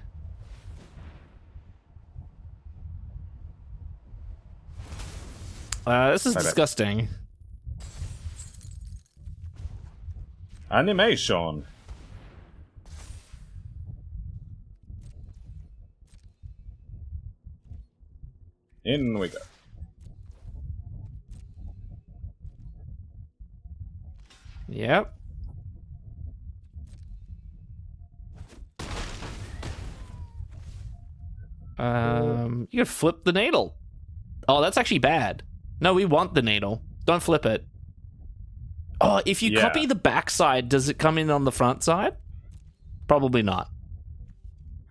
B: This is disgusting.
A: Animation. In we go.
B: Yep. You could flip the needle. Oh, that's actually bad. No, we want the needle. Don't flip it. Oh, if you copy the backside, does it come in on the front side? Probably not.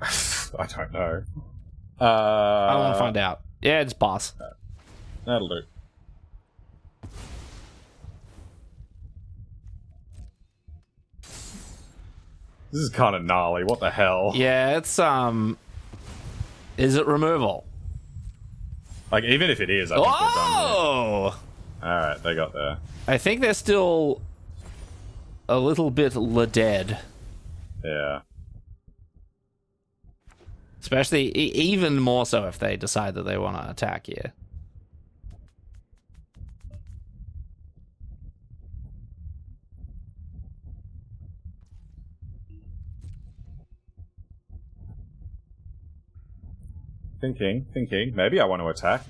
A: I don't know.
B: I want to find out. Yeah, just pass.
A: That'll do. This is kind of gnarly. What the hell?
B: Yeah, it's is it removal?
A: Like, even if it is, I think they're done.
B: Oh!
A: Alright, they got there.
B: I think they're still a little bit dead.
A: Yeah.
B: Especially, even more so if they decide that they want to attack here.
A: Thinking. Maybe I want to attack.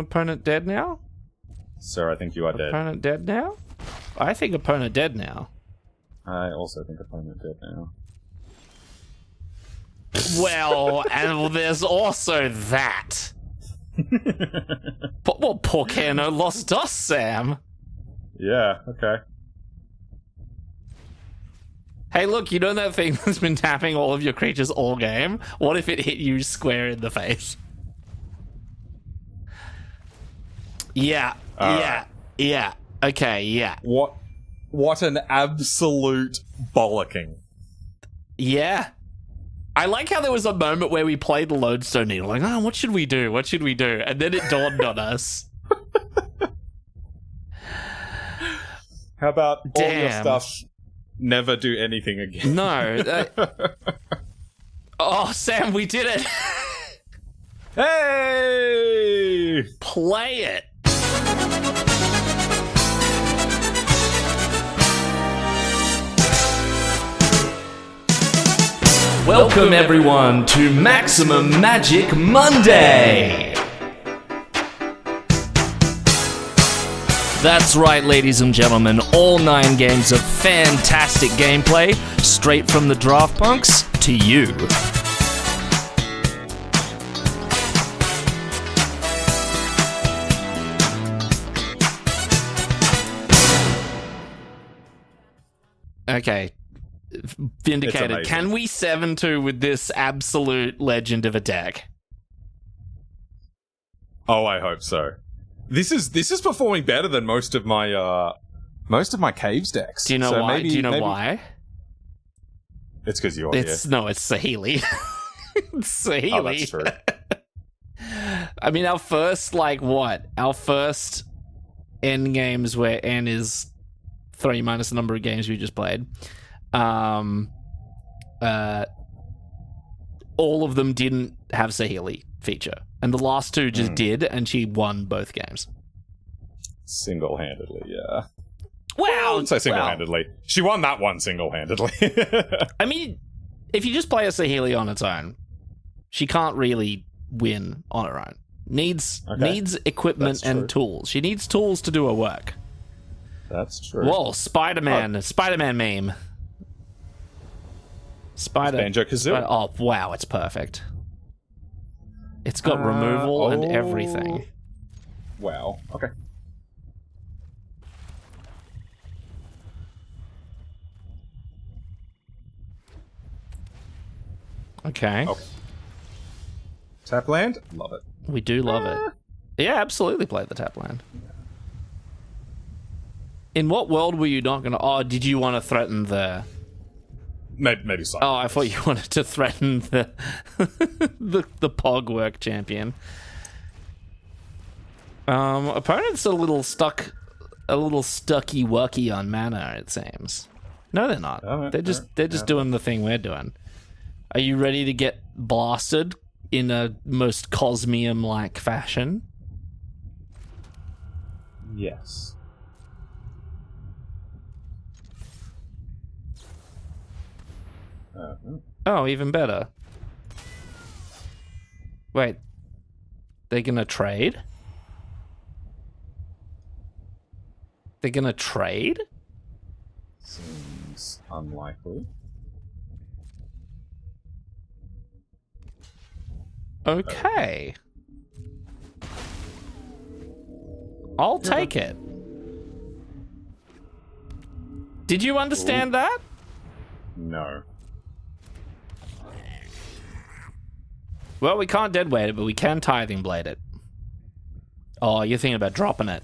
B: Opponent dead now?
A: Sir, I think you are dead.
B: Opponent dead now? I think opponent dead now.
A: I also think opponent dead now.
B: Well, and there's also that. Well, poor Kano lost us, Sam.
A: Yeah, okay.
B: Hey, look, you know that thing that's been tapping all of your creatures all game? What if it hit you square in the face? Yeah. Okay, yeah.
A: What an absolute bollocking.
B: Yeah. I like how there was a moment where we played the Lodestone Needle, like, oh, what should we do? What should we do? And then it dawned on us.
A: How about all your
B: Damn.
A: stuff? Never do anything again.
B: No. Oh, Sam, we did it.
A: Hey!
B: Play it. Welcome everyone to Maximum Magic Monday. That's right, ladies and gentlemen. All 9 games of fantastic gameplay, straight from the Draft Punks to you. Okay. Vindicated. Can we 7-2 with this absolute legend of a deck?
A: Oh, I hope so. This is performing better than most of my caves decks.
B: Do you know why? Do you know why?
A: It's because you're
B: here. No, it's Saheeli. It's Saheeli.
A: Oh, that's true.
B: I mean, our first N games where N is 3 minus the number of games we just played. All of them didn't have Saheeli feature, and the last 2 just did, and she won both games
A: single-handedly. Yeah.
B: Wow.
A: I wouldn't say single-handedly. Wow. She won that one single-handedly.
B: I mean, if you just play a Saheeli on its own, she can't really win on her own. Needs equipment and tools. She needs tools to do her work.
A: That's true.
B: Whoa, Spider-Man meme.
A: Banjo-Kazooie.
B: Oh, wow, it's perfect. It's got removal and everything.
A: Wow, okay.
B: Okay.
A: Tap land? Love it.
B: We do love it. Yeah, absolutely play the tap land. In what world were you not going to... Oh, did you want to threaten the...
A: Maybe so.
B: Oh, I thought you wanted to threaten the the Pog work champion. Opponent's a little stucky wucky on mana, it seems. No, they're not. They're just doing the thing we're doing. Are you ready to get blasted in a most Cosmium-like fashion?
A: Yes.
B: Oh, even better. Wait. They're gonna trade? They're gonna trade?
A: Seems unlikely.
B: Okay. I'll take it. Did you understand that?
A: No.
B: Well, we can't deadweight it, but we can tithing blade it. Oh, you're thinking about dropping it.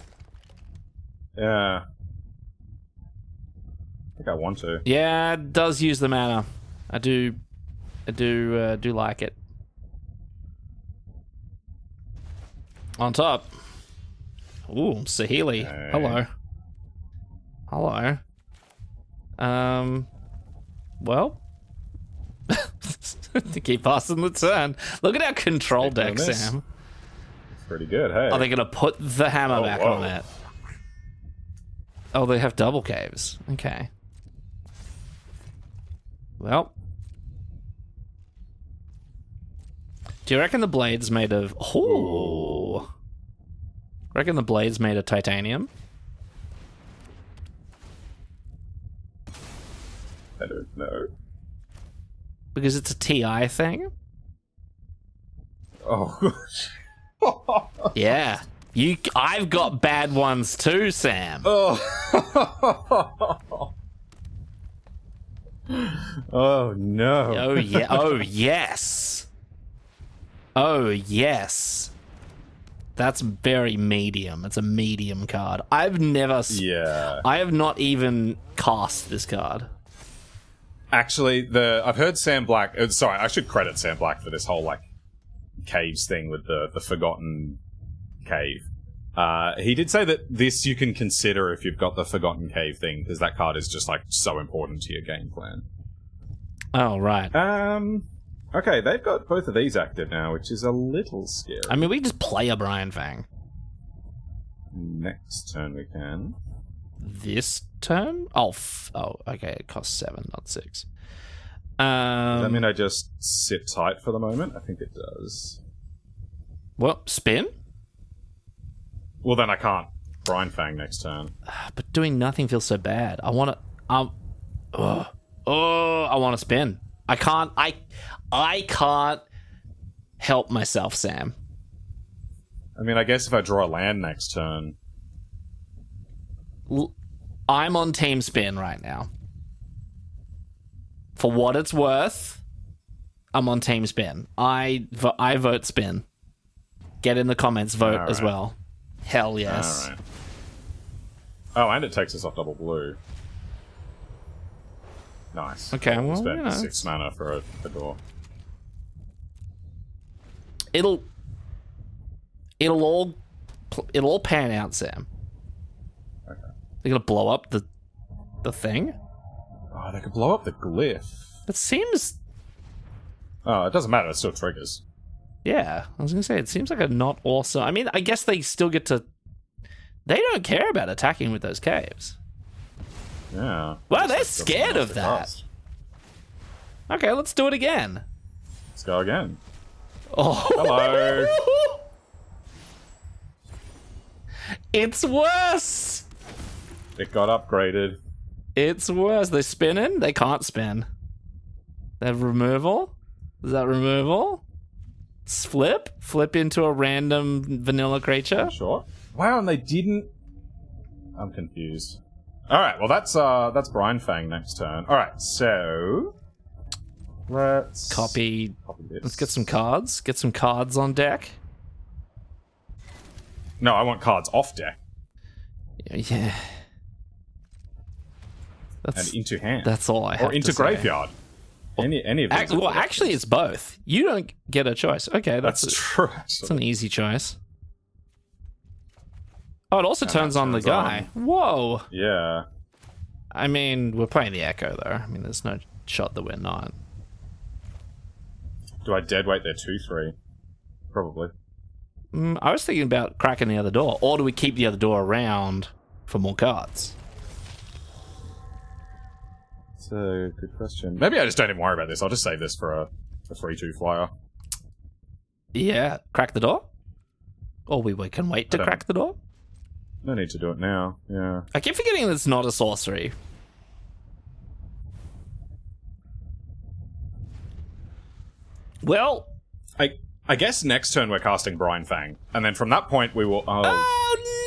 A: Yeah. I think I want to.
B: Yeah, it does use the mana. I do like it. On top. Ooh, Saheeli.
A: Okay.
B: Hello. Well. To keep passing the turn. Look at our control deck, Sam.
A: Pretty good, hey.
B: Are they going to put the hammer back on it? Oh, they have double caves. Okay. Well. Do you reckon the blade's made of... Oh. Reckon the blade's made of titanium?
A: I don't know.
B: Because it's a TI thing?
A: Oh, gosh.
B: Yeah. I've got bad ones too, Sam.
A: Oh. Oh, no.
B: Oh, yeah. Oh, yes. Oh, yes. That's very medium. It's a medium card. I have not even cast this card.
A: Actually, I've heard Sam Black. Sorry, I should credit Sam Black for this whole like caves thing with the Forgotten Cave. He did say that this you can consider if you've got the Forgotten Cave thing, because that card is just like so important to your game plan.
B: Oh, right.
A: Okay, they've got both of these active now, which is a little scary.
B: I mean, we just play a Brian Fang.
A: Next turn we can.
B: This turn? Oh, okay. It costs 7, not 6.
A: Does that mean I just sit tight for the moment? I think it does.
B: Well, spin?
A: Well, then I can't Brian Fang next turn.
B: But doing nothing feels so bad. I want to... I want to spin. I can't help myself, Sam.
A: I mean, I guess if I draw a land next turn...
B: I'm on team spin right now. For what it's worth, I'm on team spin. I vote spin. Get in the comments, vote as well. Hell yes.
A: All right. Oh, and it takes us off double blue. Nice.
B: Okay, well,
A: spend 6 mana for a door.
B: It'll all pan out, Sam.
A: Okay.
B: They're gonna blow up the thing.
A: Oh, they could blow up the glyph.
B: It seems.
A: Oh, it doesn't matter. It still triggers.
B: Yeah, I was gonna say it seems like a not awesome. I mean, I guess they still get to. They don't care about attacking with those caves.
A: Yeah.
B: Wow, they're scared of that. Okay, let's do it again.
A: Let's go again.
B: Oh,
A: hello.
B: It's worse.
A: It got upgraded.
B: It's worse. They're spinning. They can't spin. They have removal. Is that removal? Flip into a random vanilla creature.
A: Sure. Wow, and they didn't. I'm confused. All right, well that's Brian Fang next turn. All right, so let's
B: copy
A: this.
B: Let's get some cards. Get some cards on deck.
A: No, I want cards off deck.
B: Yeah.
A: And into hand.
B: That's all I have.
A: Or into
B: to
A: graveyard. Any of these.
B: Well, actually, it's both. You don't get a choice. Okay,
A: that's true.
B: It's an easy choice. Oh, it also turns on the guy. Whoa.
A: Yeah.
B: I mean, we're playing the Echo, though. I mean, there's no shot that we're not.
A: Do I deadweight their 2/3? Probably.
B: I was thinking about cracking the other door. Or do we keep the other door around for more cards?
A: That's a good question. Maybe I just don't even worry about this. I'll just save this for a 3/2 flyer.
B: Yeah. Crack the door? Or we can wait to crack the door?
A: No need to do it now. Yeah.
B: I keep forgetting that it's not a sorcery. Well,
A: I guess next turn we're casting Brian Fang, and then from that point we will.
B: Oh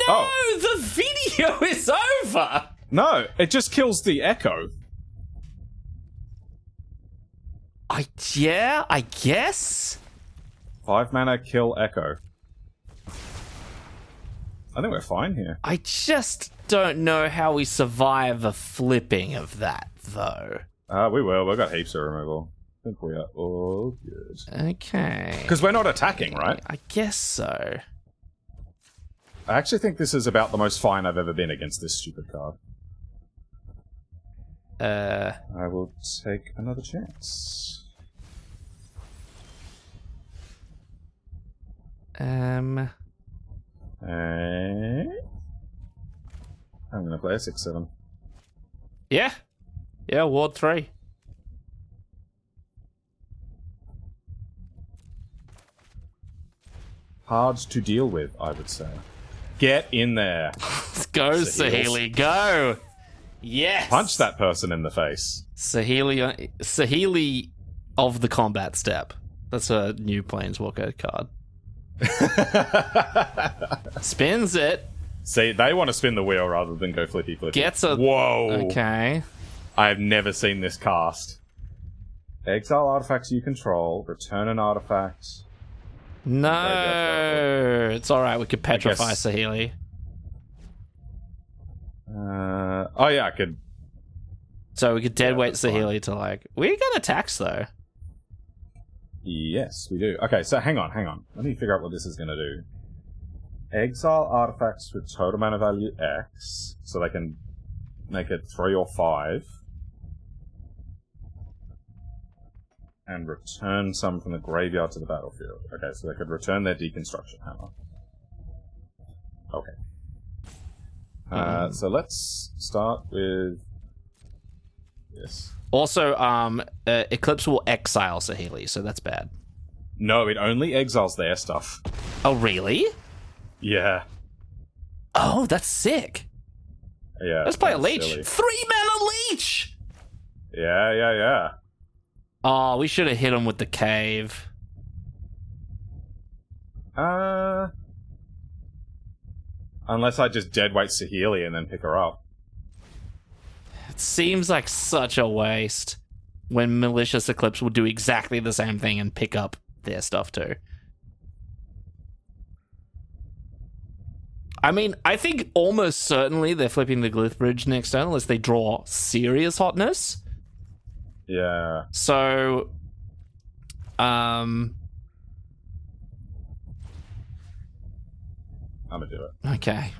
B: no! The video is over.
A: No, it just kills the Echo.
B: I guess.
A: 5 mana, kill Echo. I think we're fine here.
B: I just don't know how we survive a flipping of that, though.
A: We will. We've got heaps of removal. I think we are all good.
B: Okay.
A: Because we're not attacking, right?
B: I guess so.
A: I actually think this is about the most fine I've ever been against this stupid card. I will take another chance. I'm gonna play a 6/7.
B: Yeah. Yeah, Ward 3.
A: Hard to deal with, I would say. Get in there.
B: Let's go, Saheeli. Go. Yes.
A: Punch that person in the face.
B: Saheeli of the combat step. That's a new Planeswalker card. Spins it.
A: See, they want to spin the wheel rather than go flippy flippy.
B: Gets a...
A: Whoa.
B: Okay.
A: I have never seen this cast. Exile artifacts you control. Return an artifact.
B: No. It's alright. We could petrify Saheeli.
A: Oh yeah, I could
B: So we could deadweight
A: that's fine.
B: Saheeli to like... We got attacks, though.
A: Yes, we do. Okay, so hang on. Let me figure out what this is going to do. Exile artifacts with total mana value X, so they can make it 3 or 5. And return some from the graveyard to the battlefield. Okay, so they could return their deconstruction hammer. Okay. So let's start with this.
B: Also, Eclipse will exile Saheeli, so that's bad.
A: No, it only exiles their stuff.
B: Oh, really?
A: Yeah.
B: Oh, that's sick.
A: Yeah.
B: Let's play a leech.
A: Silly.
B: 3 mana leech!
A: Yeah.
B: Oh, we should have hit him with the cave.
A: Unless I just deadweight Saheeli and then pick her up.
B: It seems like such a waste when Malicious Eclipse will do exactly the same thing and pick up their stuff too. I mean, I think almost certainly they're flipping the Glyph Bridge next turn unless they draw serious hotness.
A: Yeah.
B: So,
A: I'm gonna do it.
B: okay.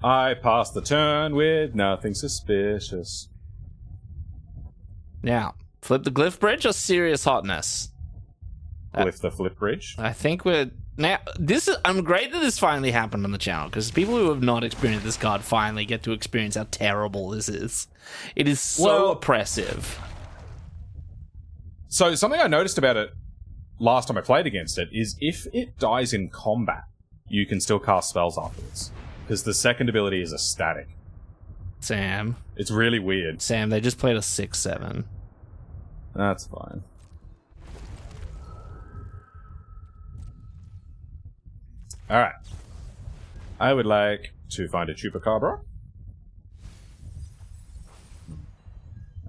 A: I pass the turn with nothing suspicious.
B: Now, flip the Glyph Bridge or serious hotness?
A: With the flip bridge.
B: I think we're... Now, I'm great that this finally happened on the channel, because people who have not experienced this card finally get to experience how terrible this is. It is so oppressive.
A: So, something I noticed about it last time I played against it is if it dies in combat, you can still cast spells afterwards. Because the second ability is a static.
B: Sam,
A: It's really weird.
B: they just played a 6/7.
A: That's fine. Alright. I would like to find a Chupacabra.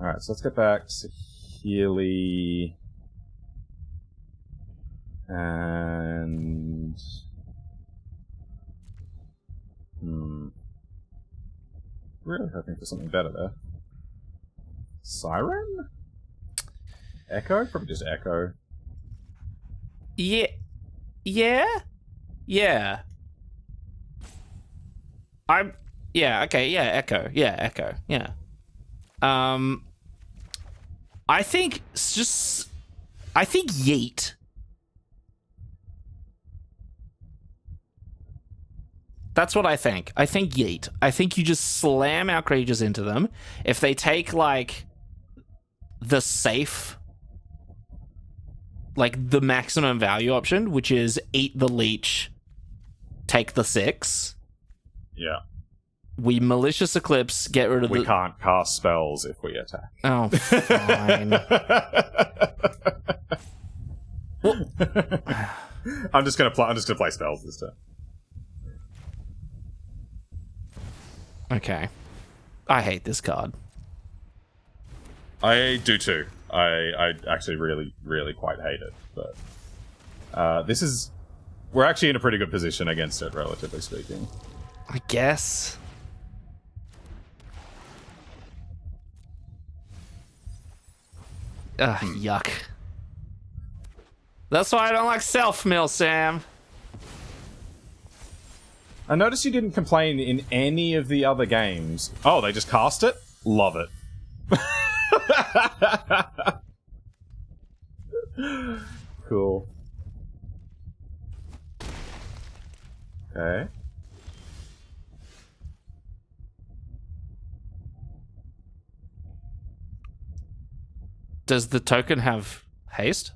A: Alright, so let's get back to Healy. And... Really hoping for something better there. Siren? Echo? Probably just Echo.
B: Yeah. Echo. Yeah, Echo. Yeah. I think Yeet. That's what I think. I think Yeet. I think you just slam our creatures into them. If they take, like, the safe, like, the maximum value option, which is eat the leech, take the 6.
A: Yeah.
B: We Malicious Eclipse, get rid of
A: We can't cast spells if we attack.
B: Oh, fine.
A: I'm just gonna play spells this turn.
B: Okay. I hate this card.
A: I do too. I actually really, really quite hate it. But we're actually in a pretty good position against it, relatively speaking.
B: I guess. Ugh, yuck. That's why I don't like self-mill, Sam.
A: I noticed you didn't complain in any of the other games. Oh, they just cast it? Love it. Cool. Okay.
B: Does the token have haste?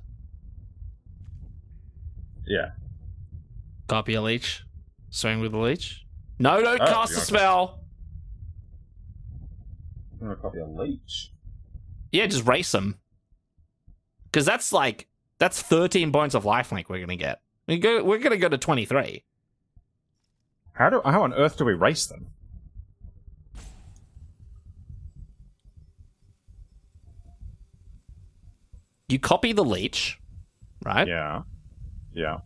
A: Yeah.
B: Copy a leech. Swing with the leech. No, don't
A: Oh,
B: cast
A: you
B: a
A: want
B: spell.
A: I'm gonna copy a leech.
B: Yeah, just race them. Because that's 13 points of lifelink we're gonna get. We're gonna go to 23.
A: How on earth do we race them?
B: You copy the leech, right?
A: Yeah. Yeah.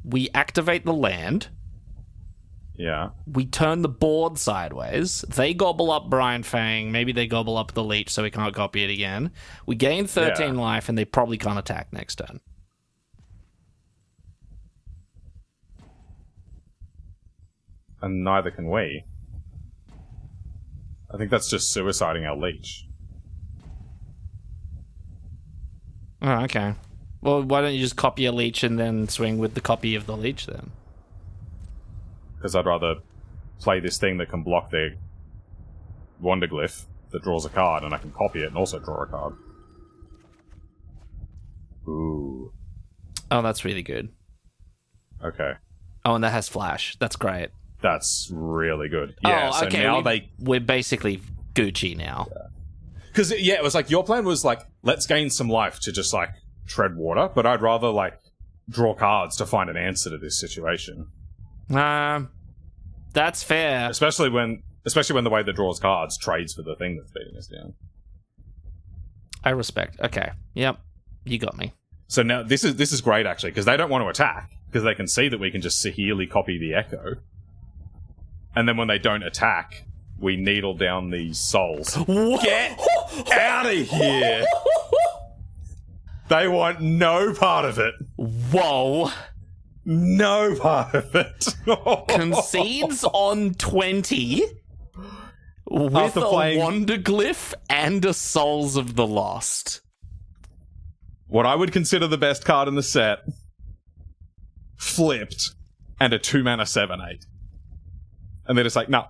B: We activate the land.
A: Yeah.
B: We turn the board sideways. They gobble up Brian Fang. Maybe they gobble up the leech so we can't copy it again. We gain 13 life, and they probably can't attack next turn.
A: And neither can we. I think that's just suiciding our leech.
B: Oh, okay. Well, why don't you just copy a leech and then swing with the copy of the leech then?
A: Because I'd rather play this thing that can block their Wonderglyph that draws a card, and I can copy it and also draw a card. Ooh.
B: Oh, that's really good.
A: Okay.
B: Oh, and that has flash. That's great.
A: That's really good. Yeah,
B: oh, okay.
A: So now
B: we're basically Gucci now.
A: Because, yeah, it was like, your plan was like, let's gain some life to just, like, tread water, but I'd rather, like, draw cards to find an answer to this situation.
B: That's fair.
A: Especially when the way that draws cards trades for the thing that's beating us down.
B: I respect. Okay. Yep. You got me.
A: So now, this is great, actually, because they don't want to attack, because they can see that we can just Sahili copy the Echo. And then when they don't attack, we needle down these souls. Get out of here! They want no part of it.
B: Whoa.
A: No part of it.
B: Concedes on 20 with a Wonderglyph and a Souls of the Lost.
A: What I would consider the best card in the set. Flipped. And a 2-mana 7/8. And they're just like, no.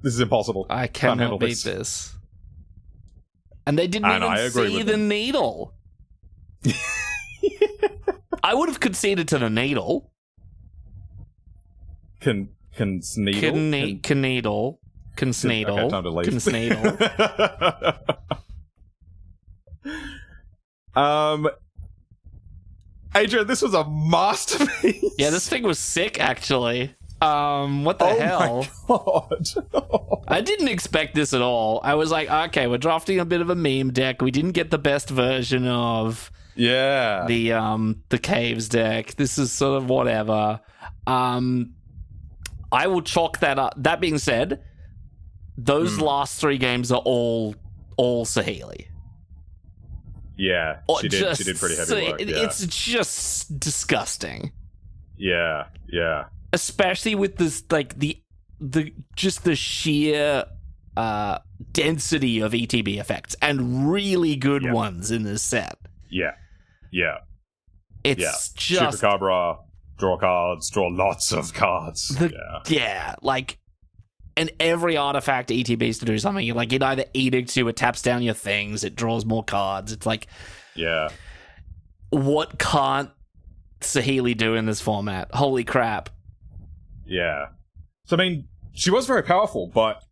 A: This is impossible.
B: I cannot beat this. And they didn't even see the needle. I would have conceded to the needle.
A: Can Sneedle?
B: Can Sneedle.
A: Okay, time to leave.
B: Can Sneedle.
A: Adrian, this was a masterpiece.
B: Yeah, this thing was sick, actually. What the hell?
A: Oh my god.
B: I didn't expect this at all. I was like, okay, we're drafting a bit of a meme deck. We didn't get the best version of the Caves deck. This is sort of whatever. I will chalk that up. That being said, those last 3 games are all Sahili.
A: Yeah, she did pretty heavy work.
B: It's just disgusting.
A: Yeah.
B: Especially with this, like, the sheer density of ETB effects and really good ones in this set.
A: Yeah.
B: It's just
A: Chupacabra, draw cards, draw lots of cards.
B: And every artifact ETBs to do something. Like, it either edicts you, it taps down your things, it draws more cards. It's like, what can't Sahili do in this format? Holy crap.
A: Yeah. So, I mean, she was very powerful, but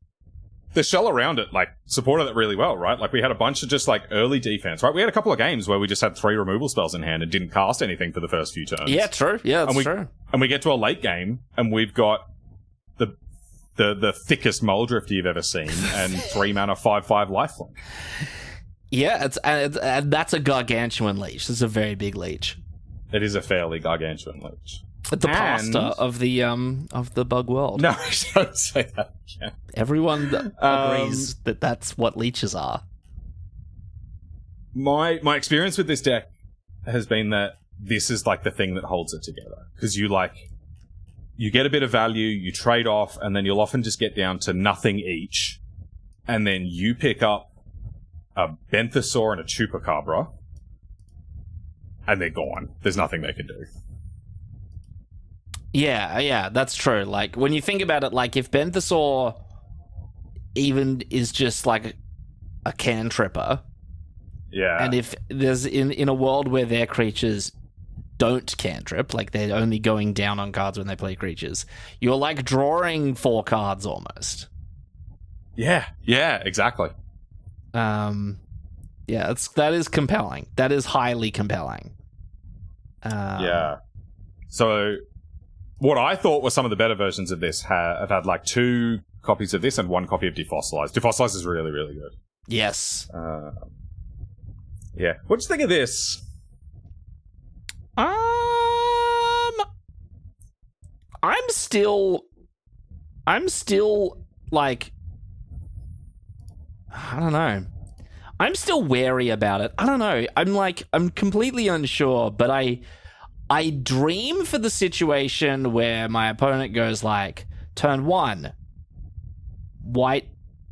A: the shell around it, like, supported it really well, right? Like, we had a bunch of just, like, early defense, right? We had a couple of games where we just had 3 removal spells in hand and didn't cast anything for the first few turns.
B: Yeah, true. Yeah, that's true.
A: And we get to a late game, and we've got the thickest Muldrift you've ever seen, and 3 mana 5/5 lifelink.
B: Yeah, and that's a gargantuan leech. It's a very big leech.
A: It is a fairly gargantuan leech.
B: The pasta of the bug world.
A: No, don't say that again.
B: Everyone agrees that that's what leeches are.
A: My experience with this deck has been that this is like the thing that holds it together. Because you get a bit of value, you trade off, and then you'll often just get down to nothing each. And then you pick up a Benthesaur and a Chupacabra, and they're gone. There's nothing they can do.
B: Yeah, that's true. Like, when you think about it, like, if Benthesaur even is just like a cantripper, and if there's in a world where their creatures don't cantrip, like they're only going down on cards when they play creatures, you're like drawing 4 cards almost. Yeah,
A: exactly.
B: That is compelling. That is highly compelling.
A: So what I thought were some of the better versions of this have had like 2 copies of this and 1 copy of Defossilized. Defossilized is really, really good.
B: Yes.
A: What'd you think of this?
B: I'm still I'm still like, I don't know. I'm still wary about it. I don't know. I'm completely unsure, but I dream for the situation where my opponent goes like, turn 1, white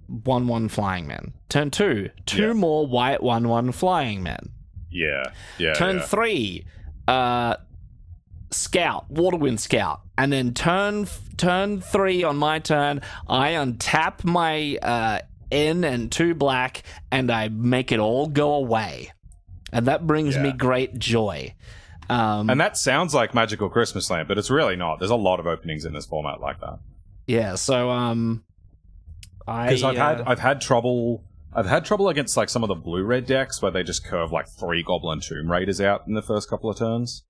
B: 1/1 flying men. Turn 2, two more white 1/1 flying men.
A: Yeah.
B: Turn 3, Scout, Waterwind Scout. And then turn 3 on my turn, I untap my N and 2 black, and I make it all go away. And that brings me great joy.
A: And that sounds like Magical Christmas Land, but it's really not. There's a lot of openings in this format like that.
B: Yeah, so
A: because I've had trouble against like some of the blue-red decks where they just curve like 3 Goblin Tomb Raiders out in the first couple of turns.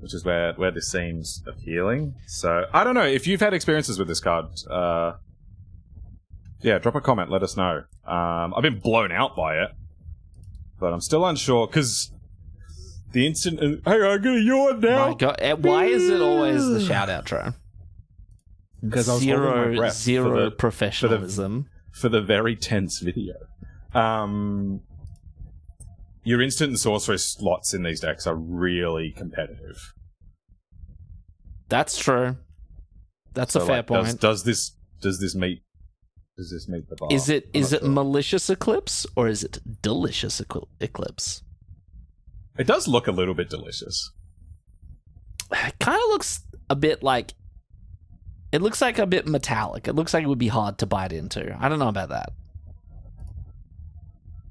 A: Which is where this seems appealing. So I don't know if you've had experiences with this card. Drop a comment, let us know. I've been blown out by it, but I'm still unsure because the instant. Hey, I'm gonna yawn now.
B: My God, why is it always the shout outro?
A: Because I was holding my breath
B: zero professionalism
A: for the very tense video. Your instant and sorcery slots in these decks are really competitive.
B: That's true. That's a fair point.
A: Does this meet the bar?
B: Is it malicious eclipse or is it delicious eclipse?
A: It does look a little bit delicious.
B: It kind of looks a bit like. It looks like a bit metallic. It looks like it would be hard to bite into. I don't know about that.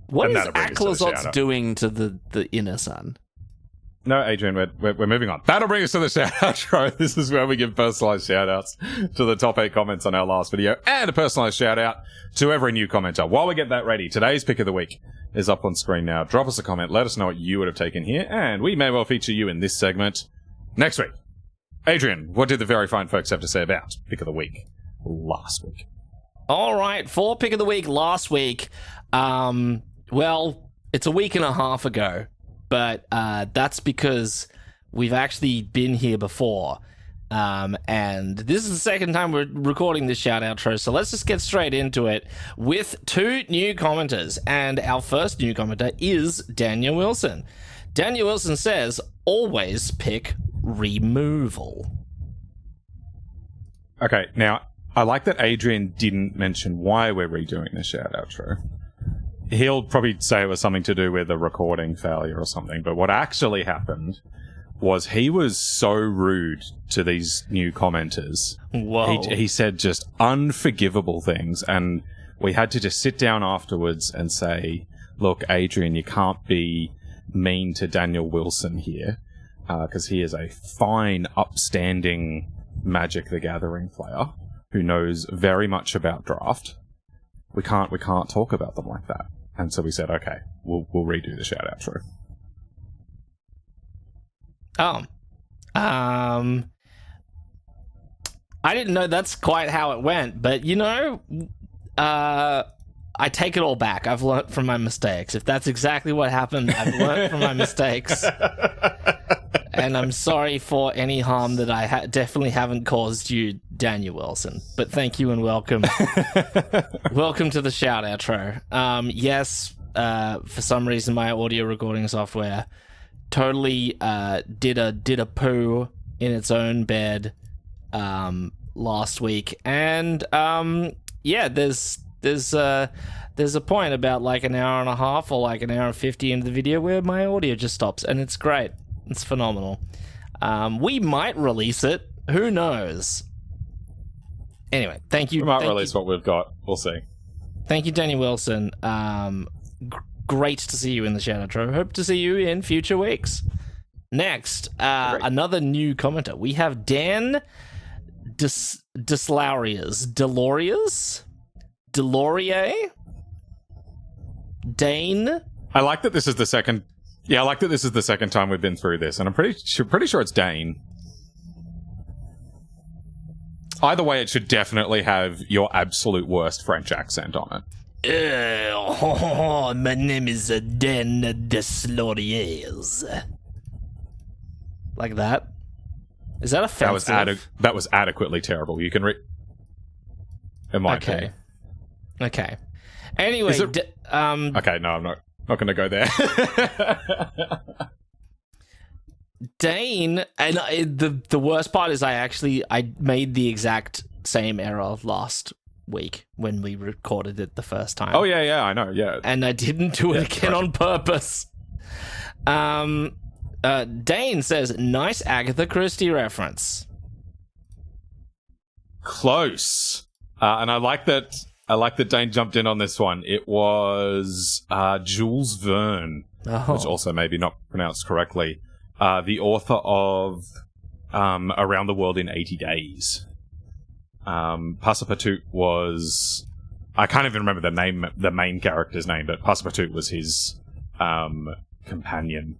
B: What is Aclazot's doing to the inner sun?
A: No, Adrian, we're moving on. That'll bring us to the shout-out. This is where we give personalized shout-outs to the top 8 comments on our last video, and a personalized shout-out to every new commenter. While we get that ready, today's pick of the week is up on screen now. Drop us a comment. Let us know what you would have taken here, and we may well feature you in this segment next week. Adrian, what did the very fine folks have to say about pick of the week last week?
B: All right, for pick of the week last week, well, it's a week and a half ago, but that's because we've actually been here before. And this is the second time we're recording this shout outro, so let's just get straight into it with 2 new commenters. And our first new commenter is Daniel Wilson. Daniel Wilson says, always pick removal.
A: Okay, now, I like that Adrian didn't mention why we're redoing the shout outro. He'll probably say it was something to do with a recording failure or something, but what actually happened was he was so rude to these new commenters.
B: Whoa.
A: He said just unforgivable things, and we had to just sit down afterwards and say, look, Adrian, you can't be mean to Daniel Wilson here, because he is a fine, upstanding Magic the Gathering player who knows very much about draft. We can't talk about them like that. And so we said, okay, we'll redo the shout outro.
B: I didn't know that's quite how it went, but I take it all back. I've learnt from my mistakes. If that's exactly what happened, I've learnt from my mistakes. And I'm sorry for any harm that I definitely haven't caused you, Daniel Wilson. But thank you and welcome. Welcome to the shout outro. Yes, for some reason my audio recording software totally did a poo in its own bed last week. And there's a point about like an hour and a half or like an hour and 50 into the video where my audio just stops, and it's great. It's phenomenal. We might release it. Who knows? Anyway, thank you.
A: We might release what we've got. We'll see.
B: Thank you, Danny Wilson. Great to see you in the shout outro. Hope to see you in future weeks. Next, another new commenter. We have Dan Deslauriers. Delorier? Dane?
A: I like that this is the second... Yeah, I like that this is the second time we've been through this, and I'm pretty sure it's Dane. Either way, it should definitely have your absolute worst French accent on it.
B: My name is Dan Deslauriers. Like that? Is that offensive?
A: That was adequately terrible. You can read. It might be.
B: Okay. Anyway,
A: okay, no, I'm not going to go there.
B: Dane, and the worst part is I made the exact same error last week when we recorded it the first time.
A: Oh yeah, I know, yeah.
B: And I didn't do it again on purpose. Dane says, nice Agatha Christie reference.
A: Close. And I like that Dane jumped in on this one. It was Jules Verne, which also maybe not pronounced correctly. The author of Around the World in 80 Days. Passepartout was... I can't even remember the main character's name, but Passepartout was his companion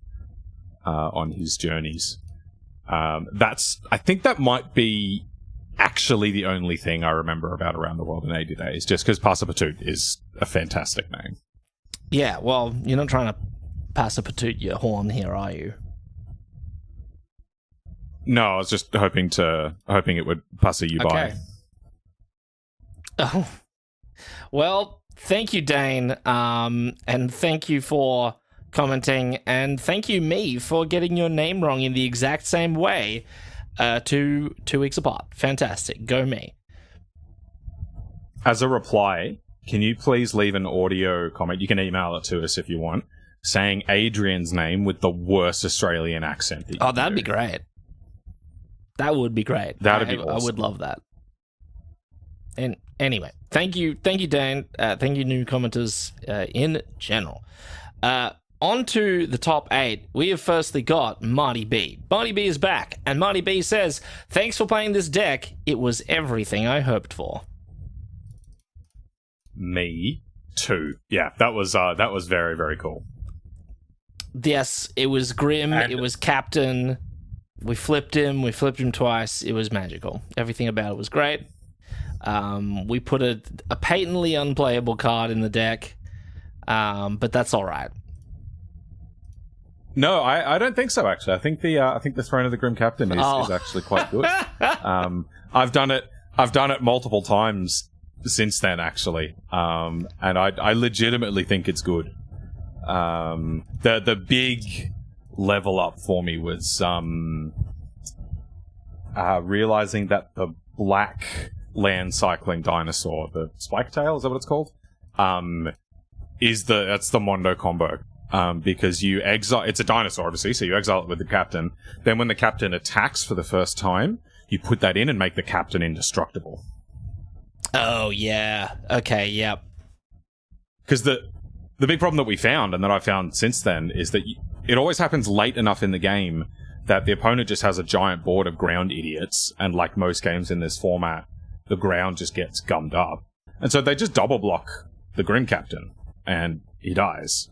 A: on his journeys. I think that might be actually the only thing I remember about Around the World in 80 Days, just because Passepartout is a fantastic name.
B: Yeah, well, you're not trying to Passepartout your horn here, are you?
A: No, I was just hoping it would pass you by.
B: Oh. Well, thank you, Dane, and thank you for commenting, and thank you, me, for getting your name wrong in the exact same way 2 weeks apart. Fantastic. Go me.
A: As a reply, can you please leave an audio comment? You can email it to us if you want, saying Adrian's name with the worst Australian accent.
B: That'd be great. That would be great.
A: That'd be awesome.
B: I would love that. And anyway, thank you, Dane. Thank you, new commenters in general. On to the top 8. We have firstly got Marty B. Marty B is back, and Marty B says, thanks for playing this deck. It was everything I hoped for.
A: Me too. Yeah, that was very, very cool.
B: Yes, it was grim. It was captain. We flipped him twice. It was magical. Everything about it was great. We put a patently unplayable card in the deck, but that's all right.
A: No, I don't think so. Actually, I think the Throne of the Grim Captain is actually quite good. I've done it multiple times since then, actually, and I legitimately think it's good. The big level up for me was realizing that the black land cycling dinosaur, the Spike Tail, is that what it's called? That's the Mondo combo. Because you exile, it's a dinosaur obviously, so you exile it with the captain. Then when the captain attacks for the first time, you put that in and make the captain indestructible.
B: Oh yeah. Okay, yep.
A: Because the big problem that we found, and that I found since then, is that it always happens late enough in the game that the opponent just has a giant board of ground idiots, and like most games in this format, the ground just gets gummed up. And so they just double block the Grim Captain, and he dies.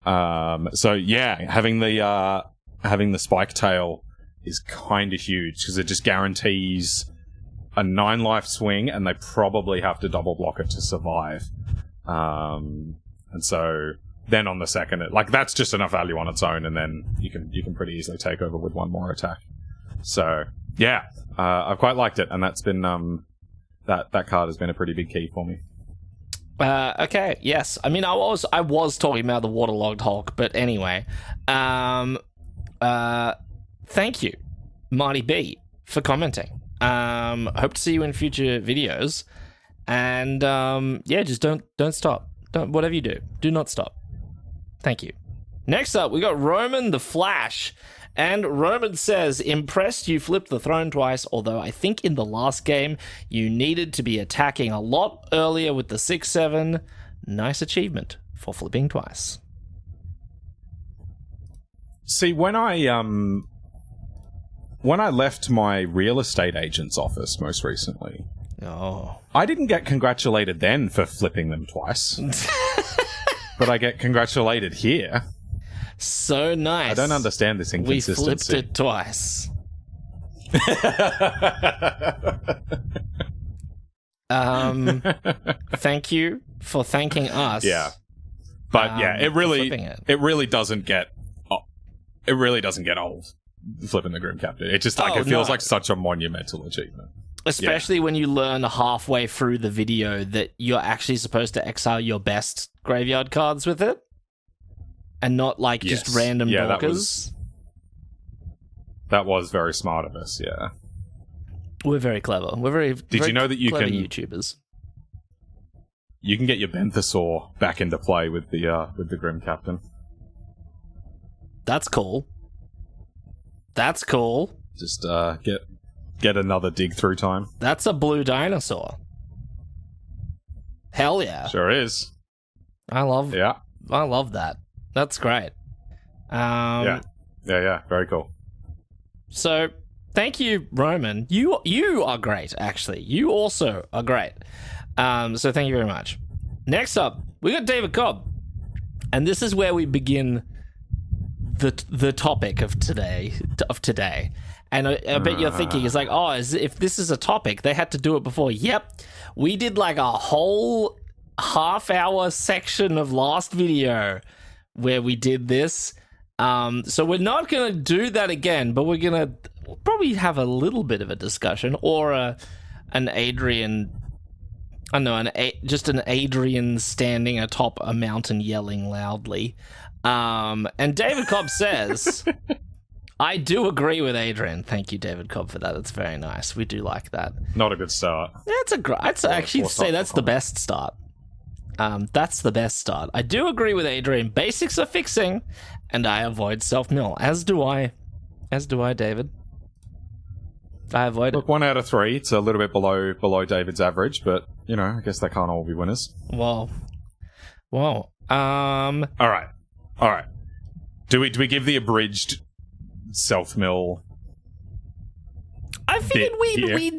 A: So yeah, having the Spike Tail is kind of huge, because it just guarantees a 9-life swing, and they probably have to double block it to survive. And so then on the second, that's just enough value on its own, and then you can pretty easily take over with one more attack. So yeah, I've quite liked it, and that's been that card has been a pretty big key for me.
B: Okay, yes. I mean, I was talking about the Waterlogged Hulk, but anyway. Thank you, Marty B, for commenting. Hope to see you in future videos. And, yeah, just don't stop. Whatever you do not stop. Thank you. Next up, we got Roman the Flash. And Roman says, impressed you flipped the throne twice, although I think in the last game you needed to be attacking a lot earlier with the 6-7. Nice achievement for flipping twice.
A: See, when I left my real estate agent's office most recently, I didn't get congratulated then for flipping them twice. But I get congratulated here.
B: So nice.
A: I don't understand this inconsistency.
B: We flipped it twice. Thank you for thanking us.
A: Yeah. But yeah, it really doesn't get old. flipping the Grim Captain. It just like it feels
B: no.
A: like such a monumental achievement.
B: Especially when you learn halfway through the video that you're actually supposed to exile your best graveyard cards with it. And not like just random dorkers.
A: That was very smart of us, yeah.
B: We're very clever. We're very
A: Did you know that you can
B: YouTubers?
A: You can get your Benthosaur back into play with the Grim Captain.
B: That's cool. That's cool.
A: Just get another dig through time.
B: That's a blue dinosaur. Hell yeah.
A: Sure is.
B: I love that. That's great.
A: Yeah. Very cool.
B: So, thank you, Roman. You are great, actually. You also are great. So thank you very much. Next up, we got David Cobb. And this is where we begin the topic of today. And I bet you're thinking, it's like, if this is a topic, they had to do it before. Yep. We did like a whole half-hour section of last video where we did this. So we're not going to do that again, but we'll probably have a little bit of a discussion or an Adrian... I know, just an Adrian standing atop a mountain yelling loudly. And David Cobb says, I do agree with Adrian. Thank you, David Cobb, for that. It's very nice. We do like that.
A: Not a good start.
B: Yeah, I'd actually say that's the best start. That's the best start. I do agree with Adrian. Basics are fixing, and I avoid self-mill. As do I, David. I avoid it.
A: Look, 1 out of 3. It's a little bit below David's average, but I guess they can't all be winners.
B: Whoa. All
A: right. Do we give the abridged self-mill?
B: I figured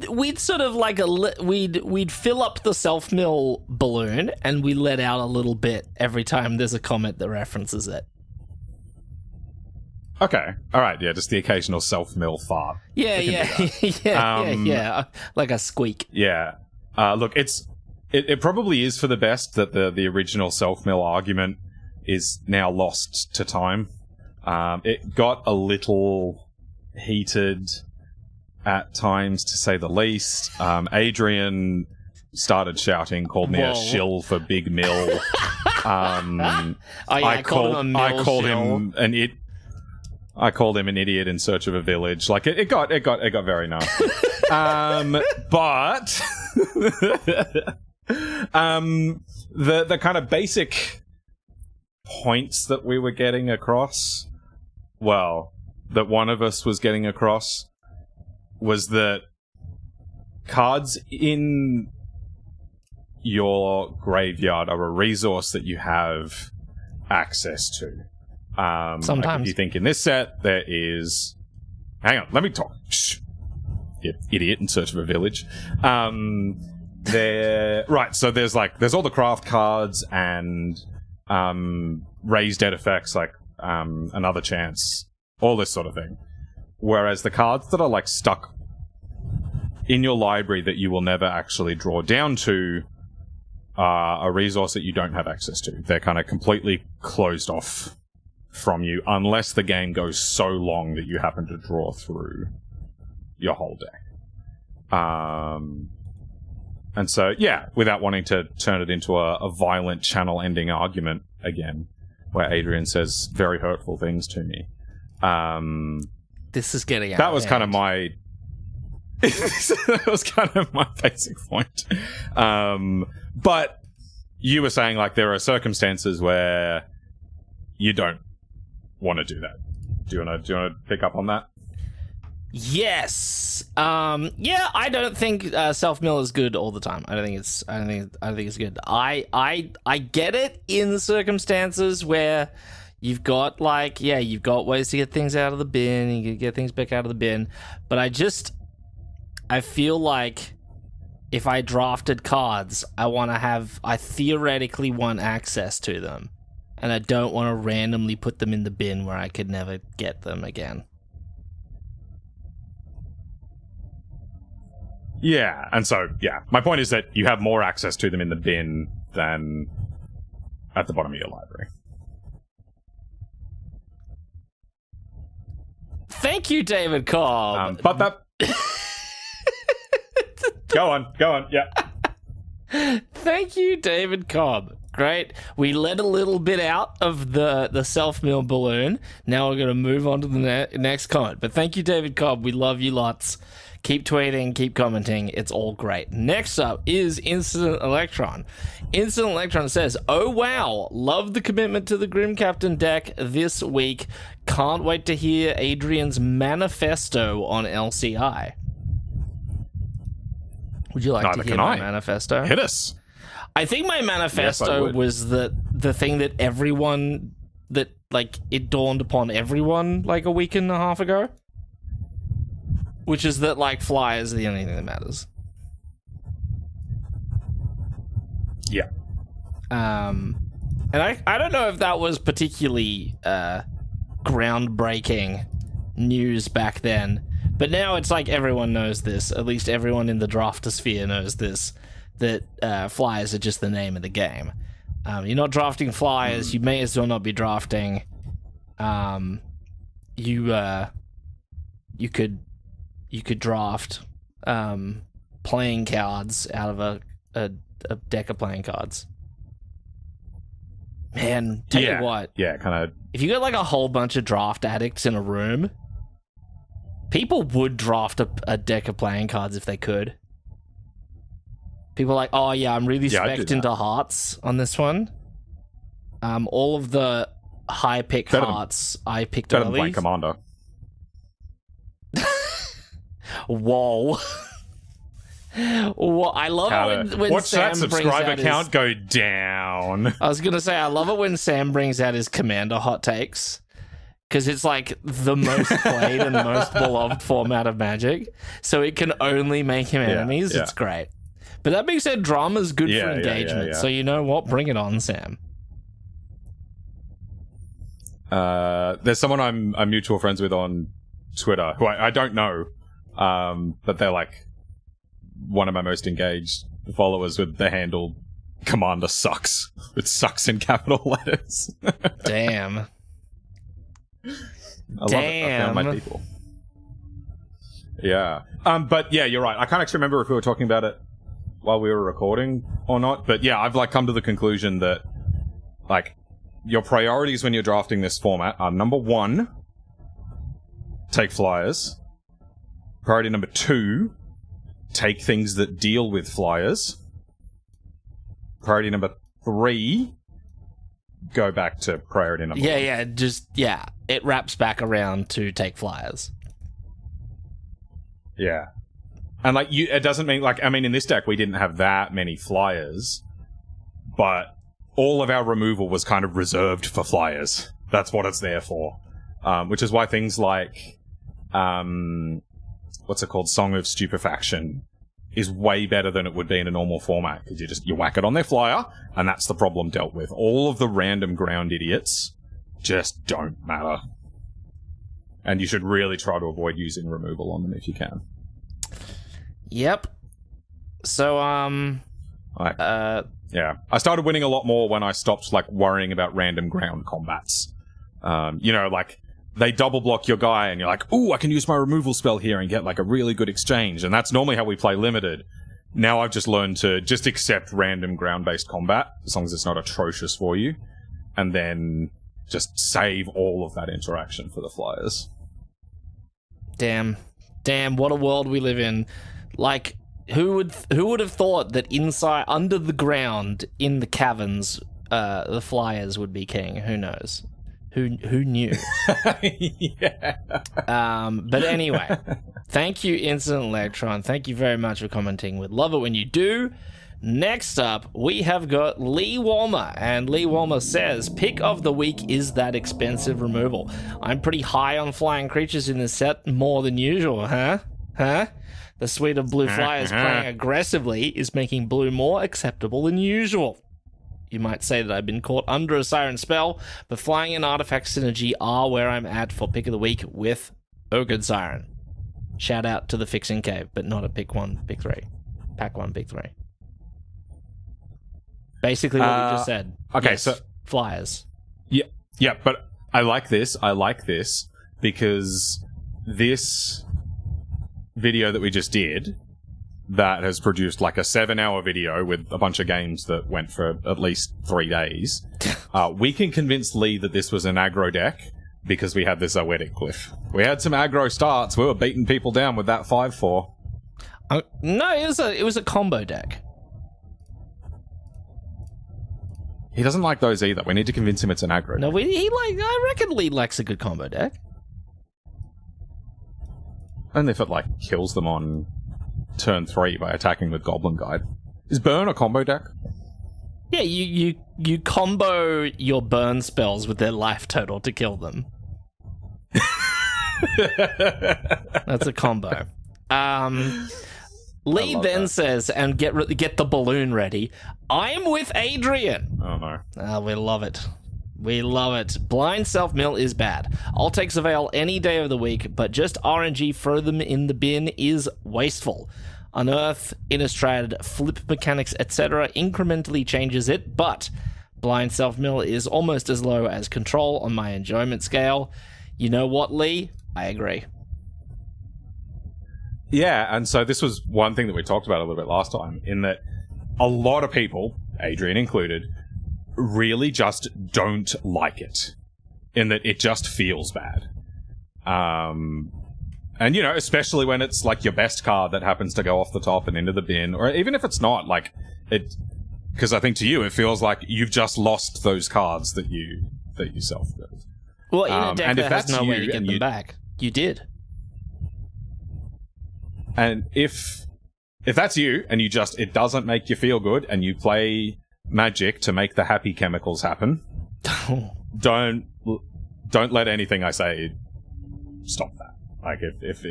B: we'd sort of like we'd fill up the self-mill balloon and we let out a little bit every time there's a comment that references it.
A: Okay. All right. Yeah. Just the occasional self-mill fart.
B: Yeah. Like a squeak.
A: Yeah. Look, it probably is for the best that the original self-mill argument is now lost to time. It got a little heated at times, to say the least. Adrian started shouting, called me a shill for Big Mill. I called him an idiot in search of a village. Like it got very nasty. But the kind of basic points that we were getting across, that one of us was getting across, was that cards in your graveyard are a resource that you have access to.
B: Sometimes.
A: Like if you think in this set there is... Hang on, let me talk. Shh. Idiot in search of a village. Right, so there's all the craft cards and raised dead effects, like another chance, all this sort of thing. Whereas the cards that are stuck in your library that you will never actually draw down to are a resource that you don't have access to. They're kind of completely closed off from you unless the game goes so long that you happen to draw through your whole deck. And so, without wanting to turn it into a violent channel-ending argument again, where Adrian says very hurtful things to me.
B: This is getting out
A: That was kind of my... that was kind of my basic point. But you were saying, there are circumstances where you don't want to do that. Do you want to pick up on that?
B: Yes. I don't think self-mill is good all the time. I don't think it's good. I get it in circumstances where you've got you've got ways to get things out of the bin, you can get things back out of the bin, but I feel like if I drafted cards, I theoretically want access to them, and I don't want to randomly put them in the bin where I could never get them again.
A: Yeah, and so, my point is that you have more access to them in the bin than at the bottom of your library.
B: Thank you, David Cobb.
A: But that. Go on. Yeah.
B: Thank you, David Cobb. Great. We let a little bit out of the self-mill balloon. Now we're going to move on to the next comment. But thank you, David Cobb. We love you lots. Keep tweeting, keep commenting. It's all great. Next up is Instant Electron. Instant Electron says, "Oh wow, love the commitment to the Grim Captain deck this week. Can't wait to hear Adrian's manifesto on LCI." Would you like to hear my manifesto?
A: Hit us.
B: I think my manifesto was the thing that everyone, that like it dawned upon everyone like a week and a half ago. Which is that, like, flyers are the only thing that matters.
A: Yeah.
B: And I don't know if that was particularly groundbreaking news back then, but now it's like everyone knows this. At least everyone in the draftosphere knows this, that flyers are just the name of the game. You're not drafting flyers. You may as well not be drafting. You could draft playing cards out of a deck of playing cards. Man, tell you what.
A: Yeah, kind of.
B: If you got like a whole bunch of draft addicts in a room, people would draft a deck of playing cards if they could. People are like, oh yeah, I'm really spec'd into hearts on this one. All of the high pick hearts I picked early.
A: Better than Blank Commander.
B: Whoa. Well, I love it when
A: watch
B: Sam
A: that subscriber count go down.
B: I was gonna say, I love it when Sam brings out his Commander hot takes, because it's like the most played and most beloved format of Magic, so it can only make him enemies. It's great. But that being said, drama's good for engagement, so you know what? Bring it on, Sam.
A: There's someone I'm mutual friends with on Twitter who I don't know. But they're like one of my most engaged followers with the handle Commander Sucks. It sucks in capital letters.
B: Damn.
A: I love it. I found my people. Yeah. But yeah, you're right. I can't actually remember if we were talking about it while we were recording or not. But yeah, I've like come to the conclusion that like your priorities when you're drafting this format are: number one, take flyers. Priority number two, take things that deal with flyers. Priority number three, go back to priority number one.
B: It wraps back around to take flyers.
A: Yeah. And like it doesn't mean like, I mean, in this deck we didn't have that many flyers, but all of our removal was kind of reserved for flyers. That's what it's there for. Which is why things like what's it called? Song of Stupefaction is way better than it would be in a normal format, because you whack it on their flyer, and that's the problem dealt with. All of the random ground idiots just don't matter. And you should really try to avoid using removal on them if you can.
B: Yep. So,
A: yeah. I started winning a lot more when I stopped, like, worrying about random ground combats. Like, they double block your guy and you're like, ooh, I can use my removal spell here and get like a really good exchange. And that's normally how we play Limited. Now I've just learned to just accept random ground-based combat, as long as it's not atrocious for you. And then just save all of that interaction for the flyers.
B: Damn, what a world we live in. Like, who would have thought that inside, under the ground, in the caverns, the flyers would be king? Who knows? Who knew?
A: Yeah.
B: But anyway, thank you, Instant Electron. Thank you very much for commenting. We'd love it when you do. Next up, we have got Lee Walmer, and Lee Walmer says, pick of the week is that expensive removal. I'm pretty high on flying creatures in this set, more than usual, huh? The suite of blue flyers playing aggressively is making blue more acceptable than usual. You might say that I've been caught under a siren spell, but flying and artifact synergy are where I'm at for pick of the week with OOGA Siren. Shout out to the Fixing Cave, but not a pick 1, pick 3. Pack 1, pick 3. Basically what we just said.
A: Okay,
B: yes,
A: so
B: flyers.
A: Yeah, but I like this because this video that we just did, that has produced like a 7-hour video with a bunch of games that went for at least 3 days, we can convince Lee that this was an aggro deck because we had this Oetic Glyph. We had some aggro starts. We were beating people down with that 5/4.
B: No, it was a combo deck.
A: He doesn't like those either. We need to convince him it's an aggro
B: No,
A: deck.
B: I reckon Lee likes a good combo deck.
A: Only if it like kills them on turn 3 by attacking with Goblin Guide. Is Burn a combo deck?
B: Yeah, you combo your burn spells with their life total to kill them. That's a combo. Lee then says, and get the balloon ready, I'm with Adrian.
A: Oh no.
B: We love it. We love it. Blind self-mill is bad. I'll take Surveil any day of the week, but just RNG, throw them in the bin is wasteful. Unearth, Innistrad, flip mechanics, etc. incrementally changes it, but blind self-mill is almost as low as control on my enjoyment scale. You know what, Lee? I agree.
A: Yeah, and so this was one thing that we talked about a little bit last time, in that a lot of people, Adrian included, really just don't like it, in that it just feels bad. And, you know, especially when it's like your best card that happens to go off the top and into the bin, or even if it's not, like, it, because I think to you it feels like you've just lost those cards that you self-built.
B: Well, in a deck that has no way to get them back, you did.
A: And if that's you, and you just, it doesn't make you feel good, and you play Magic to make the happy chemicals happen, don't let anything I say stop that. Like, if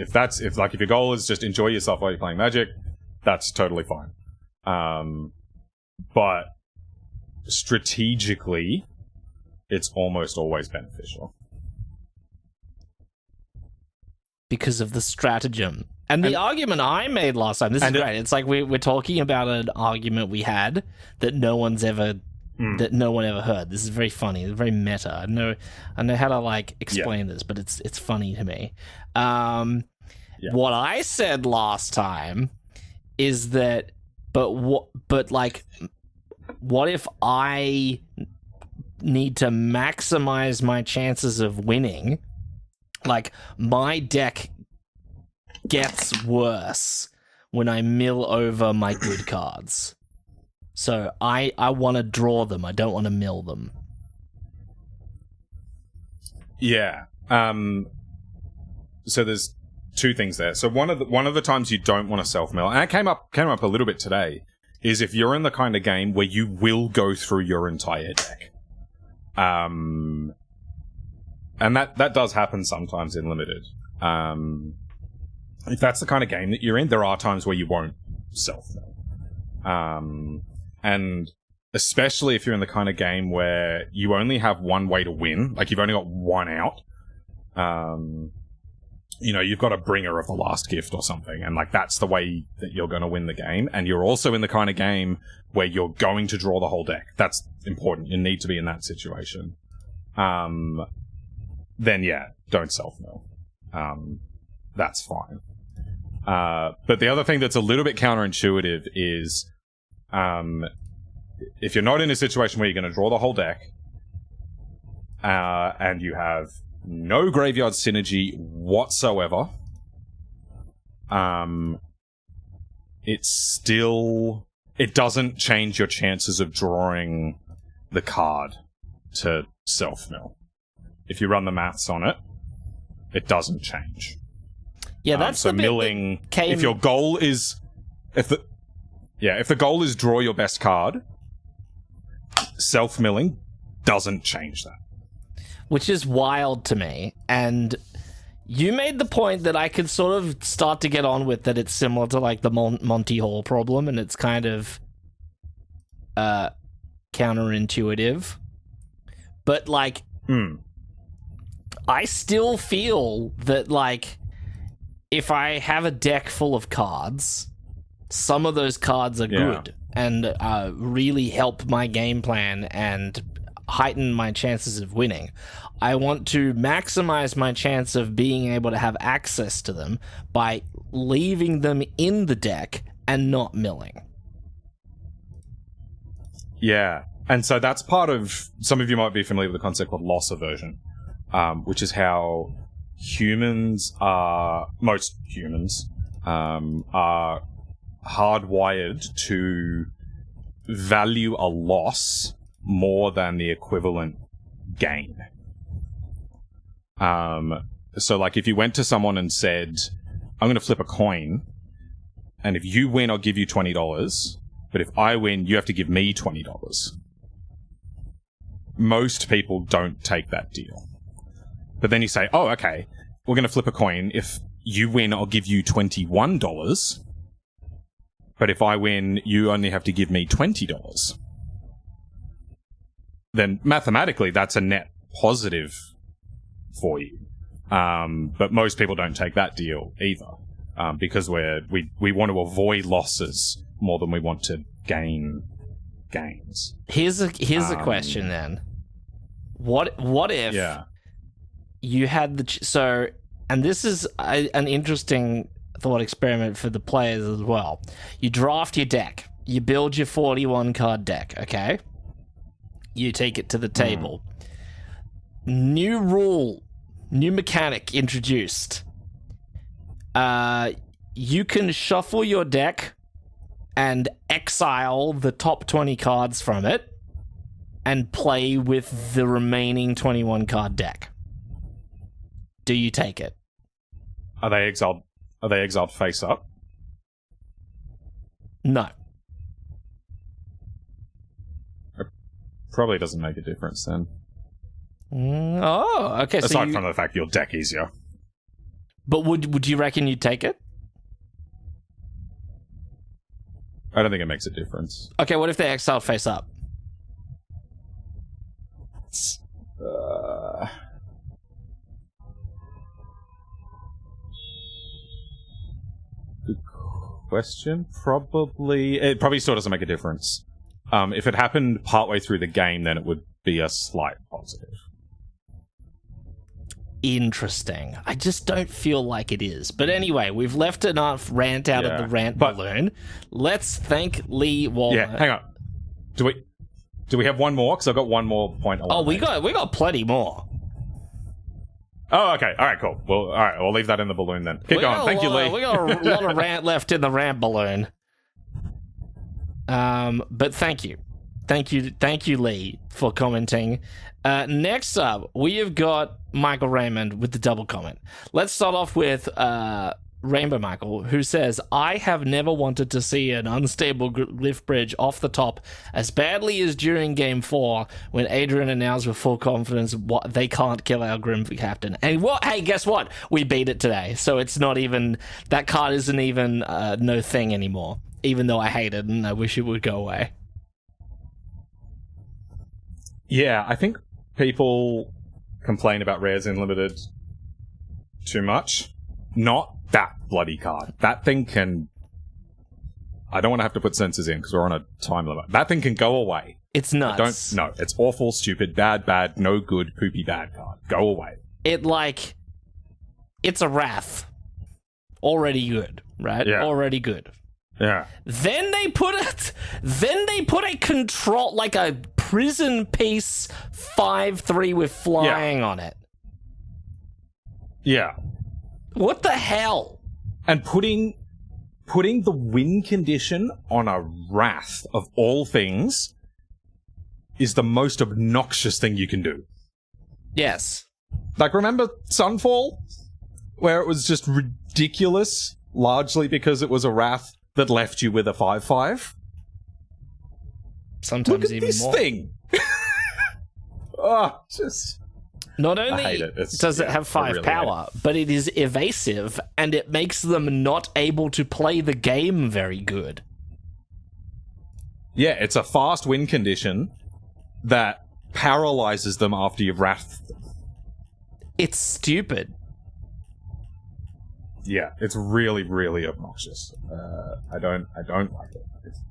A: your goal is just enjoy yourself while you're playing Magic, that's totally fine. But strategically, it's almost always beneficial.
B: Because of the stratagem. And the argument I made last time, this is great. It's like we're talking about an argument we had that no one ever heard. This is very funny. It's very meta. I know how to like explain this, but it's funny to me. What I said last time is that, what if I need to maximize my chances of winning? Like, my deck gets worse when I mill over my good cards. So I want to draw them. I don't want to mill them. Yeah.
A: So there's two things there. So one of the times you don't want to self-mill, and it came up a little bit today, is if you're in the kind of game where you will go through your entire deck. And that does happen sometimes in Limited. If that's the kind of game that you're in, there are times where you won't self-mill. And especially if you're in the kind of game where you only have one way to win, like you've only got one out, you know, you've got a bringer of the last gift or something, and like that's the way that you're going to win the game, and you're also in the kind of game where you're going to draw the whole deck. That's important. You need to be in that situation. Then yeah, don't self-mill. That's fine. But the other thing that's a little bit counterintuitive is, if you're not in a situation where you're going to draw the whole deck, and you have no graveyard synergy whatsoever, it doesn't change your chances of drawing the card to self-mill. If you run the maths on it, it doesn't change.
B: Yeah, that's
A: so
B: the bit
A: milling.
B: that came...
A: If your goal is, if the goal is draw your best card, self-milling doesn't change that.
B: Which is wild to me. And you made the point that I could sort of start to get on with, that it's similar to like the Monty Hall problem, and it's kind of counterintuitive. But like, I still feel that like, if I have a deck full of cards, some of those cards are good and really help my game plan, and heighten my chances of winning. I want to maximize my chance of being able to have access to them by leaving them in the deck and not milling.
A: Yeah. And so that's part of... Some of you might be familiar with the concept called loss aversion, which is how humans are... Most humans are hardwired to value a loss more than the equivalent gain. So, like, if you went to someone and said, I'm going to flip a coin, and if you win, I'll give you $20, but if I win, you have to give me $20. Most people don't take that deal. But then you say, oh, okay, we're going to flip a coin. If you win, I'll give you $21, but if I win, you only have to give me $20. Then mathematically, that's a net positive for you. But most people don't take that deal either, because we want to avoid losses more than we want to gain gains.
B: Here's a question then. What if you had the and this is an interesting thought experiment for the players as well. You draft your deck. You build your 41 card deck, okay? You take it to the table. New rule, new mechanic introduced. You can shuffle your deck and exile the top 20 cards from it and play with the remaining 21 card deck. Do you take it?
A: Are they exiled face up?
B: No.
A: It probably doesn't make a difference then.
B: Oh, okay.
A: Aside from the fact your deck easier.
B: But would you reckon you'd take it?
A: I don't think it makes a difference.
B: Okay, what if they exiled face up?
A: Good question. It probably still doesn't make a difference. If it happened partway through the game, then it would be a slight positive.
B: Interesting. I just don't feel like it is. But anyway, we've left enough rant out of the rant balloon. Let's thank Lee Walner.
A: Yeah, hang on. Do we have one more? Because I've got one more point.
B: We got plenty more.
A: Oh, okay. All right, cool. Well, all right. We'll leave that in the balloon then. Keep going. Thank you, Lee.
B: We got a lot of rant left in the rant balloon. But thank you, Lee, for commenting. Next up, we have got Michael Raymond with the double comment. Let's start off with Rainbow Michael, who says, I have never wanted to see an unstable lift bridge off the top as badly as during Game 4 when Adrian announced with full confidence they can't kill our Grim Captain. And hey, guess what? We beat it today. So it's not even... That card isn't even no thing anymore, even though I hate it and I wish it would go away.
A: Yeah, I think people complain about Rares Unlimited too much. Not that bloody card. That thing can... I don't want to have to put censors in because we're on a time limit. That thing can go away.
B: It's nuts.
A: No, it's awful, stupid, bad, no good, poopy, bad card. Go away.
B: It's a Wrath. Already good, right?
A: Yeah.
B: Already good.
A: Yeah.
B: Then they put a control, like a prison piece 5/3 with flying on it.
A: Yeah.
B: What the hell?
A: And putting the win condition on a Wrath of all things is the most obnoxious thing you can do.
B: Yes.
A: Like, remember Sunfall? Where it was just ridiculous, largely because it was a Wrath that left you with a 5/5?
B: Sometimes
A: Look at
B: even
A: this
B: more.
A: Thing! Oh, just...
B: Not only
A: I hate it.
B: does it have 5 power, but it is evasive, and it makes them not able to play the game very good.
A: Yeah, it's a fast win condition that paralyzes them after you've wrathed them.
B: It's stupid.
A: Yeah, it's really, really obnoxious. I don't like it.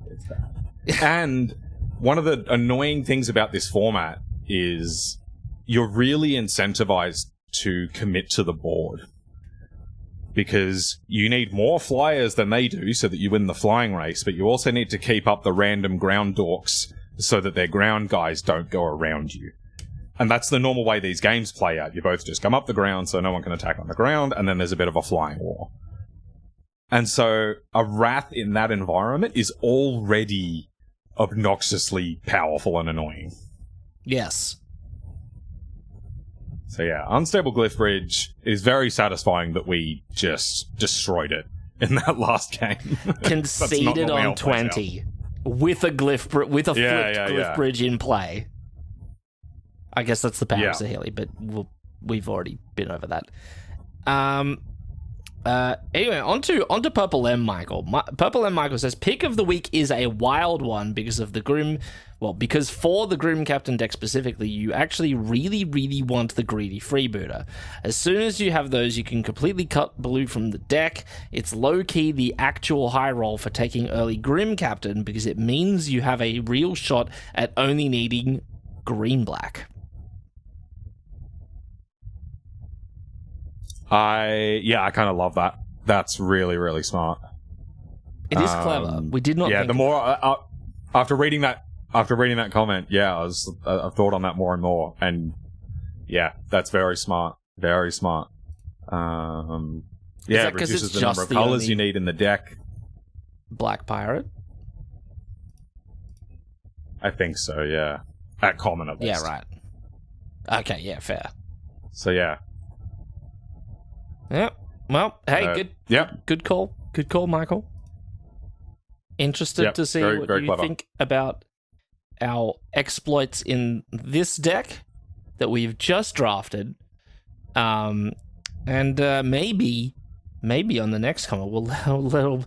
A: It's bad. And one of the annoying things about this format is you're really incentivized to commit to the board. Because you need more flyers than they do so that you win the flying race, but you also need to keep up the random ground dorks so that their ground guys don't go around you. And that's the normal way these games play out. You both just come up the ground so no one can attack on the ground, and then there's a bit of a flying war. And so a Wrath in that environment is already obnoxiously powerful and annoying.
B: Yes.
A: So yeah, Unstable Glyph Bridge is very satisfying that we just destroyed it in that last game.
B: Conceded on 20 with a flipped Glyph Bridge in play. I guess that's the powers of Healy, but we've already been over that. Anyway, onto Purple M. Michael. Purple M. Michael says, pick of the week is a wild one because of the Grim... Well, because for the Grim Captain deck specifically, you actually really, really want the Greedy Freebooter. As soon as you have those, you can completely cut blue from the deck. It's low-key the actual high roll for taking early Grim Captain because it means you have a real shot at only needing green-black.
A: I kind of love that. That's really, really smart.
B: It is clever. We did not.
A: Yeah, the more after reading that comment, I've thought on that more and more, and yeah, that's very smart. Very smart. It reduces the number of colors you need in the deck.
B: Black Pirate.
A: I think so. Yeah, at common at least.
B: Yeah. Right. Okay. Yeah. Fair.
A: So yeah.
B: Yep. Well, hey, good.
A: Yep.
B: Good call. Good call, Michael. Interested to see what you think about our exploits in this deck that we've just drafted. And maybe on the next comment we'll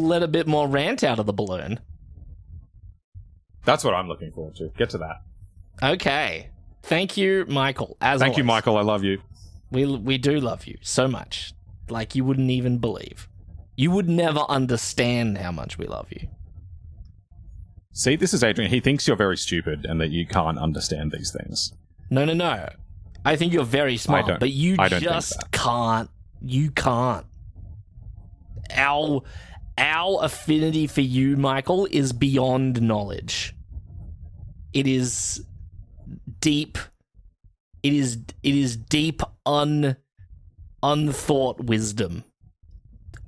B: let a bit more rant out of the balloon.
A: That's what I'm looking forward to. Get to that.
B: Okay. Thank you, Michael.
A: Thank you, Michael. I love you.
B: We do love you so much. Like you wouldn't even believe. You would never understand how much we love you.
A: See, this is Adrian. He thinks you're very stupid and that you can't understand these things.
B: No. I think you're very smart, but you just can't. You can't. Our affinity for you, Michael, is beyond knowledge. It is deep. It is deep, unthought wisdom,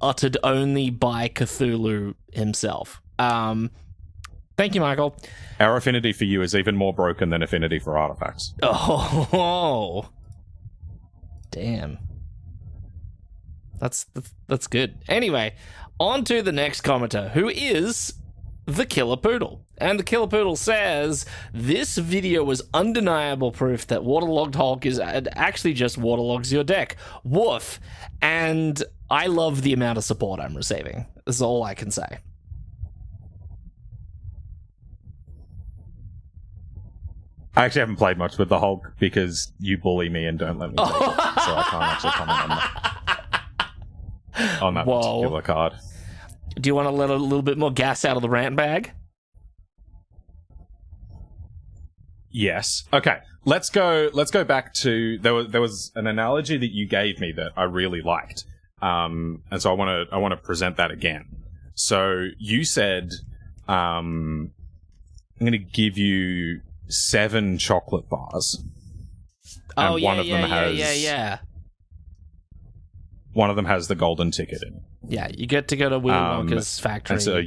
B: uttered only by Cthulhu himself. Thank you, Michael.
A: Our affinity for you is even more broken than affinity for artifacts.
B: Oh, damn. That's good. Anyway, on to the next commenter, who is the Killer Poodle. And the Killer Poodle says, this video was undeniable proof that Waterlogged Hulk is actually just waterlogs your deck. Woof. And I love the amount of support I'm receiving. That's all I can say.
A: I actually haven't played much with the Hulk because you bully me and don't let me take it, so I can't actually comment on that particular card.
B: Do you want to let a little bit more gas out of the rant bag?
A: Yes. Okay. Let's go back to there was an analogy that you gave me that I really liked. And so I want to present that again. So you said I'm going to give you 7 chocolate bars.
B: Oh,
A: and
B: yeah,
A: one of them
B: has
A: one of them has the golden ticket in it.
B: Yeah, you get to go to Willy Wonka's factory.
A: And so,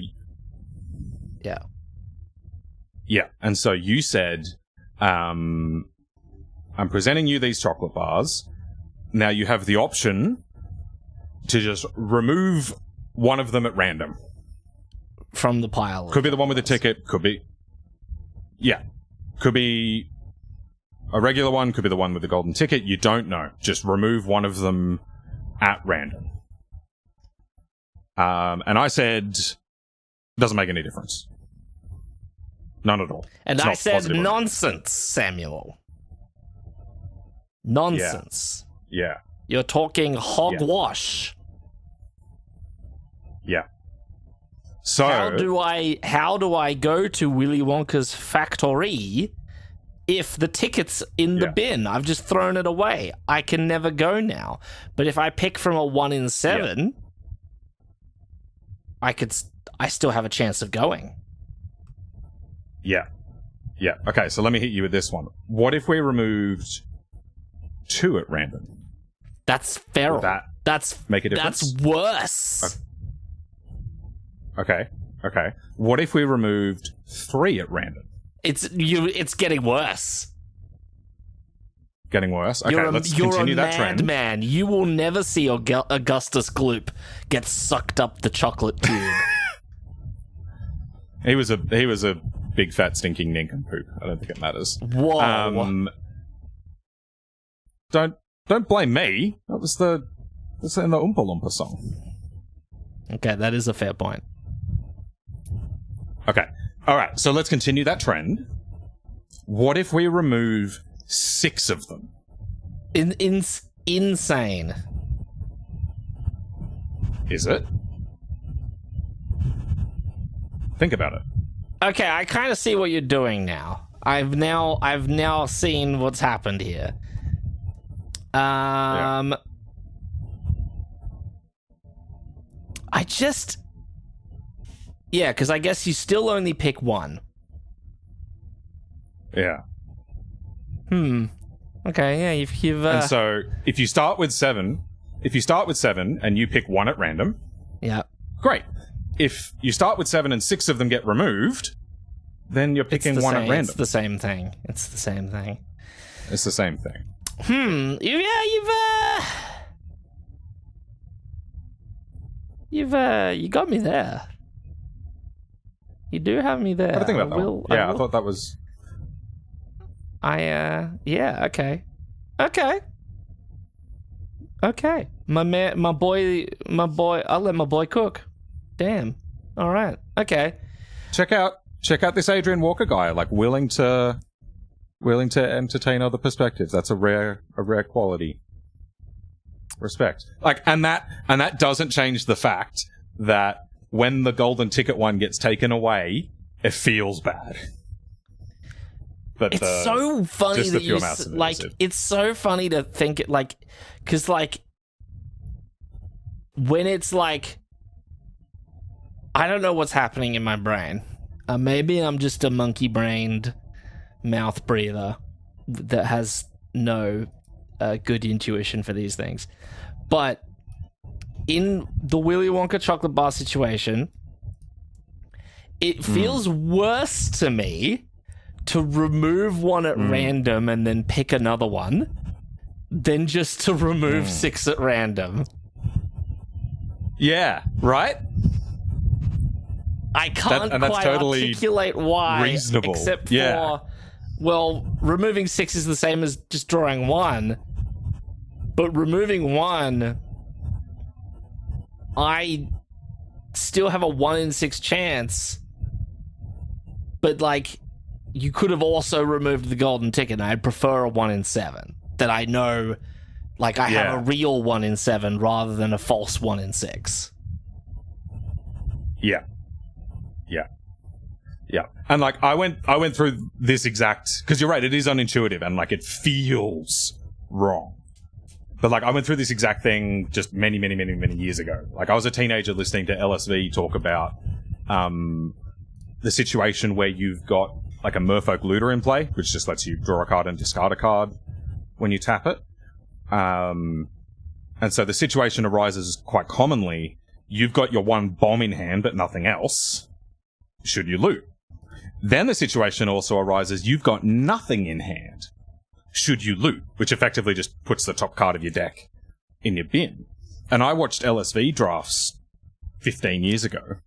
A: yeah. And so you said, I'm presenting you these chocolate bars. Now you have the option to just remove one of them at random.
B: From the pile.
A: Could be the one with the ticket, could be... Yeah. Could be a regular one, could be the one with the golden ticket. You don't know. Just remove one of them at random. And I said, doesn't make any difference. None at all.
B: And I said, nonsense, Samuel. Nonsense.
A: Yeah.
B: You're talking hogwash.
A: Yeah. So
B: how do I go to Willy Wonka's factory if the ticket's in the bin, I've just thrown it away. I can never go now. But if I pick from a 1 in 7, I still have a chance of going.
A: Yeah. Yeah. Okay, so let me hit you with this one. What if we removed 2 at random?
B: That's feral. That's
A: make a difference?
B: That's worse.
A: Okay. What if we removed 3 at random?
B: It's getting worse.
A: Getting worse? Okay, let's continue that trend.
B: You're a madman. You will never see Augustus Gloop get sucked up the chocolate tube.
A: He was a big fat stinking nincompoop. I don't think it matters.
B: Whoa.
A: Don't blame me. That's in the Oompa Loompa song.
B: Okay, that is a fair point.
A: Okay. All right, so let's continue that trend. What if we remove 6 of them?
B: Insane.
A: Is it? Think about it.
B: Okay, I kind of see what you're doing now. I've now seen what's happened here. I just... Yeah, because I guess you still only pick 1.
A: Yeah.
B: Okay, yeah, you've
A: And so, if you start with 7 and you pick 1 at random...
B: Yeah.
A: Great. If you start with 7 and 6 of them get removed, then you're picking 1 at random.
B: It's the same thing.
A: It's the same thing.
B: You got me there. You do have me there.
A: What do you think about that one? Yeah, I thought that was...
B: yeah, okay. Okay. My boy, I'll let my boy cook. Damn. All right. Okay.
A: Check out this Adrian Walker guy, like willing to entertain other perspectives. That's a rare quality. Respect. Like, and that doesn't change the fact that when the golden ticket one gets taken away, it feels bad. But
B: it's so funny that you like. It's so funny to think it like, because like when it's like, I don't know what's happening in my brain. Maybe I'm just a monkey-brained mouth breather that has no good intuition for these things. But in the Willy Wonka chocolate bar situation, it feels worse to me to remove 1 at random and then pick another one than just to remove 6 at random.
A: Yeah, right?
B: I can't quite
A: totally
B: articulate why,
A: reasonable.
B: Except for, well, removing 6 is the same as just drawing 1, but removing 1, I still have a 1 in 6 chance, but like, you could have also removed the golden ticket, and I'd prefer a 1 in 7, that I know, like, I have a real 1 in 7 rather than a false 1 in 6.
A: Yeah. And like I went through this exact, because you're right, it is unintuitive and like it feels wrong. But like I went through this exact thing just many years ago. Like I was a teenager listening to LSV talk about the situation where you've got like a Merfolk Looter in play, which just lets you draw a card and discard a card when you tap it. And so the situation arises quite commonly. You've got your 1 bomb in hand but nothing else. Should you loot? Then the situation also arises, you've got nothing in hand. Should you loot? Which effectively just puts the top card of your deck in your bin. And I watched LSV drafts 15 years ago.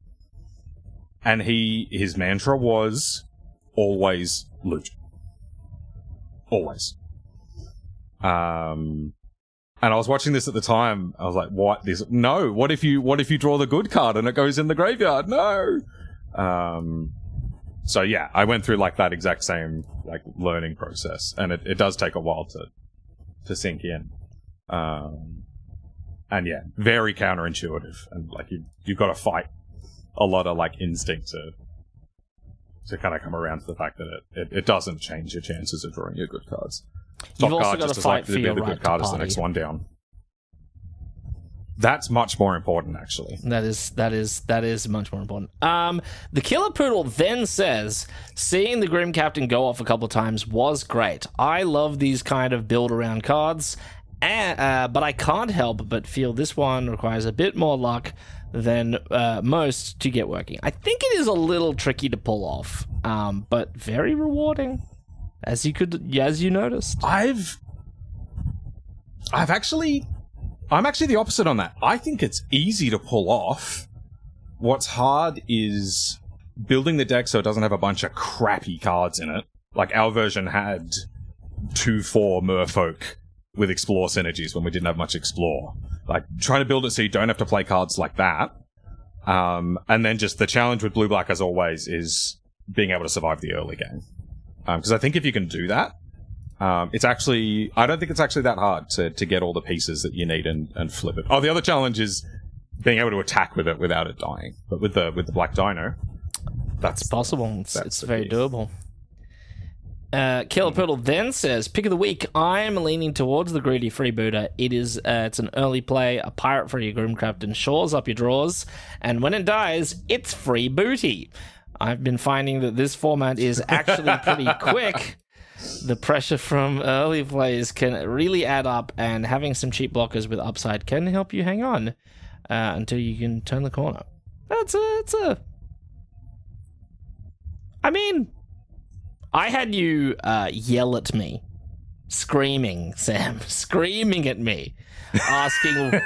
A: And his mantra was, always loot. Always. And I was watching this at the time, I was like, what if you draw the good card and it goes in the graveyard? No! So yeah, I went through like that exact same like learning process, and it does take a while to sink in. And yeah, very counterintuitive, and like you've got to fight a lot of like instinct to kind of come around to the fact that it doesn't change your chances of drawing your good cards.
B: You've
A: Top
B: also
A: card
B: got to
A: just
B: fight
A: as
B: for
A: likely to
B: your
A: be the
B: right
A: good card
B: to
A: as the
B: party.
A: next one down. That's much more important, actually.
B: That is much more important. The Killer Poodle then says, seeing the Grim Captain go off a couple of times was great. I love these kind of build around cards, but I can't help but feel this one requires a bit more luck than most to get working. I think it is a little tricky to pull off, but very rewarding, as you noticed.
A: I'm actually the opposite on that. I think it's easy to pull off. What's hard is building the deck so it doesn't have a bunch of crappy cards in it. Like, our version had 2/4 Merfolk with Explore synergies when we didn't have much Explore. Like, trying to build it so you don't have to play cards like that. And then just the challenge with Blue-Black, as always, is being able to survive the early game. Because I think if you can do that, I don't think it's actually that hard to get all the pieces that you need and flip it. Oh, the other challenge is being able to attack with it without it dying. But with the Black Dino, that's
B: possible. It's very
A: key.
B: doable. Killer Poodle then says, pick of the week, I'm leaning towards the greedy freebooter. It's an early play, a pirate for your Grim Captain, shores up your drawers, and when it dies, it's free booty. I've been finding that this format is actually pretty quick. The pressure from early plays can really add up, and having some cheap blockers with upside can help you hang on until you can turn the corner. I mean, I had you yell at me, screaming, Sam, screaming at me, asking,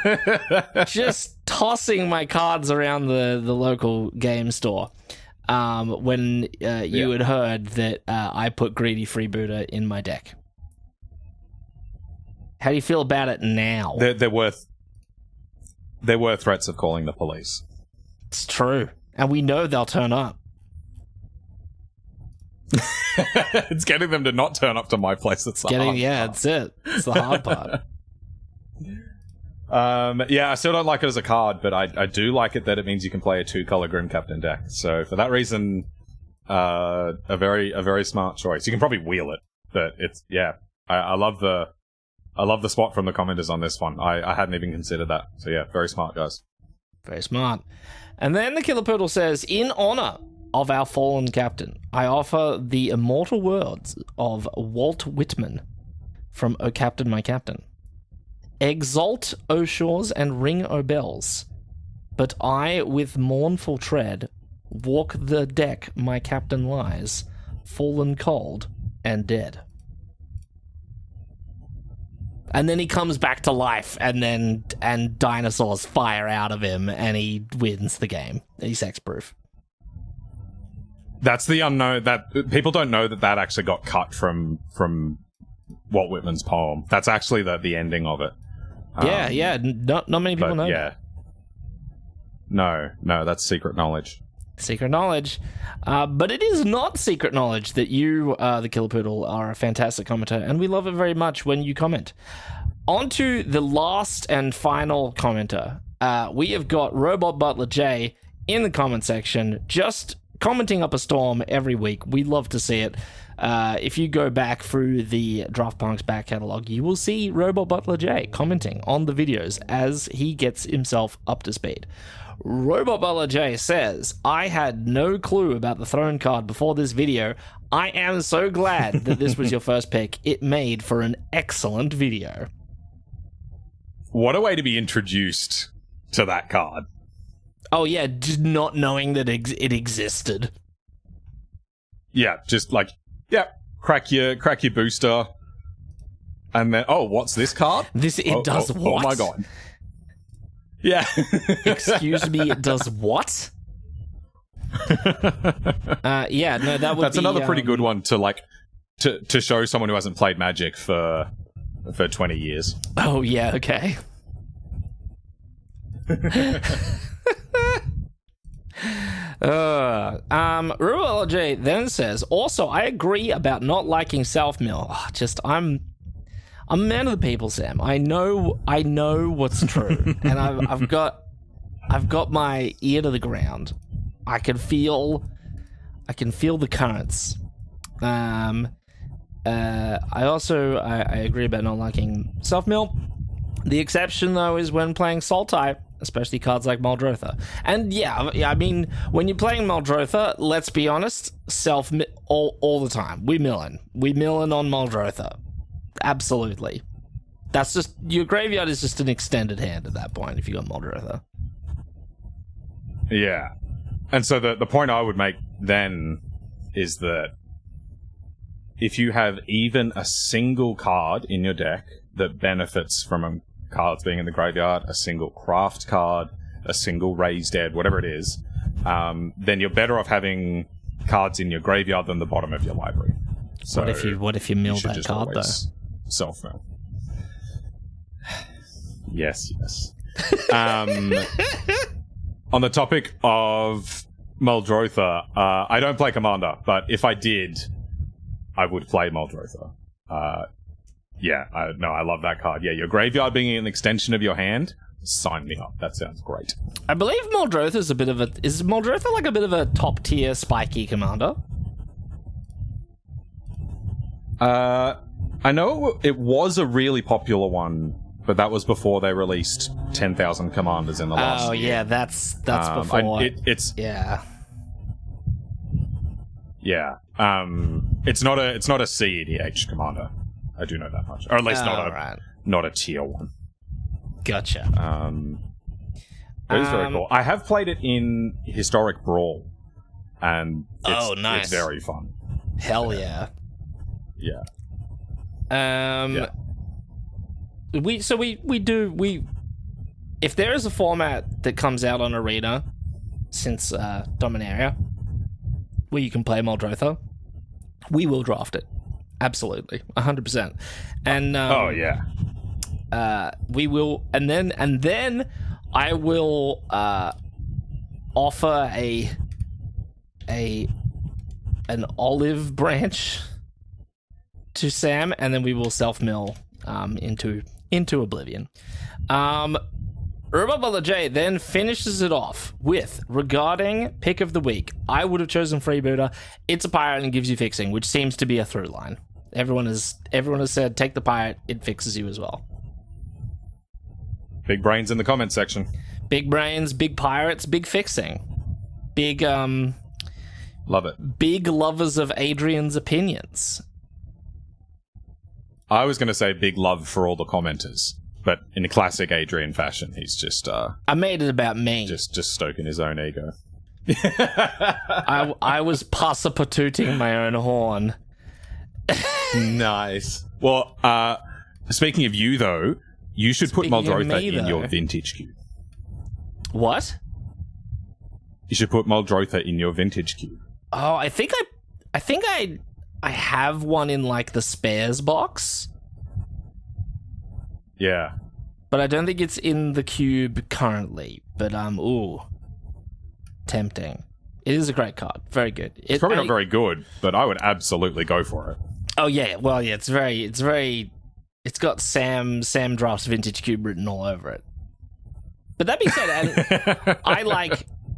B: just tossing my cards around the local game store. When you had heard that I put Greedy Freebooter in my deck. How do you feel about it now?
A: There were threats of calling the police.
B: It's true. And we know they'll turn up.
A: It's getting them to not turn up to my place. That's the hard part.
B: That's it. It's the hard part.
A: I still don't like it as a card, but I do like it that it means you can play a 2-color Grim Captain deck. So for that reason, a very smart choice. You can probably wheel it, but I love the spot from the commenters on this one. I hadn't even considered that. So yeah, very smart, guys.
B: Very smart. And then the Killer Poodle says, in honor of our fallen captain, I offer the immortal words of Walt Whitman from O Captain, My Captain. Exalt, O shores, and ring, O bells. But I, with mournful tread, walk the deck my captain lies, fallen cold and dead. And then he comes back to life, and dinosaurs fire out of him, and he wins the game. He's hexproof.
A: That's the unknown. That people don't know that actually got cut from Walt Whitman's poem. That's actually the ending of it. Not many people know.
B: Yeah.
A: No, that's secret knowledge.
B: Secret knowledge. But it is not secret knowledge that you, the Killer Poodle, are a fantastic commenter, and we love it very much when you comment. On to the last and final commenter. We have got Robot Butler J in the comment section, just commenting up a storm every week. We love to see it. If you go back through the Draft Punk's back catalog, you will see Robot Butler J commenting on the videos as he gets himself up to speed. Robot Butler J says, I had no clue about the throne card before this video. I am so glad that this was your first pick. It made for an excellent video.
A: What a way to be introduced to that card.
B: Oh yeah, just not knowing that it existed.
A: Yeah, just like, crack your booster, and then what's this card?
B: It does what?
A: Oh my god! Yeah.
B: Excuse me, it does what? That's
A: another pretty good one to show someone who hasn't played Magic for 20 years.
B: Oh yeah, okay. Ruel J then says, also, I agree about not liking South Mill. I'm a man of the people, Sam. I know what's true, and I've got my ear to the ground. I can feel I can feel the currents. I agree about not liking self-mill. The exception, though, is when playing Sultai, especially cards like Muldrotha. And yeah, I mean, when you're playing Muldrotha, let's be honest, all the time. We millin on Muldrotha. Absolutely. That's just, your graveyard is just an extended hand at that point if you got Muldrotha.
A: Yeah. And so the point I would make then is that if you have even a single card in your deck that benefits from cards being in the graveyard, a single craft card, a single raised dead, whatever it is, then you're better off having cards in your graveyard than the bottom of your library. So
B: what if you mill that card though?
A: Self-mill. Yes. On the topic of Muldrotha, I don't play Commander, but if I did, I would play Muldrotha. I love that card. Yeah, your graveyard being an extension of your hand, sign me up. That sounds great.
B: I believe Muldrotha is is Muldrotha like a bit of a top tier spiky commander?
A: I know it was a really popular one, but that was before they released 10,000 commanders in the last year.
B: Oh yeah, that's before.
A: It's
B: yeah.
A: Yeah. It's not a CEDH commander. I do know that much. Or at least not a tier one.
B: Gotcha.
A: It is very cool. I have played it in Historic Brawl, and
B: nice.
A: It's very fun.
B: Hell yeah.
A: Yeah.
B: If there is a format that comes out on Arena since Dominaria where you can play Muldrotha, we will draft it. Absolutely. 100%. And we will, and then I will offer an olive branch to Sam, and then we will self-mill into oblivion. Robot J then finishes it off with, regarding pick of the week, I would have chosen Freebooter. It's a pirate and gives you fixing, which seems to be a through line. Everyone has said take the pirate, it fixes you as well.
A: Big brains in the comments section.
B: Big brains, big pirates, big fixing. Big
A: love it.
B: Big lovers of Adrian's opinions.
A: I was going to say big love for all the commenters, but in a classic Adrian fashion, he's just
B: I made it about me.
A: Just stoking his own ego.
B: I was passapartooting my own horn.
A: Nice. Well, speaking of you though, you should put Muldrotha in your vintage queue.
B: What?
A: You should put Muldrotha in your vintage queue.
B: Oh, I think I have one in like the spares box.
A: Yeah.
B: But I don't think it's in the cube currently. But tempting. It is a great card. Very good.
A: It's probably not very good, but I would absolutely go for it.
B: Oh yeah, well yeah, it's got Sam Draft's Vintage Cube written all over it. But that being said,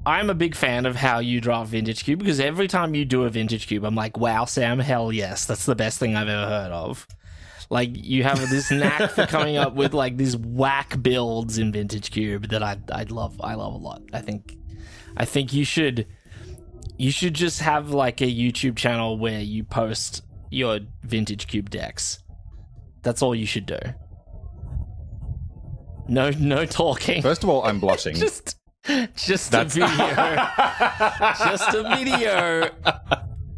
B: I'm a big fan of how you draft Vintage Cube, because every time you do a Vintage Cube, I'm like, wow, Sam, hell yes, that's the best thing I've ever heard of. Like, you have this knack for coming up with like these whack builds in Vintage Cube that I love a lot. I think you should just have like a YouTube channel where you post your Vintage Cube decks. That's all you should do. No talking.
A: First of all, I'm blushing.
B: Just a video. Just a video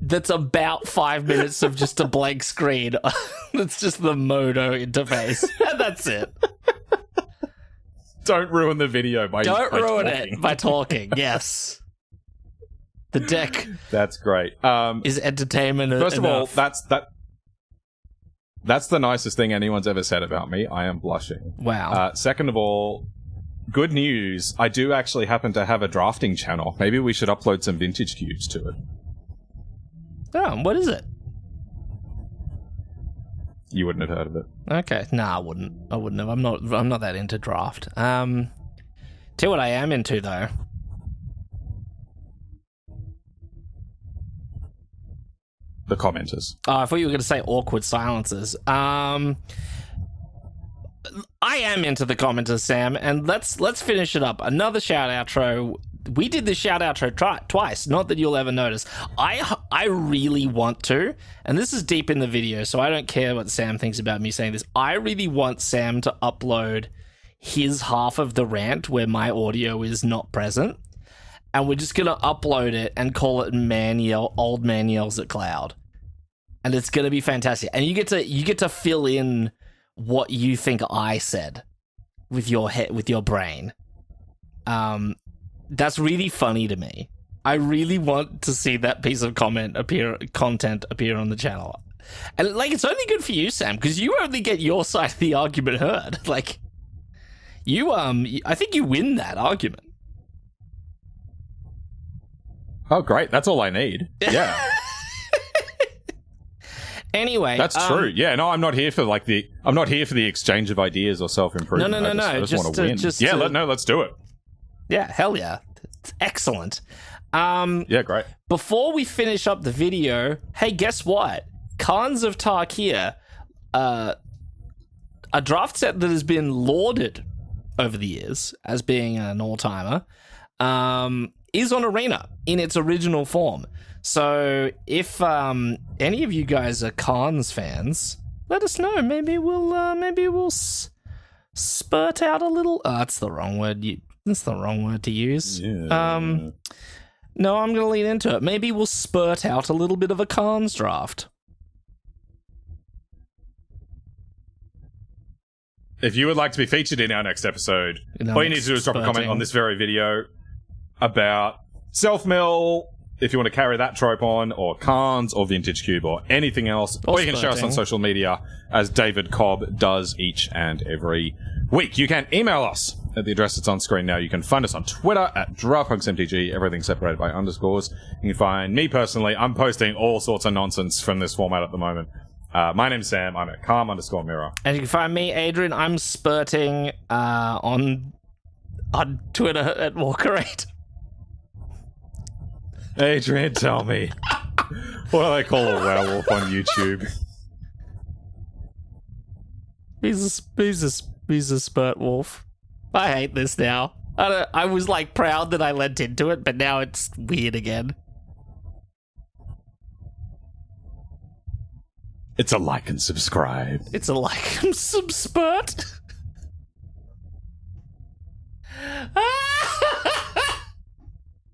B: that's about 5 minutes of just a blank screen. That's just the Modo interface. And that's it.
A: Don't ruin the video by
B: ruin it by talking. Yes. The deck.
A: That's great.
B: Is entertainment
A: First
B: enough.
A: of all, that's the nicest thing anyone's ever said about me. I am blushing.
B: Wow.
A: Second of all, good news. I do actually happen to have a drafting channel. Maybe we should upload some vintage cubes to it.
B: Oh, what is it?
A: You wouldn't have heard of it.
B: Okay. Nah, I wouldn't have. I'm not that into draft. Tell you what I am into though.
A: the commenters.
B: I thought you were going to say awkward silences. I am into the commenters, Sam, and let's finish it up. Another shout outro. We did the shout outro twice. Not that you'll ever notice. I really want to, and this is deep in the video, so I don't care what Sam thinks about me saying this. I really want Sam to upload his half of the rant where my audio is not present, and we're just gonna upload it and call it old man yells at cloud, and it's gonna be fantastic. And you get to fill in what you think I said with your head, with your brain. That's really funny to me. I really want to see that piece of content appear on the channel. And like, it's only good for you, Sam, because you only get your side of the argument heard. Like, you I think you win that argument.
A: Oh, great. That's all I need. Yeah.
B: Anyway,
A: that's true. Yeah, no, I'm not here for the exchange of ideas or self-improvement.
B: No.
A: I just want to win. Let's do it.
B: Yeah, hell yeah. It's excellent.
A: Yeah, great.
B: Before we finish up the video, hey, guess what? Khans of Tarkir, a draft set that has been lauded over the years as being an all-timer, is on Arena in its original form. So if any of you guys are Khans fans, let us know. Maybe we'll spurt out a little. Oh, that's the wrong word. That's the wrong word to use.
A: Yeah.
B: No, I'm going to lean into it. Maybe we'll spurt out a little bit of a Khans draft.
A: If you would like to be featured in our next episode, all you need to do is drop a comment on this very video about self-mill, if you want to carry that trope on, or Khans, or Vintage Cube, or anything else. Or you can share us on social media, as David Cobb does each and every week. You can email us at the address that's on screen now. You can find us on Twitter at DraftPunksMTG, everything separated by underscores. You can find me personally. I'm posting all sorts of nonsense from this format at the moment. My name's Sam. I'm at calm_mirror.
B: And you can find me, Adrian. I'm spurting on Twitter at Walker8.
A: Adrian, tell me. What do they call a werewolf on YouTube?
B: He's a spurt wolf. I hate this now. I was like proud that I lent into it, but now it's weird again.
A: It's a like and subscribe.
B: It's a like and subspurt.